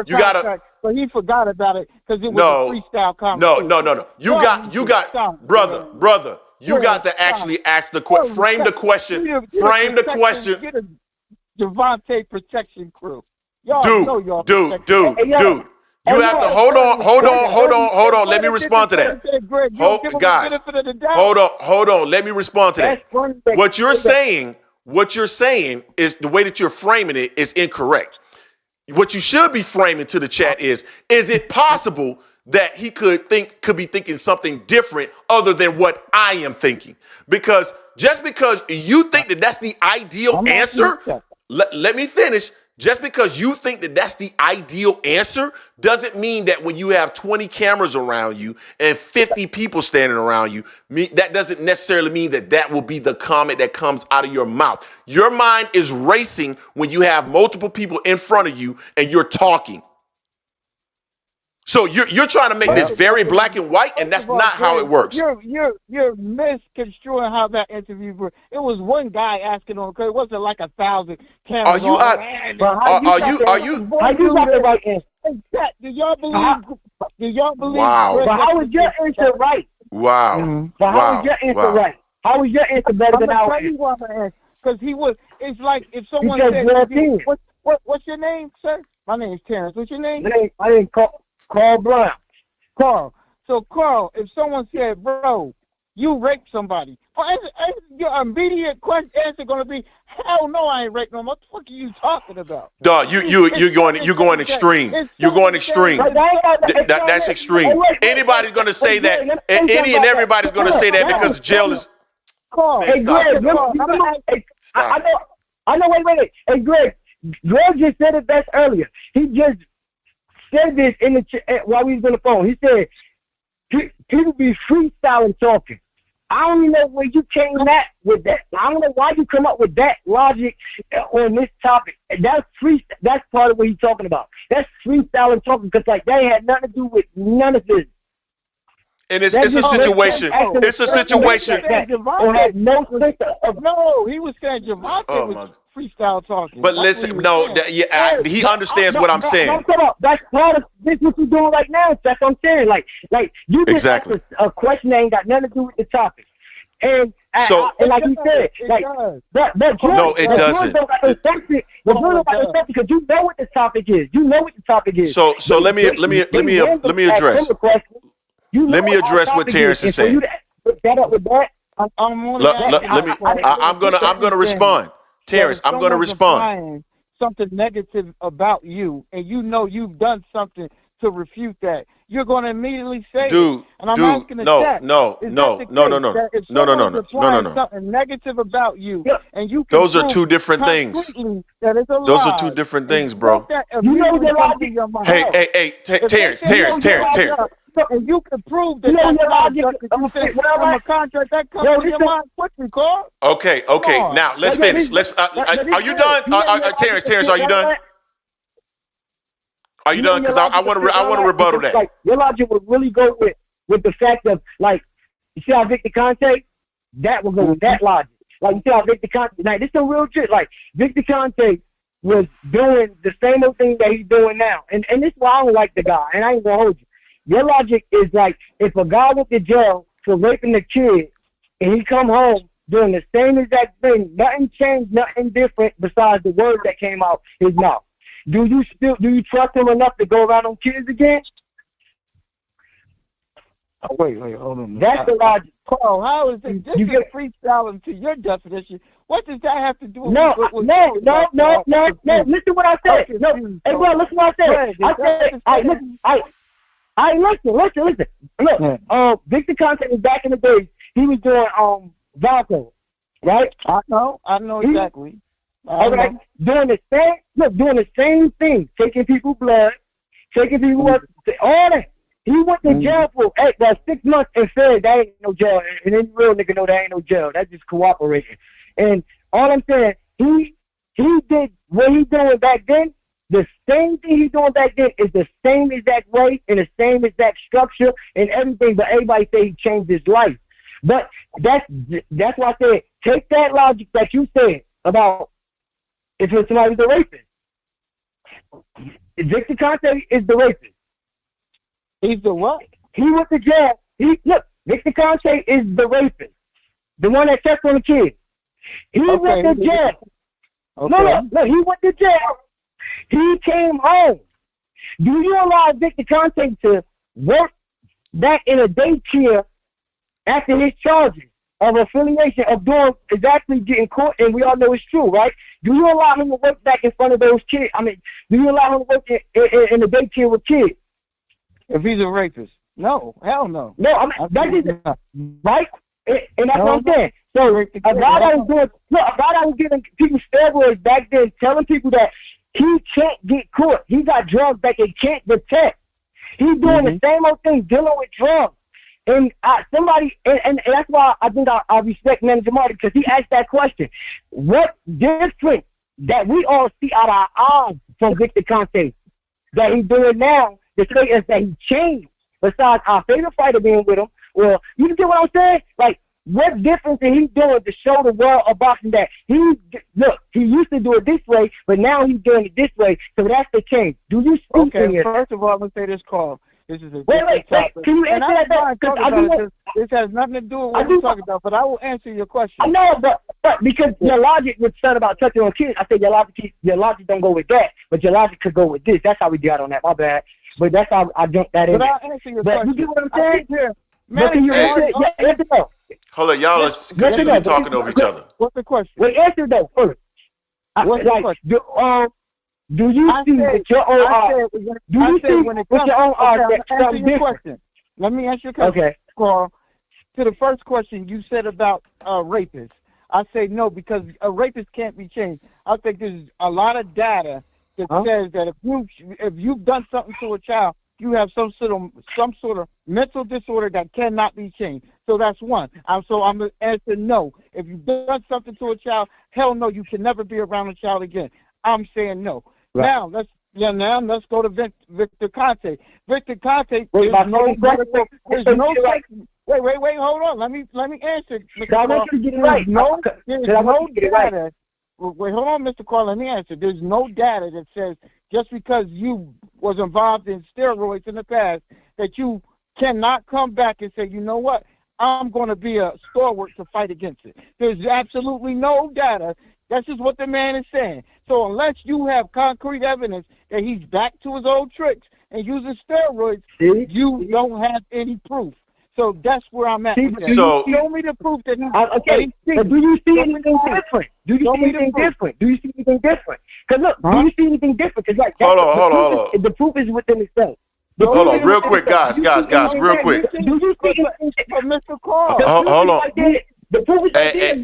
You gotta. But he forgot about it because it was a freestyle conversation. No. You got, brother. You got to actually ask the question. Frame the question. Get a Gervonta protection crew. Dude. You have to hold on. Let me respond to that. Guys, hold on. Let me respond to that. What you're saying is the way that you're framing it is incorrect. What you should be framing to the chat is it possible that he could be thinking something different other than what I am thinking? Because just because you think that that's the ideal answer, let me finish. Just because you think that that's the ideal answer doesn't mean that when you have 20 cameras around you and 50 people standing around you, that doesn't necessarily mean that that will be the comment that comes out of your mouth. Your mind is racing when you have multiple people in front of you and you're talking. So you're trying to make this very black and white, and that's not how it works. You're misconstruing how that interview worked. It was one guy asking on, because it wasn't like 1,000 cameras. Are you got the right answer? Do y'all believe? Wow. But how was your answer right? Wow. But how was your answer right? How was your answer better than ours? Because it's like if someone said, what's your name, sir? My name is Terence. What's your name? My name Carl Brown. Carl. So, Carl, if someone said, bro, you raped somebody, your immediate answer going to be, hell no, I ain't raped no. What the fuck are you talking about? Dog, you're going extreme. You're going extreme. That's extreme. Anybody's going to say that. Any and everybody's going to say that because jail is. Carl, hey, Greg, I know. Wait. Hey, Greg just said it best earlier. He just said this while we was on the phone. He said people be freestyling talking. I don't even know where you came at with that. I don't know why you come up with that logic on this topic. That's part of what he's talking about. That's freestyling talking because like that had nothing to do with none of this. And it's a situation. It's a situation. No, he was saying Gervonta was freestyle talking. But listen, he understands what I'm saying. That's part of this. What you're doing right now. That's what I'm saying. Like you just asked a question that ain't got nothing to do with the topic. And like you said, like no, it doesn't. Because you know what the topic is. You know what the topic is. So let me address. Let me address what Terence is saying. I'm gonna respond. Terence, I'm going to respond. Something negative about you, and you know you've done something to refute that. You're going to immediately say, "Dude, and I'm asking the chat, no. Something negative about you, and you. Those are two different things. Those are two different things, bro. Hey, Terence. And you can prove that from a contract that comes to your mind quickly, Carl. Okay. Now let's finish. Are you done? Terence, are you done? Are you done? Because I want to rebuttal that. Like your logic would really go with the fact of like you see how Victor Conte, that will go with that logic. Like you see how Victor Conte, like this is some real shit. Like Victor Conte was doing the same old thing that he's doing now, and this is why I don't like the guy, and I ain't gonna hold you. Your logic is like if a guy went to jail for raping a kid and he come home doing the same exact thing, nothing changed, nothing different besides the word that came out his mouth. Do you trust him enough to go around on kids again? Oh, wait, hold on. That's the logic. Carl, how is it? This is freestyling to your definition. What does that have to do with No. Listen to what I said. No, hey, bro, listen what I said. Listen. Look, Victor Conte was back in the days. He was doing VADA, right? I know exactly. Okay, doing the same thing, taking people's blood, taking people up, all that. He went to jail for 6 months and said that ain't no jail, and any real nigga know that ain't no jail. That's just cooperation. And all I'm saying, he did what he doing back then. The same thing he's doing back then is the same exact way and the same exact structure and everything, but everybody say he changed his life. But that's why I said, take that logic that you said about if somebody's a rapist. Victor Conte is the rapist. He's the what? He went to jail. Victor Conte is the rapist. The one that checked on the kid. He went to jail. Okay. No, he went to jail. He came home. Do you allow Victor Conte to work back in a daycare after his charges of affiliation of doing exactly getting caught? And we all know it's true, right? Do you allow him to work back in front of those kids? I mean, do you allow him to work in the daycare with kids? If he's a rapist? No, hell no. No, I mean, that is right. And that's what I'm saying. So a guy that was giving people steroids back then, telling people that He can't get caught. He got drugs that they can't detect. He's doing the same old thing, dealing with drugs. And somebody, and that's why I think I respect Manager Marty, because he asked that question. What difference that we all see out of our eyes from Victor Conte that he's doing now to say is that he changed, besides our favorite fighter being with him? Well, you get what I'm saying? Like, what difference is he doing to show the world of boxing that he used to do it this way, but now he's doing it this way, so that's the change. Do you see? Okay, first of all, I'm going to say this, Carl. This is a wait. Can you answer that? This has nothing to do with what we're talking about, but I will answer your question. I know, but because your logic was said about touching on kids, I said your logic don't go with that, but your logic could go with this. That's how we got on that. My bad. But that's how I jumped that in. But I'll answer your question. You get what I'm saying? Hold on, y'all. Let's continue talking over each other. What's the question? Wait, answer though first. What's the question? Do you see with your own do you see with your own question? Let me answer your question. Okay. Carl, to the first question you said about rapists, I say no, because a rapist can't be changed. I think there's a lot of data that says that if you've done something to a child, you have some sort of mental disorder that cannot be changed. So that's one. So I'm going to answer no. If you've done something to a child, hell no, you can never be around a child again. I'm saying no. Right. Now let's go to Victor Conte. Victor Conte. Wait, hold on. Let me answer. I want you to get it right. Wait, hold on, Mr. Carl. Let me answer. There's no data that says just because you was involved in steroids in the past that you cannot come back and say, you know what, I'm going to be a stalwart to fight against it. There's absolutely no data. That's just what the man is saying. So unless you have concrete evidence that he's back to his old tricks and using steroids, you don't have any proof. So that's where I'm at. So show me the proof that do you see anything different? Do you see anything different? Because look, do you see anything different? Because hold on. The proof is within itself. Hold on, real quick, guys, real quick. Do you see anything from Mr. Carl? Hold on. The proof is right there.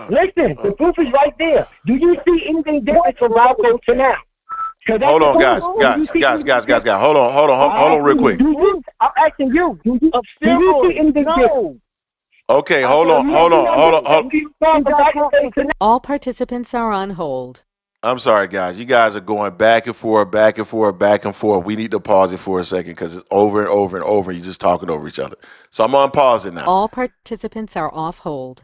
Listen, the proof is right there. Do you see anything different from Ralph to now? Hold on, guys. Hold on, real quick. I'm asking you. Do you see anything different? Okay, hold on. All participants are on hold. I'm sorry, guys. You guys are going back and forth. We need to pause it for a second because it's over and over and over. You're just talking over each other. So I'm on pause it now. All participants are off hold.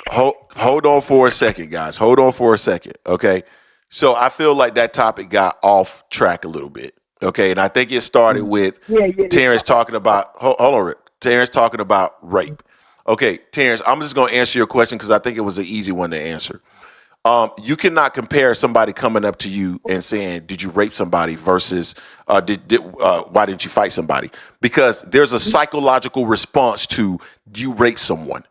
Hold on for a second, guys. Hold on for a second, okay? So I feel like that topic got off track a little bit, okay? And I think it started with Terence talking about – hold on, Rick. Terence talking about rape. Okay, Terence, I'm just going to answer your question because I think it was an easy one to answer. You cannot compare somebody coming up to you and saying, did you rape somebody versus why didn't you fight somebody? Because there's a psychological response to, do you rape someone?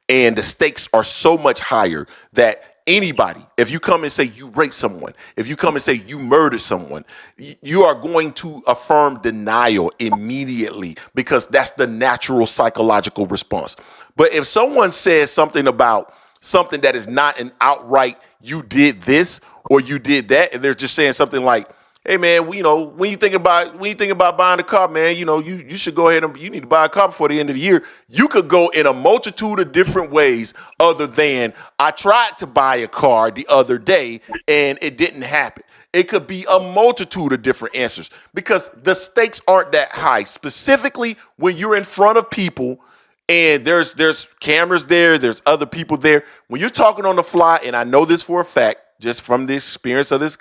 And the stakes are so much higher that anybody, if you come and say you raped someone, if you come and say you murdered someone, you are going to affirm denial immediately because that's the natural psychological response. But if someone says something about something that is not an outright, you did this or you did that, and they're just saying something like, hey man, when you think about buying a car, man, you should go ahead and you need to buy a car before the end of the year. You could go in a multitude of different ways other than I tried to buy a car the other day and it didn't happen. It could be a multitude of different answers because the stakes aren't that high, specifically when you're in front of people and there's cameras there, there's other people there. When you're talking on the fly, and I know this for a fact, just from the experience of this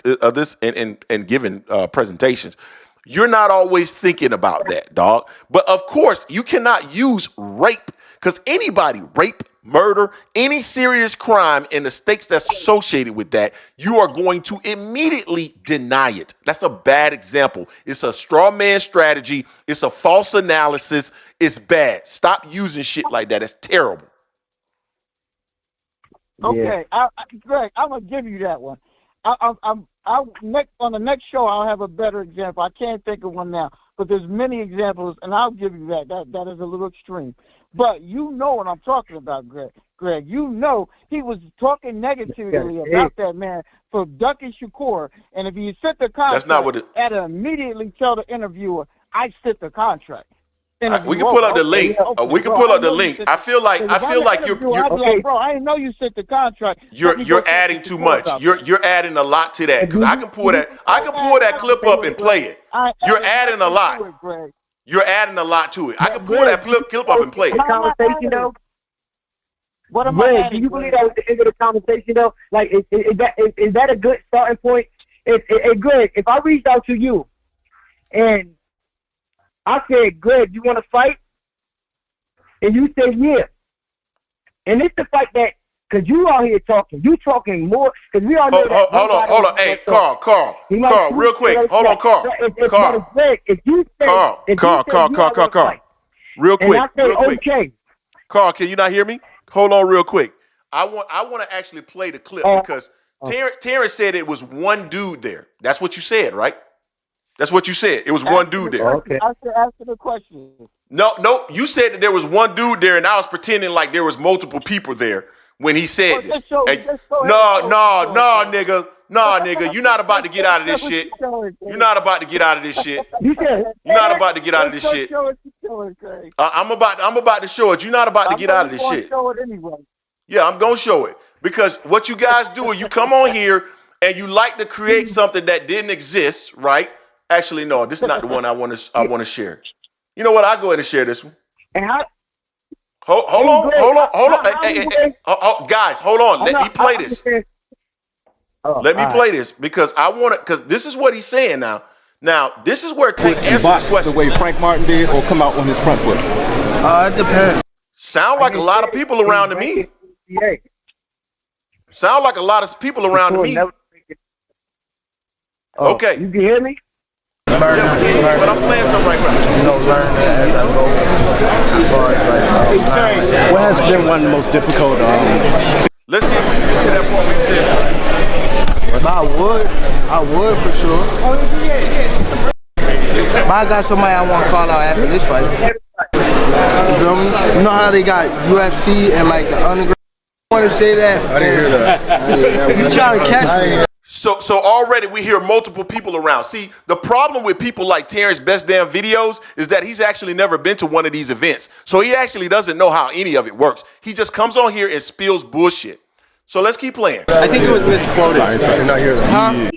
and given presentations, you're not always thinking about that, dog. But of course, you cannot use rape because anybody, rape, murder, any serious crime and the stakes that's associated with that, you are going to immediately deny it. That's a bad example. It's a straw man strategy. It's a false analysis. It's bad. Stop using shit like that. It's terrible. Okay, Greg, I'm gonna give you that one. On the next show, I'll have a better example. I can't think of one now, but there's many examples, and I'll give you that. That is a little extreme, but you know what I'm talking about, Greg. Greg. You know he was talking negatively about that man for ducking Shakur. And if he sent the contract, that's not what it. had to immediately tell the interviewer, I sent the contract. We can pull up the link. We can pull up the link. I feel like you're like, bro, I didn't know you sent the contract. You're adding too much. You're adding a lot to that because I can pull that clip up and play it. You're adding a lot. You're adding a lot to it. I can pull that clip up and play it. Conversation though. What am I? Do you believe that was the end of the conversation though? Like, is that a good starting point? Greg, if I reached out to you and I said, Greg, you want to fight? And you said, yeah. And it's the fight that, because you out here talking. You talking more, because we all know that. Hold on. Hey, Carl, real quick. Hold on, Carl. If you say, Carl. Real quick. And I say, okay. Carl, can you not hear me? Hold on real quick. I want to actually play the clip because Terence said it was one dude there. That's what you said, right? That's what you said. It was one dude there. Okay. Answer the question. No. You said that there was one dude there, and I was pretending like there was multiple people there when he said this. No, nigga. Nah, nigga. You're not about to get out of this shit. You're not about to get out of this shit. You're not about to get out of this shit. I'm about to show it. You're not about to get out of this shit. Yeah, I'm gonna show it because what you guys do is you come on here and you like to create something that didn't exist, right? Actually, no, this is not the one I want to share. You know what? I'll go ahead and share this one. And how? Hold on. Hey, guys, hold on. Let me play this. Let me play this because I want to. Because this is what he's saying now. Now, this is where Tank answers this question. The way Frank Martin did, or come out on his front foot. It depends. Sound like a lot of people around to me. Sound like a lot of people around me. Okay. You can hear me? But I'm playing something right now. Learn as I go. As far as like, what has been one of the most difficult? Let's see if we get to that point we said. Well, I would for sure. But I got somebody I want to call out after this fight. You feel me? You know how they got UFC and like the underground? I want to say that. I didn't hear that. You trying to catch me? So already we hear multiple people around. See, the problem with people like Terence Best Damn Videos is that he's actually never been to one of these events. So he actually doesn't know how any of it works. He just comes on here and spills bullshit. So let's keep playing. I think it was misquoted. I did not hear that. Huh?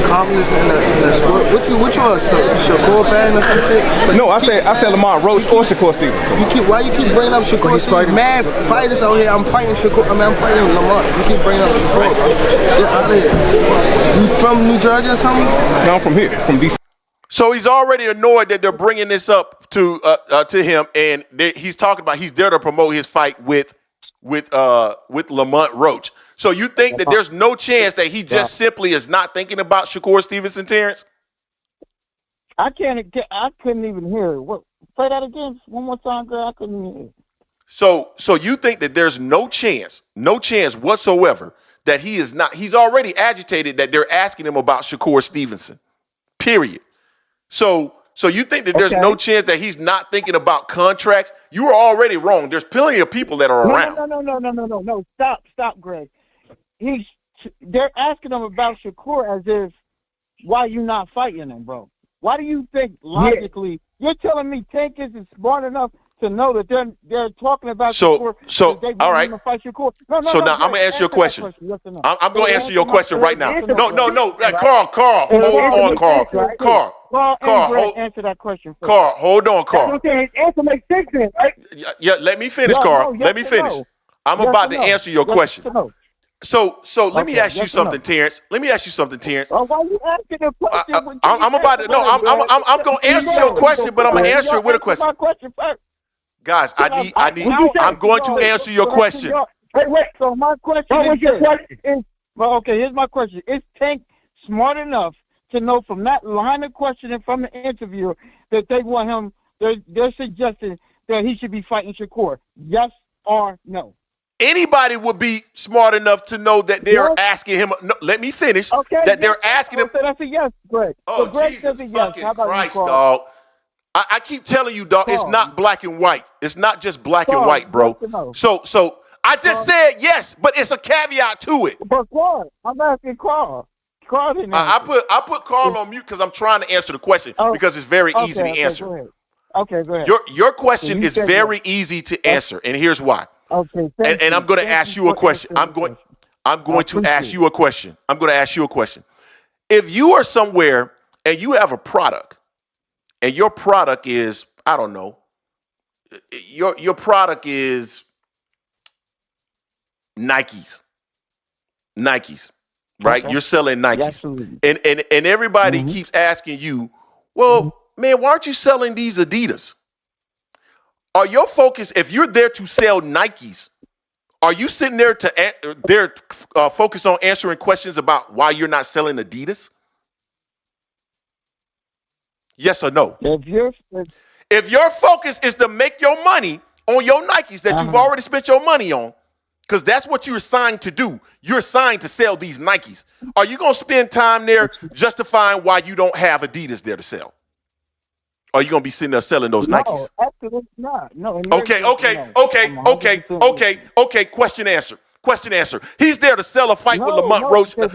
Confidence in the sport. What you a Shakur fan or something? No, I said Lamont Roach or Shakur Stevenson. Why you keep bringing up Shakur? He's fighting mad fighters out here. I'm fighting Shakur. I'm fighting Lamont. You keep bringing up Shakur. Get out of here. You from New Jersey or something? No, I'm from here, from DC. So he's already annoyed that they're bringing this up to him, and he's talking about he's there to promote his fight with Lamont Roach. So you think that there's no chance that he just simply is not thinking about Shakur Stevenson, Terence? I couldn't even hear it. What? Play that again one more time, girl. I couldn't even hear it. So you think that there's no chance whatsoever that he is not? He's already agitated that they're asking him about Shakur Stevenson. Period. So you think that there's no chance that he's not thinking about contracts? You are already wrong. There's plenty of people that are around. No. Stop, Greg. They're asking him about Shakur as if, why you not fighting him, bro? Why do you think logically you're telling me Tank isn't smart enough to know that they're talking about Shakur? So they all right. To fight Shakur? No, now I'm gonna answer your question. Yes or no? I'm gonna answer your question right now. No. Carl, hold on, Carl. Carl, answer that question first. Carl, hold on, Carl. His answer makes sense then, right? Yeah, let me finish, Carl. Let me finish. I'm about to answer your question. So let me ask you something, Terence. Let me ask you something, Terence. Why are you asking a question? I'm about to. No, I'm going to answer your question, but I'm going to answer it with a question. My question first. Guys, I'm going to answer your question. Wait. So my question is, well, okay, here's my question. Is Tank smart enough to know from that line of questioning from the interviewer that they want him? They're suggesting that he should be fighting Shakur. Yes or no? Anybody would be smart enough to know that they're asking him. No, let me finish. Okay, that they're asking him. That's a yes, Greg. Oh, so Greg Jesus says a yes. fucking Christ, dog. I keep telling you, dog, it's not black and white. It's not just black and white, bro. So I just said yes, but it's a caveat to it. But Claude, I'm asking Claude. Claude didn't answer. I put Carl on mute because I'm trying to answer the question because it's very easy to answer. Go ahead. Okay, go ahead. Your question is very easy to answer, and here's why. Okay, and I'm going to ask you a question. I'm going to ask you a question. I'm going to ask you a question. If you are somewhere and you have a product, and your product is, I don't know, your product is Nikes, right? Okay. You're selling Nikes. Yeah, and everybody keeps asking you, well, man, why aren't you selling these Adidas? Are your focus, if you're there to sell Nikes, are you sitting there focused on answering questions about why you're not selling Adidas? Yes or no? If your focus is to make your money on your Nikes that you've already spent your money on, because that's what you're assigned to do. You're assigned to sell these Nikes. Are you going to spend time there justifying why you don't have Adidas there to sell? Or are you going to be sitting there selling those Nikes? No, absolutely not. No. Okay. Question answer. He's there to sell a fight with Lamont Roach. No,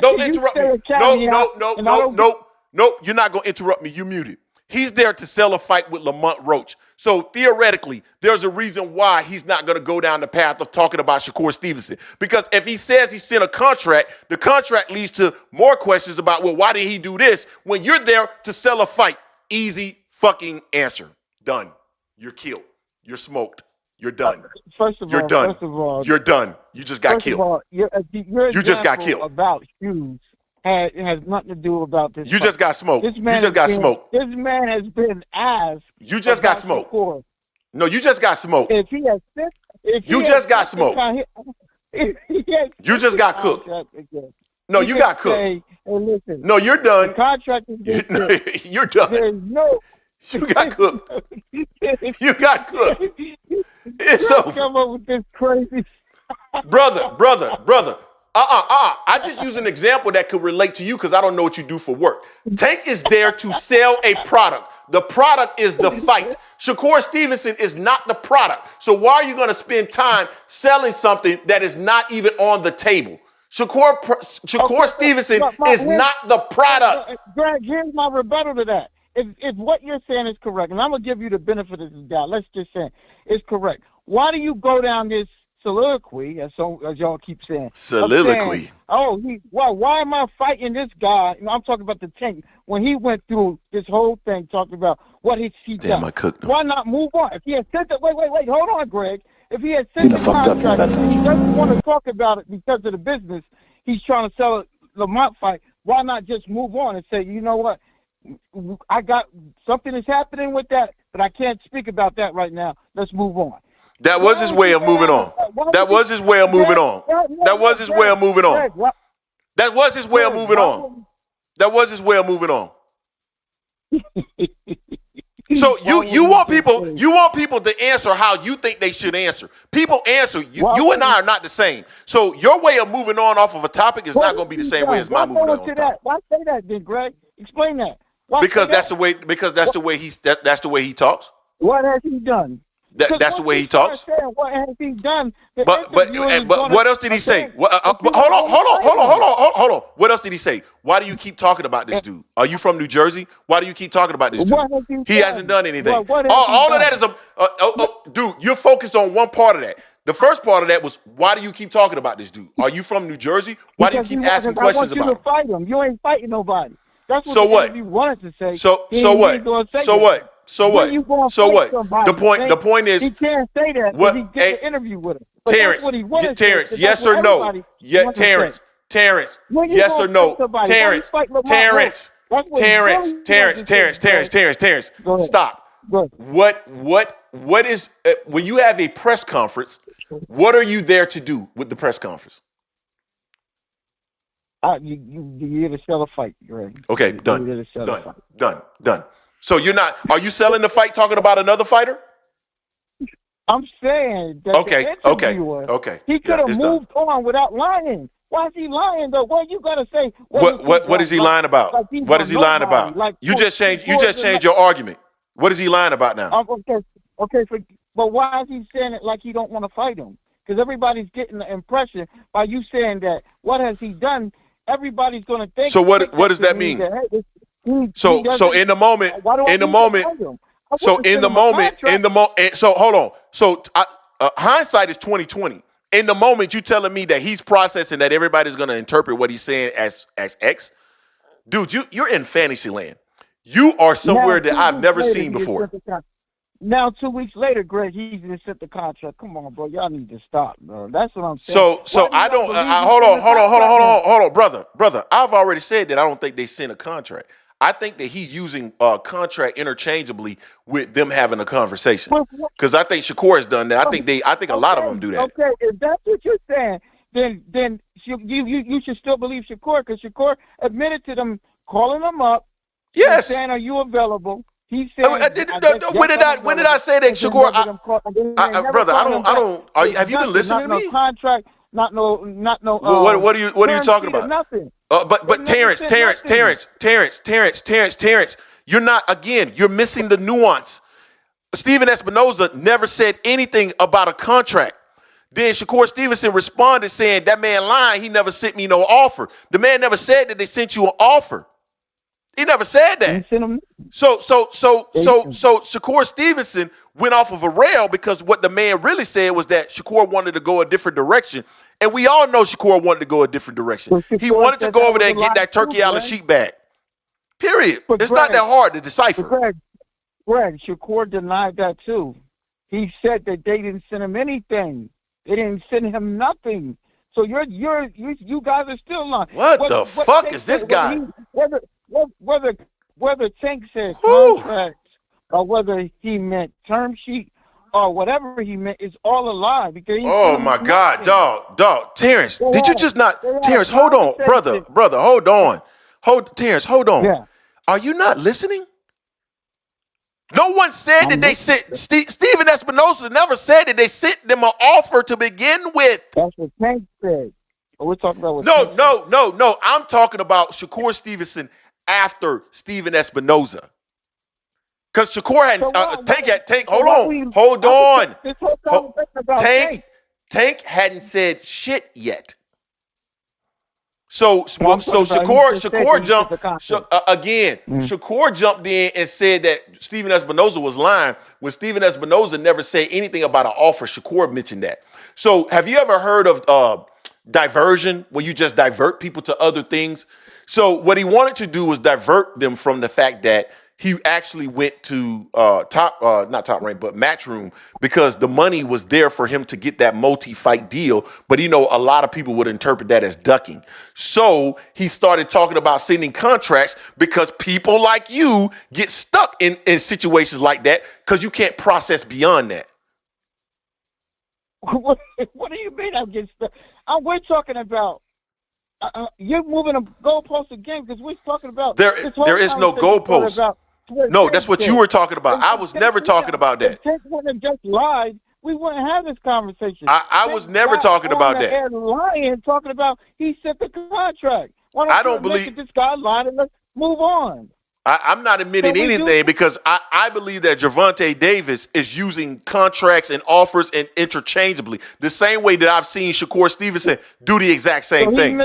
don't interrupt me. No, you're not going to interrupt me. You muted. He's there to sell a fight with Lamont Roach. So theoretically, there's a reason why he's not going to go down the path of talking about Shakur Stevenson. Because if he says he sent a contract, the contract leads to more questions about, well, why did he do this? When you're there to sell a fight, easy fucking answer. Done. You're killed. You're smoked. You're done. You're done. You're done. You just got killed. You just got killed. About shoes has nothing to do about this. You just got smoked. You just got smoked. This man has been asked. You just got smoked. No, you just got smoked. If he has, you just got smoked. You just got cooked. No, you got cooked. Hey, listen, no, you're done. The contract is you're done. There's no. You got cooked. You got cooked. It's over. Come up with this crazy. brother. I just use an example that could relate to you because I don't know what you do for work. Tank is there to sell a product. The product is the fight. Shakur Stevenson is not the product. So why are you going to spend time selling something that is not even on the table? Shakur Stevenson is not the product. Greg, here's my rebuttal to that. If what you're saying is correct, and I'm going to give you the benefit of the doubt, let's just say it's correct. Why do you go down this soliloquy, as y'all keep saying? Soliloquy. Why am I fighting this guy? I'm talking about the Tank. When he went through this whole thing, talking about what he done. Damn, I cooked him. Why not move on? If he had said that, wait, hold on, Greg. If he had said the contract, he doesn't want to talk about it because of the business he's trying to sell a Lamont fight. Why not just move on and say, you know what? I got something is happening with that, but I can't speak about that right now. Let's move on. That was his way of moving on. That was his way of moving on. That was his way of moving on. That was his way of moving on. That was his way of moving on. So you want people to answer how you think they should answer. People answer. You and I are not the same. So your way of moving on off of a topic is not going to be the same way as my moving on. Why say that then, Greg? Explain that. Because that's the way. Because that's the way he talks. What has he done? That's the way he talks. What has he done? But what else did he say? Hold on. What else did he say? Why do you keep talking about this dude? Are you from New Jersey? Why do you keep talking about this dude? He hasn't done anything. All of that is dude. You're focused on one part of that. The first part of that was, why do you keep talking about this dude? Are you from New Jersey? Why do you keep asking questions about him? I want you to fight him. You ain't fighting nobody. That's what so what? You wanted to say. So what? The point is, he can't say that. What? He get an interview with him. Terence, yes or no? Yeah, Terence. Yes or no? Terence. Stop. What is when you have a press conference? What are you there to do with the press conference? You're here to sell a fight, Greg. Okay, done. So are you selling the fight talking about another fighter? I'm saying that okay. he could have moved on without lying. Why is he lying though? What you gotta say? What is he lying about? What is he lying about? You just changed your argument. What is he lying about now? Okay. But why is he saying it like he don't want to fight him? Because everybody's getting the impression by you saying that. What has he done? Everybody's gonna think. So what does that mean? So in the moment. So hold on. So hindsight is 2020. In the moment, you telling me that he's processing that everybody's gonna interpret what he's saying as X, dude. You're in fantasy land. You are somewhere that I've never seen before. Now 2 weeks later, Greg, he's just sent the contract. Come on, bro. Y'all need to stop, bro. That's what I'm saying. So I don't. Hold on, brother. I've already said that I don't think they sent a contract. I think that he's using contract interchangeably with them having a conversation. Because I think Shakur has done that. I think a lot of them do that. Okay, if that's what you're saying, then you should still believe Shakur, because Shakur admitted to them calling them up. Yes. Saying, "Are you available?" He said, when did I say that, Shakur? Brother, I don't. Have you been listening to me? No contract, not no. What are you talking about? Nothing. But Terence, you're missing the nuance. Steven Espinoza never said anything about a contract. Then Shakur Stevenson responded saying, that man lying, he never sent me no offer. The man never said that they sent you an offer. He never said that. So Shakur Stevenson went off of a rail because what the man really said was that Shakur wanted to go a different direction. And we all know Shakur wanted to go a different direction. He wanted to go over there and get that Turki Alalshikh back. Period. It's not that hard to decipher. Greg, Shakur denied that too. He said that they didn't send him anything. They didn't send him nothing. So you guys are still lying. What the fuck is this guy? Whether Tank said contract or whether he meant term sheet or whatever he meant, is all a lie. Because oh my God, dog, Terence, did you just not? Terence, hold on, brother, hold on, Terence, hold on. Yeah. Are you not listening? No one said that they sent Steven Espinoza never said that they sent them an offer to begin with. That's what Tank said. We're talking about No. I'm talking about Shakur Stevenson after Steven Espinoza. Because Shakur hadn't Tank. Hold on. Tank hadn't said shit yet. So Shakur jumped again. Shakur jumped in and said that Steven Espinoza was lying when Steven Espinoza never said anything about an offer. Shakur mentioned that. So have you ever heard of diversion, where you just divert people to other things? So what he wanted to do was divert them from the fact that he actually went to not Top Rank, but Matchroom, because the money was there for him to get that multi-fight deal. But a lot of people would interpret that as ducking. So he started talking about sending contracts because people like you get stuck in situations like that because you can't process beyond that. What do you mean I get stuck? We're talking about you're moving a goalpost again, because we're talking about there is no goalpost. No, that's what you were talking about. I was never talking about that. If Tank wouldn't have just lied, we wouldn't have this conversation. I was never talking about that. Lying, talking about he sent the contract. I don't believe this guy lied, and let's move on. I'm not admitting anything because I believe that Gervonta Davis is using contracts and offers and interchangeably the same way that I've seen Shakur Stevenson do the exact same thing.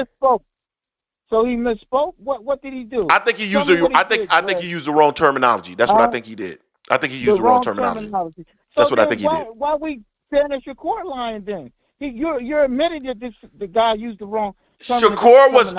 So he misspoke. What did he do? I think he used he used the wrong terminology. That's what I think he did. I think he used the wrong terminology. That's what I think he did. Why we saying that Shakur lying then? You're admitting that the guy used the wrong terminology. Shakur was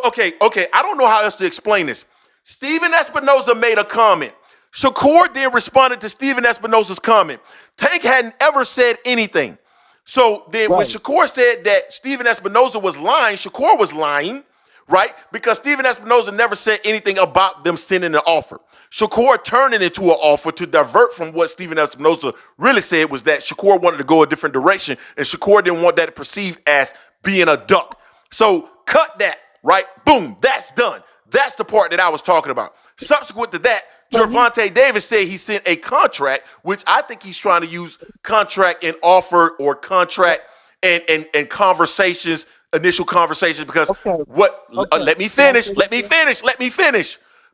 okay. I don't know how else to explain this. Steven Espinoza made a comment. Shakur then responded to Steven Espinoza's comment. Tank hadn't ever said anything. So then when Shakur said that Steven Espinoza was lying, Shakur was lying, right? Because Steven Espinoza never said anything about them sending an offer. Shakur turned it into an offer to divert from what Steven Espinoza really said, was that Shakur wanted to go a different direction, and Shakur didn't want that perceived as being a duck. So cut that, right? Boom, that's done. That's the part that I was talking about. Subsequent to that, Gervonta Davis said he sent a contract, which I think he's trying to use contract and offer or contract and conversations initial conversations because let me finish.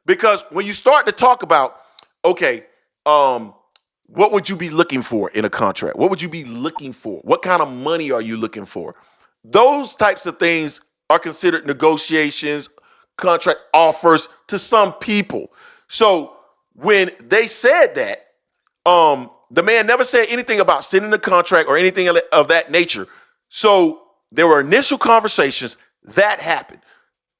Because when you start to talk about, what would you be looking for in a contract? What would you be looking for? What kind of money are you looking for? Those types of things are considered negotiations, contract offers to some people. So when they said that, the man never said anything about sending the contract or anything of that nature. So there were initial conversations that happened.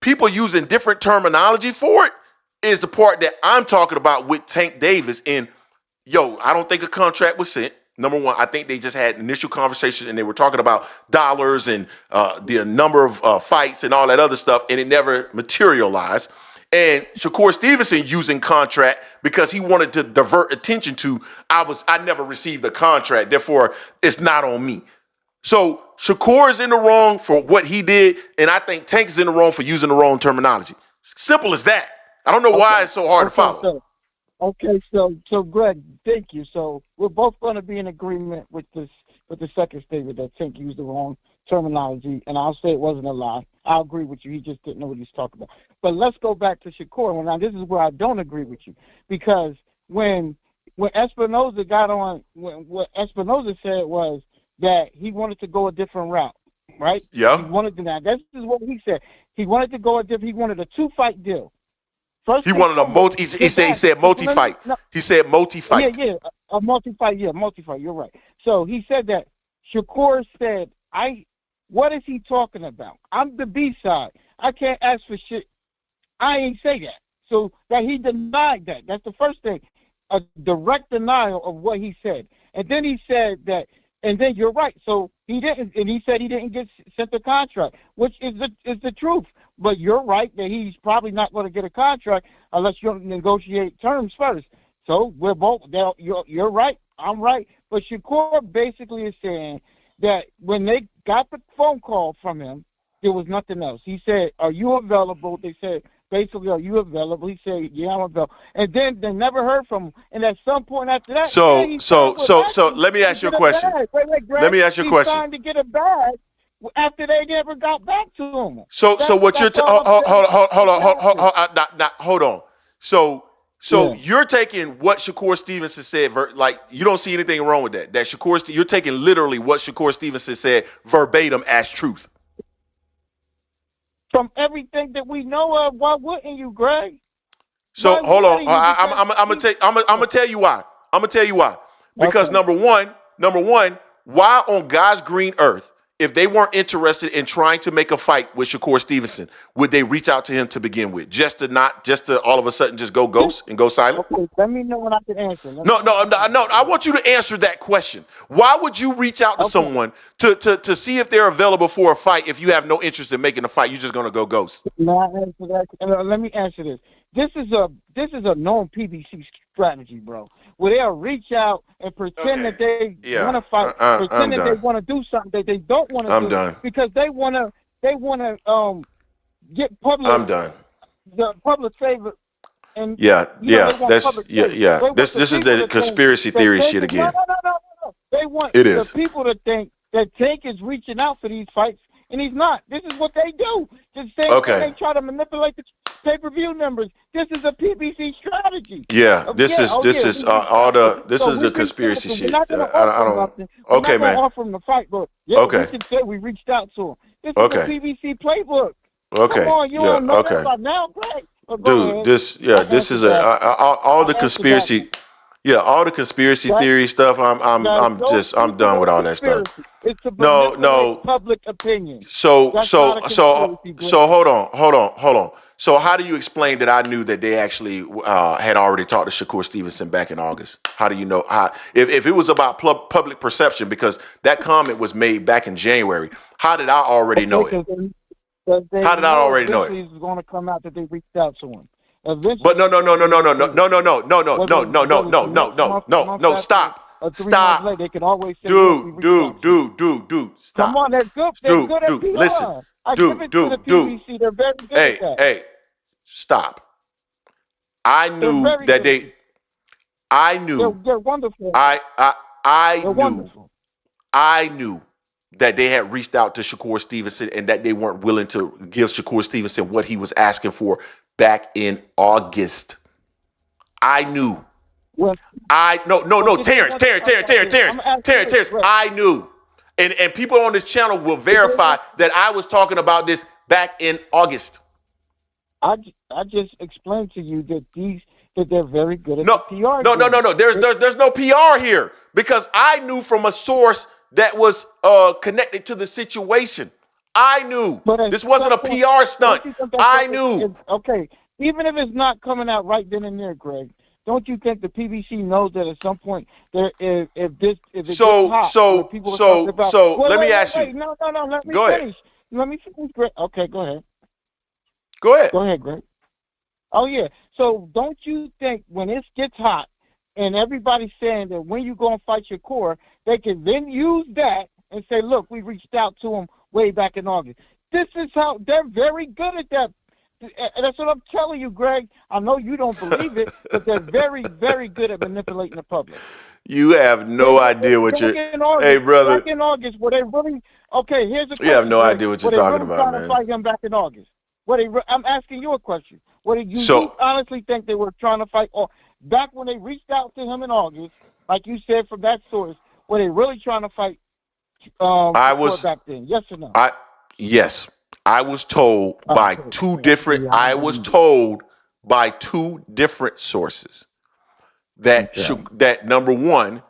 People using different terminology for it is the part that I'm talking about with Tank Davis. And I don't think a contract was sent. Number one, I think they just had initial conversations and they were talking about dollars and the number of fights and all that other stuff, and it never materialized. And Shakur Stevenson using contract because he wanted to divert attention to, I never received a contract, therefore it's not on me. So Shakur is in the wrong for what he did, and I think Tank is in the wrong for using the wrong terminology. Simple as that. I don't know why it's so hard to follow. So Greg, thank you. So we're both going to be in agreement with the second statement that Tank used the wrong terminology, and I'll say it wasn't a lie. I'll agree with you. He just didn't know what he was talking about. But let's go back to Shakur. Well, now this is where I don't agree with you, because when Espinoza got on, what Espinoza said was that he wanted to go a different route, right? Yeah. He wanted to. Now this is what he said. He wanted to go a different. He wanted a 2-fight deal. First, he wanted a multi. He said multi-fight. No. He said multi-fight. Yeah, a multi-fight. Yeah, multi-fight. You're right. So he said that. Shakur said, what is he talking about? I'm the B-side. I can't ask for shit. I ain't say that. So that he denied that. That's the first thing. A direct denial of what he said. And then he said that, and then you're right. So he didn't, and he said he didn't get sent the contract, which is the truth. But you're right that he's probably not going to get a contract unless you negotiate terms first. So we're both, you're right, I'm right. But Shakur basically is saying that when they got the phone call from him, there was nothing else. He said, "Are you available?" They said, basically, "Are you available?" He said, "Yeah, I'm available." And then they never heard from him. And at some point after that, so let me ask you a question. Let me ask you a question. He's trying to get a bag after they never got back to him. So what you're hold on. So you're taking what Shakur Stevenson said, like you don't see anything wrong with that. That you're taking literally what Shakur Stevenson said verbatim as truth. From everything that we know of, why wouldn't you, Greg? So hold on, I'm gonna tell you why. Because number one, why on God's green earth, if they weren't interested in trying to make a fight with Shakur Stevenson, would they reach out to him to begin with? Just to all of a sudden just go ghost and go silent? Okay, let me know when I can answer. No, I want you to answer that question. Why would you reach out to someone to see if they're available for a fight if you have no interest in making a fight? You're just gonna go ghost. No, answer that. Let me answer this. This is a known PBC strategy, bro. Where they'll reach out and pretend that they want to fight, pretend that they want to do something that they don't want to do. I'm done. Because they want to get public. I'm done. The public favor. And This is the conspiracy theory shit again. No. They want the people to think that Tank is reaching out for these fights, and he's not. This is what they do. The same thing they try to manipulate the pay-per-view numbers. This is a PBC strategy. This is the conspiracy shit. I don't. Okay, man. Offer him the fight, but we can say we reached out to him. This is the PBC playbook. Okay. Come on, you don't know that by now, Greg. Dude, this is all the conspiracy. Yeah, all the conspiracy theory stuff. I'm done with all that stuff. It's to public opinion. So hold on. So how do you explain that I knew that they actually had already talked to Shakur Stevenson back in August? How do you know? If it was about public perception, because that comment was made back in January, how did I already know it? How did I already know it? It's going to come out that they reached out to him. Eventually, but no, stop. They can always say, dude, stop. Come on, that's good. They're good at PR. Listen, I give it to the PBC. They're very good at that. Hey, stop. I knew that they. I knew. They're wonderful. I knew that they had reached out to Shakur Stevenson and that they weren't willing to give Shakur Stevenson what he was asking for back in August. I knew. No, Terence. I knew. And people on this channel will verify that I was talking about this back in August. I just explained to you that they're very good at No. PR. There's no PR here because I knew from a source that was connected to the situation. I knew this wasn't a PR stunt. I knew. Okay, even if it's not coming out right then and there, Greg, don't you think the PBC knows that at some point there if it gets hot, let me ask you. No, let me go finish. Ahead. Let me finish, Greg. Okay, go ahead. Go ahead. Go ahead, Greg. Oh yeah. So don't you think when it gets hot and everybody's saying that when you go and fight Shakur, they can then use that and say, look, we reached out to him way back in August. This is how they're very good at that. And that's what I'm telling you, Greg. I know you don't believe it, but they're very, very good at manipulating the public. You have no idea what you're. Hey, brother. Back in August, were they really? Okay, here's the question. You have no idea what you're talking about, man. To fight him back in August. I'm asking you a question. You honestly think they were trying to fight? Or back when they reached out to him in August, like you said from that source, were they really trying to fight? I was back then. Yes or no? Yes. I was told by two different. I was told by two different sources that that number one,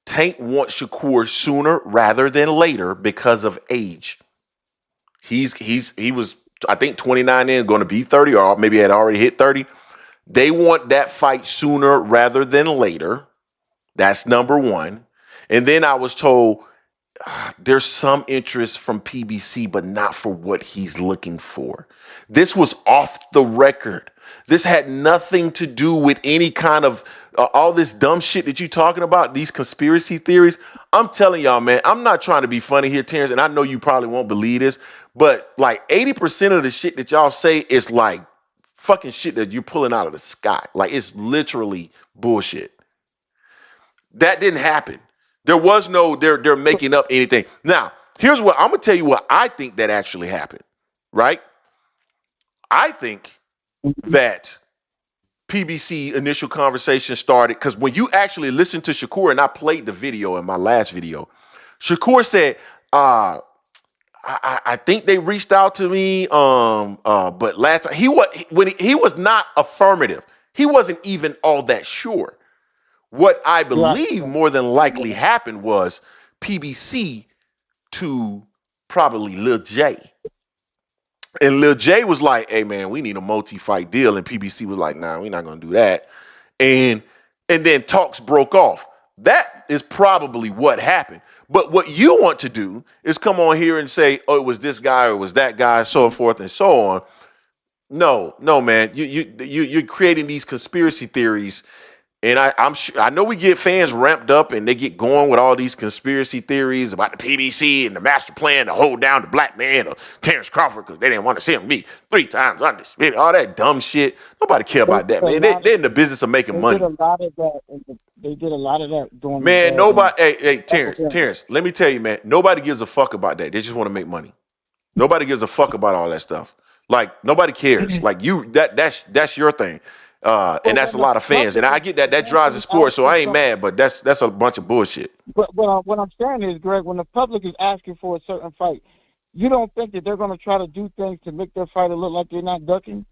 Tank wants Shakur sooner rather than later because of age. He was, I think, 29 in, going to be 30, or maybe had already hit 30. They want that fight sooner rather than later. That's number one. And then I was told there's some interest from PBC, but not for what he's looking for. This was off the record. This had nothing to do with any kind of all this dumb shit that you're talking about, these conspiracy theories. I'm telling y'all, man, I'm not trying to be funny here, Terence, and I know you probably won't believe this, but like 80% of the shit that y'all say is like fucking shit that you're pulling out of the sky. Like it's literally bullshit. That didn't happen. There was no, they're making up anything. Now, here's what I'm gonna tell you what I think that actually happened, right? I think that PBC initial conversation started because when you actually listen to Shakur, and I played the video in my last video, Shakur said, I think they reached out to me, but last time he was not affirmative. He wasn't even all that sure. What I believe more than likely happened was PBC to probably Lil J. And Lil J was like, hey, man, we need a multi-fight deal. And PBC was like, nah, we're not going to do that. And then talks broke off. That is probably what happened. But what you want to do is come on here and say, oh, it was this guy or it was that guy, so forth and so on. No, man. You're creating these conspiracy theories. And I'm sure, I know we get fans ramped up and they get going with all these conspiracy theories about the PBC and the master plan to hold down the black man or Terence Crawford because they didn't want to see him be 3 times undisputed. All that dumb shit. Nobody care about that, man. They're in the business of making money. They did a lot of that. Man, nobody. Hey, Terence. Let me tell you, man. Nobody gives a fuck about that. They just want to make money. Nobody gives a fuck about all that stuff. Like nobody cares. Like you, that's your thing. And that's a lot of fans, and I get that drives the sport, so I ain't mad, but that's a bunch of bullshit. But what I'm saying is, Greg, when the public is asking for a certain fight, you don't think that they're going to try to do things to make their fighter look like they're not ducking?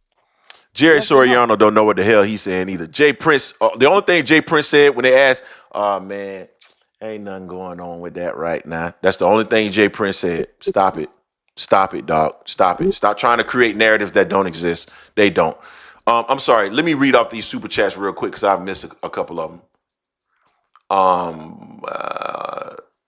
Jerry Soriano don't know what the hell he's saying either. Jay Prince, the only thing Jay Prince said when they asked, man, ain't nothing going on with that right now. That's the only thing Jay Prince said. Stop it, dog. Stop it. Stop trying to create narratives that don't exist. They don't. I'm sorry. Let me read off these super chats real quick because I've missed a couple of them.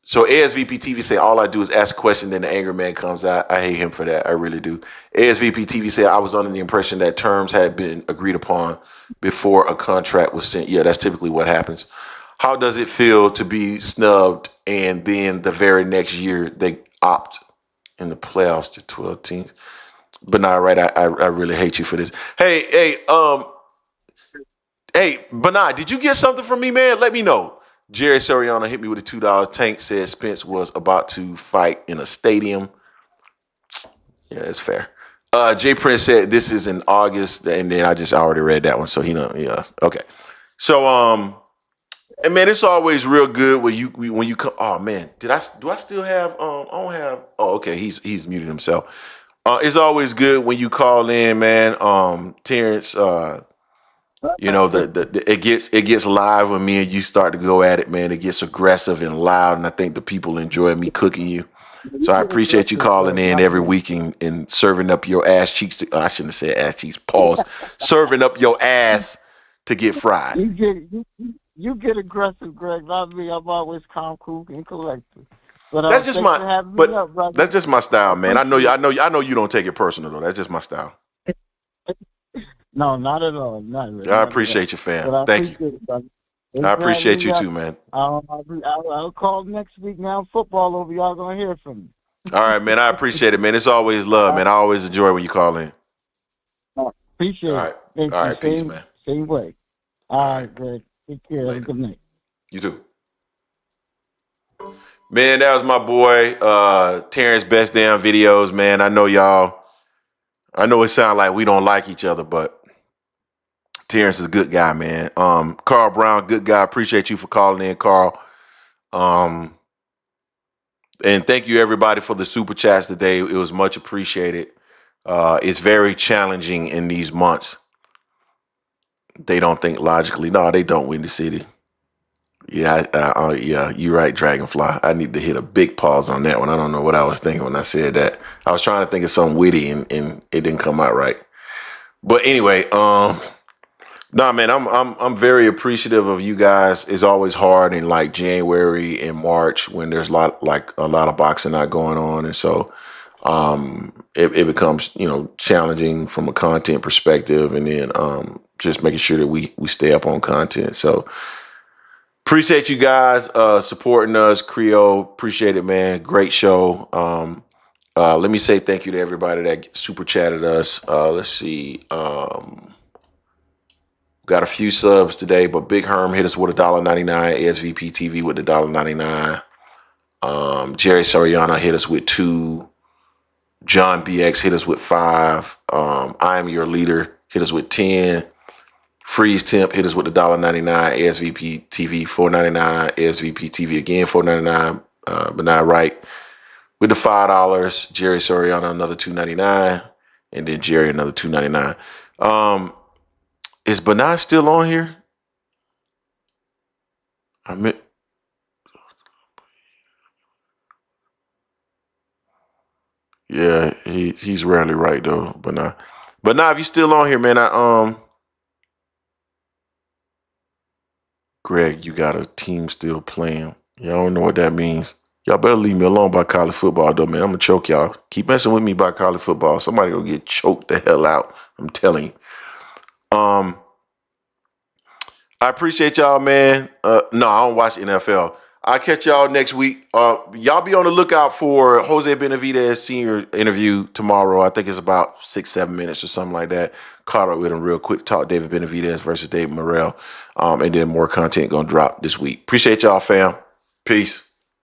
So ASVP TV say all I do is ask a question, then the angry man comes out. I hate him for that. I really do. ASVP TV said I was under the impression that terms had been agreed upon before a contract was sent. Yeah, that's typically what happens. How does it feel to be snubbed and then the very next year they opt in the playoffs to 12 teams? But not right. I really hate you for this. Hey, Benai, did you get something from me, man? Let me know. Jerry Soriano hit me with a $2. Tank said Spence was about to fight in a stadium. Yeah, that's fair. Jay Prince said this is in August, and then I already read that one, so yeah, okay. So and man, it's always real good when you come. Oh man, do I still have I don't have. Oh, okay, he's muted himself. It's always good when you call in, man. Terence, it gets live when me and you start to go at it, man. It gets aggressive and loud, and I think the people enjoy me cooking you. So I appreciate you calling in every week and serving up your ass cheeks. I shouldn't have said ass cheeks. Pause. Serving up your ass to get fried. You get aggressive, Greg. Not me. I'm always calm, cool, and collected. But that's just that's just my style, man. I know you don't take it personal though. That's just my style. No, not at all. Not really. I appreciate you, fam. Thank you. I appreciate you too, man. I'll call next week now. Football over. Y'all gonna hear from me. All right, man. I appreciate it, man. It's always love, man. I always enjoy when you call in. Appreciate it. All right, peace, man. Same way. All right, Greg. Take care. Have a good night. You too. Man, that was my boy, Terrence Best Damn Videos, man. I know it sounds like we don't like each other, but Terrence is a good guy, man. Carl Brown, good guy. Appreciate you for calling in, Carl. And thank you, everybody, for the super chats today. It was much appreciated. It's very challenging in these months. They don't think logically. No, they don't win the city. Yeah, you're right, Dragonfly. I need to hit a big pause on that one. I don't know what I was thinking when I said that. I was trying to think of something witty and it didn't come out right. But anyway, nah, man, I'm very appreciative of you guys. It's always hard in like January and March when there's a lot of boxing not going on, and so it becomes challenging from a content perspective, and then just making sure that we stay up on content. So appreciate you guys supporting us, Creole. Appreciate it, man. Great show. Let me say thank you to everybody that super chatted us. Let's see. Got a few subs today, but Big Herm hit us with $1.99. ASVP TV with the $1.99. Jerry Soriano hit us with $2. John BX hit us with $5. I Am Your Leader hit us with $10. Freeze Temp hit us with the $1.99. ASVP TV $4.99. ASVP TV again $4.99. Benai Wright with the $5. Jerry Soriano another $2.99, and then Jerry another $2.99. Is Benai still on here? Yeah, he's rarely right though. Benai, if you still on here, man, Greg, you got a team still playing. Y'all don't know what that means. Y'all better leave me alone about college football, though, man. I'm going to choke y'all. Keep messing with me about college football. Somebody will get choked the hell out. I'm telling you. I appreciate y'all, man. No, I don't watch NFL. I'll catch y'all next week. Y'all be on the lookout for Jose Benavidez senior interview tomorrow. I think it's about 6-7 minutes or something like that. Caught up with him real quick. Talk David Benavidez versus David Morrell. And then more content going to drop this week. Appreciate y'all, fam. Peace.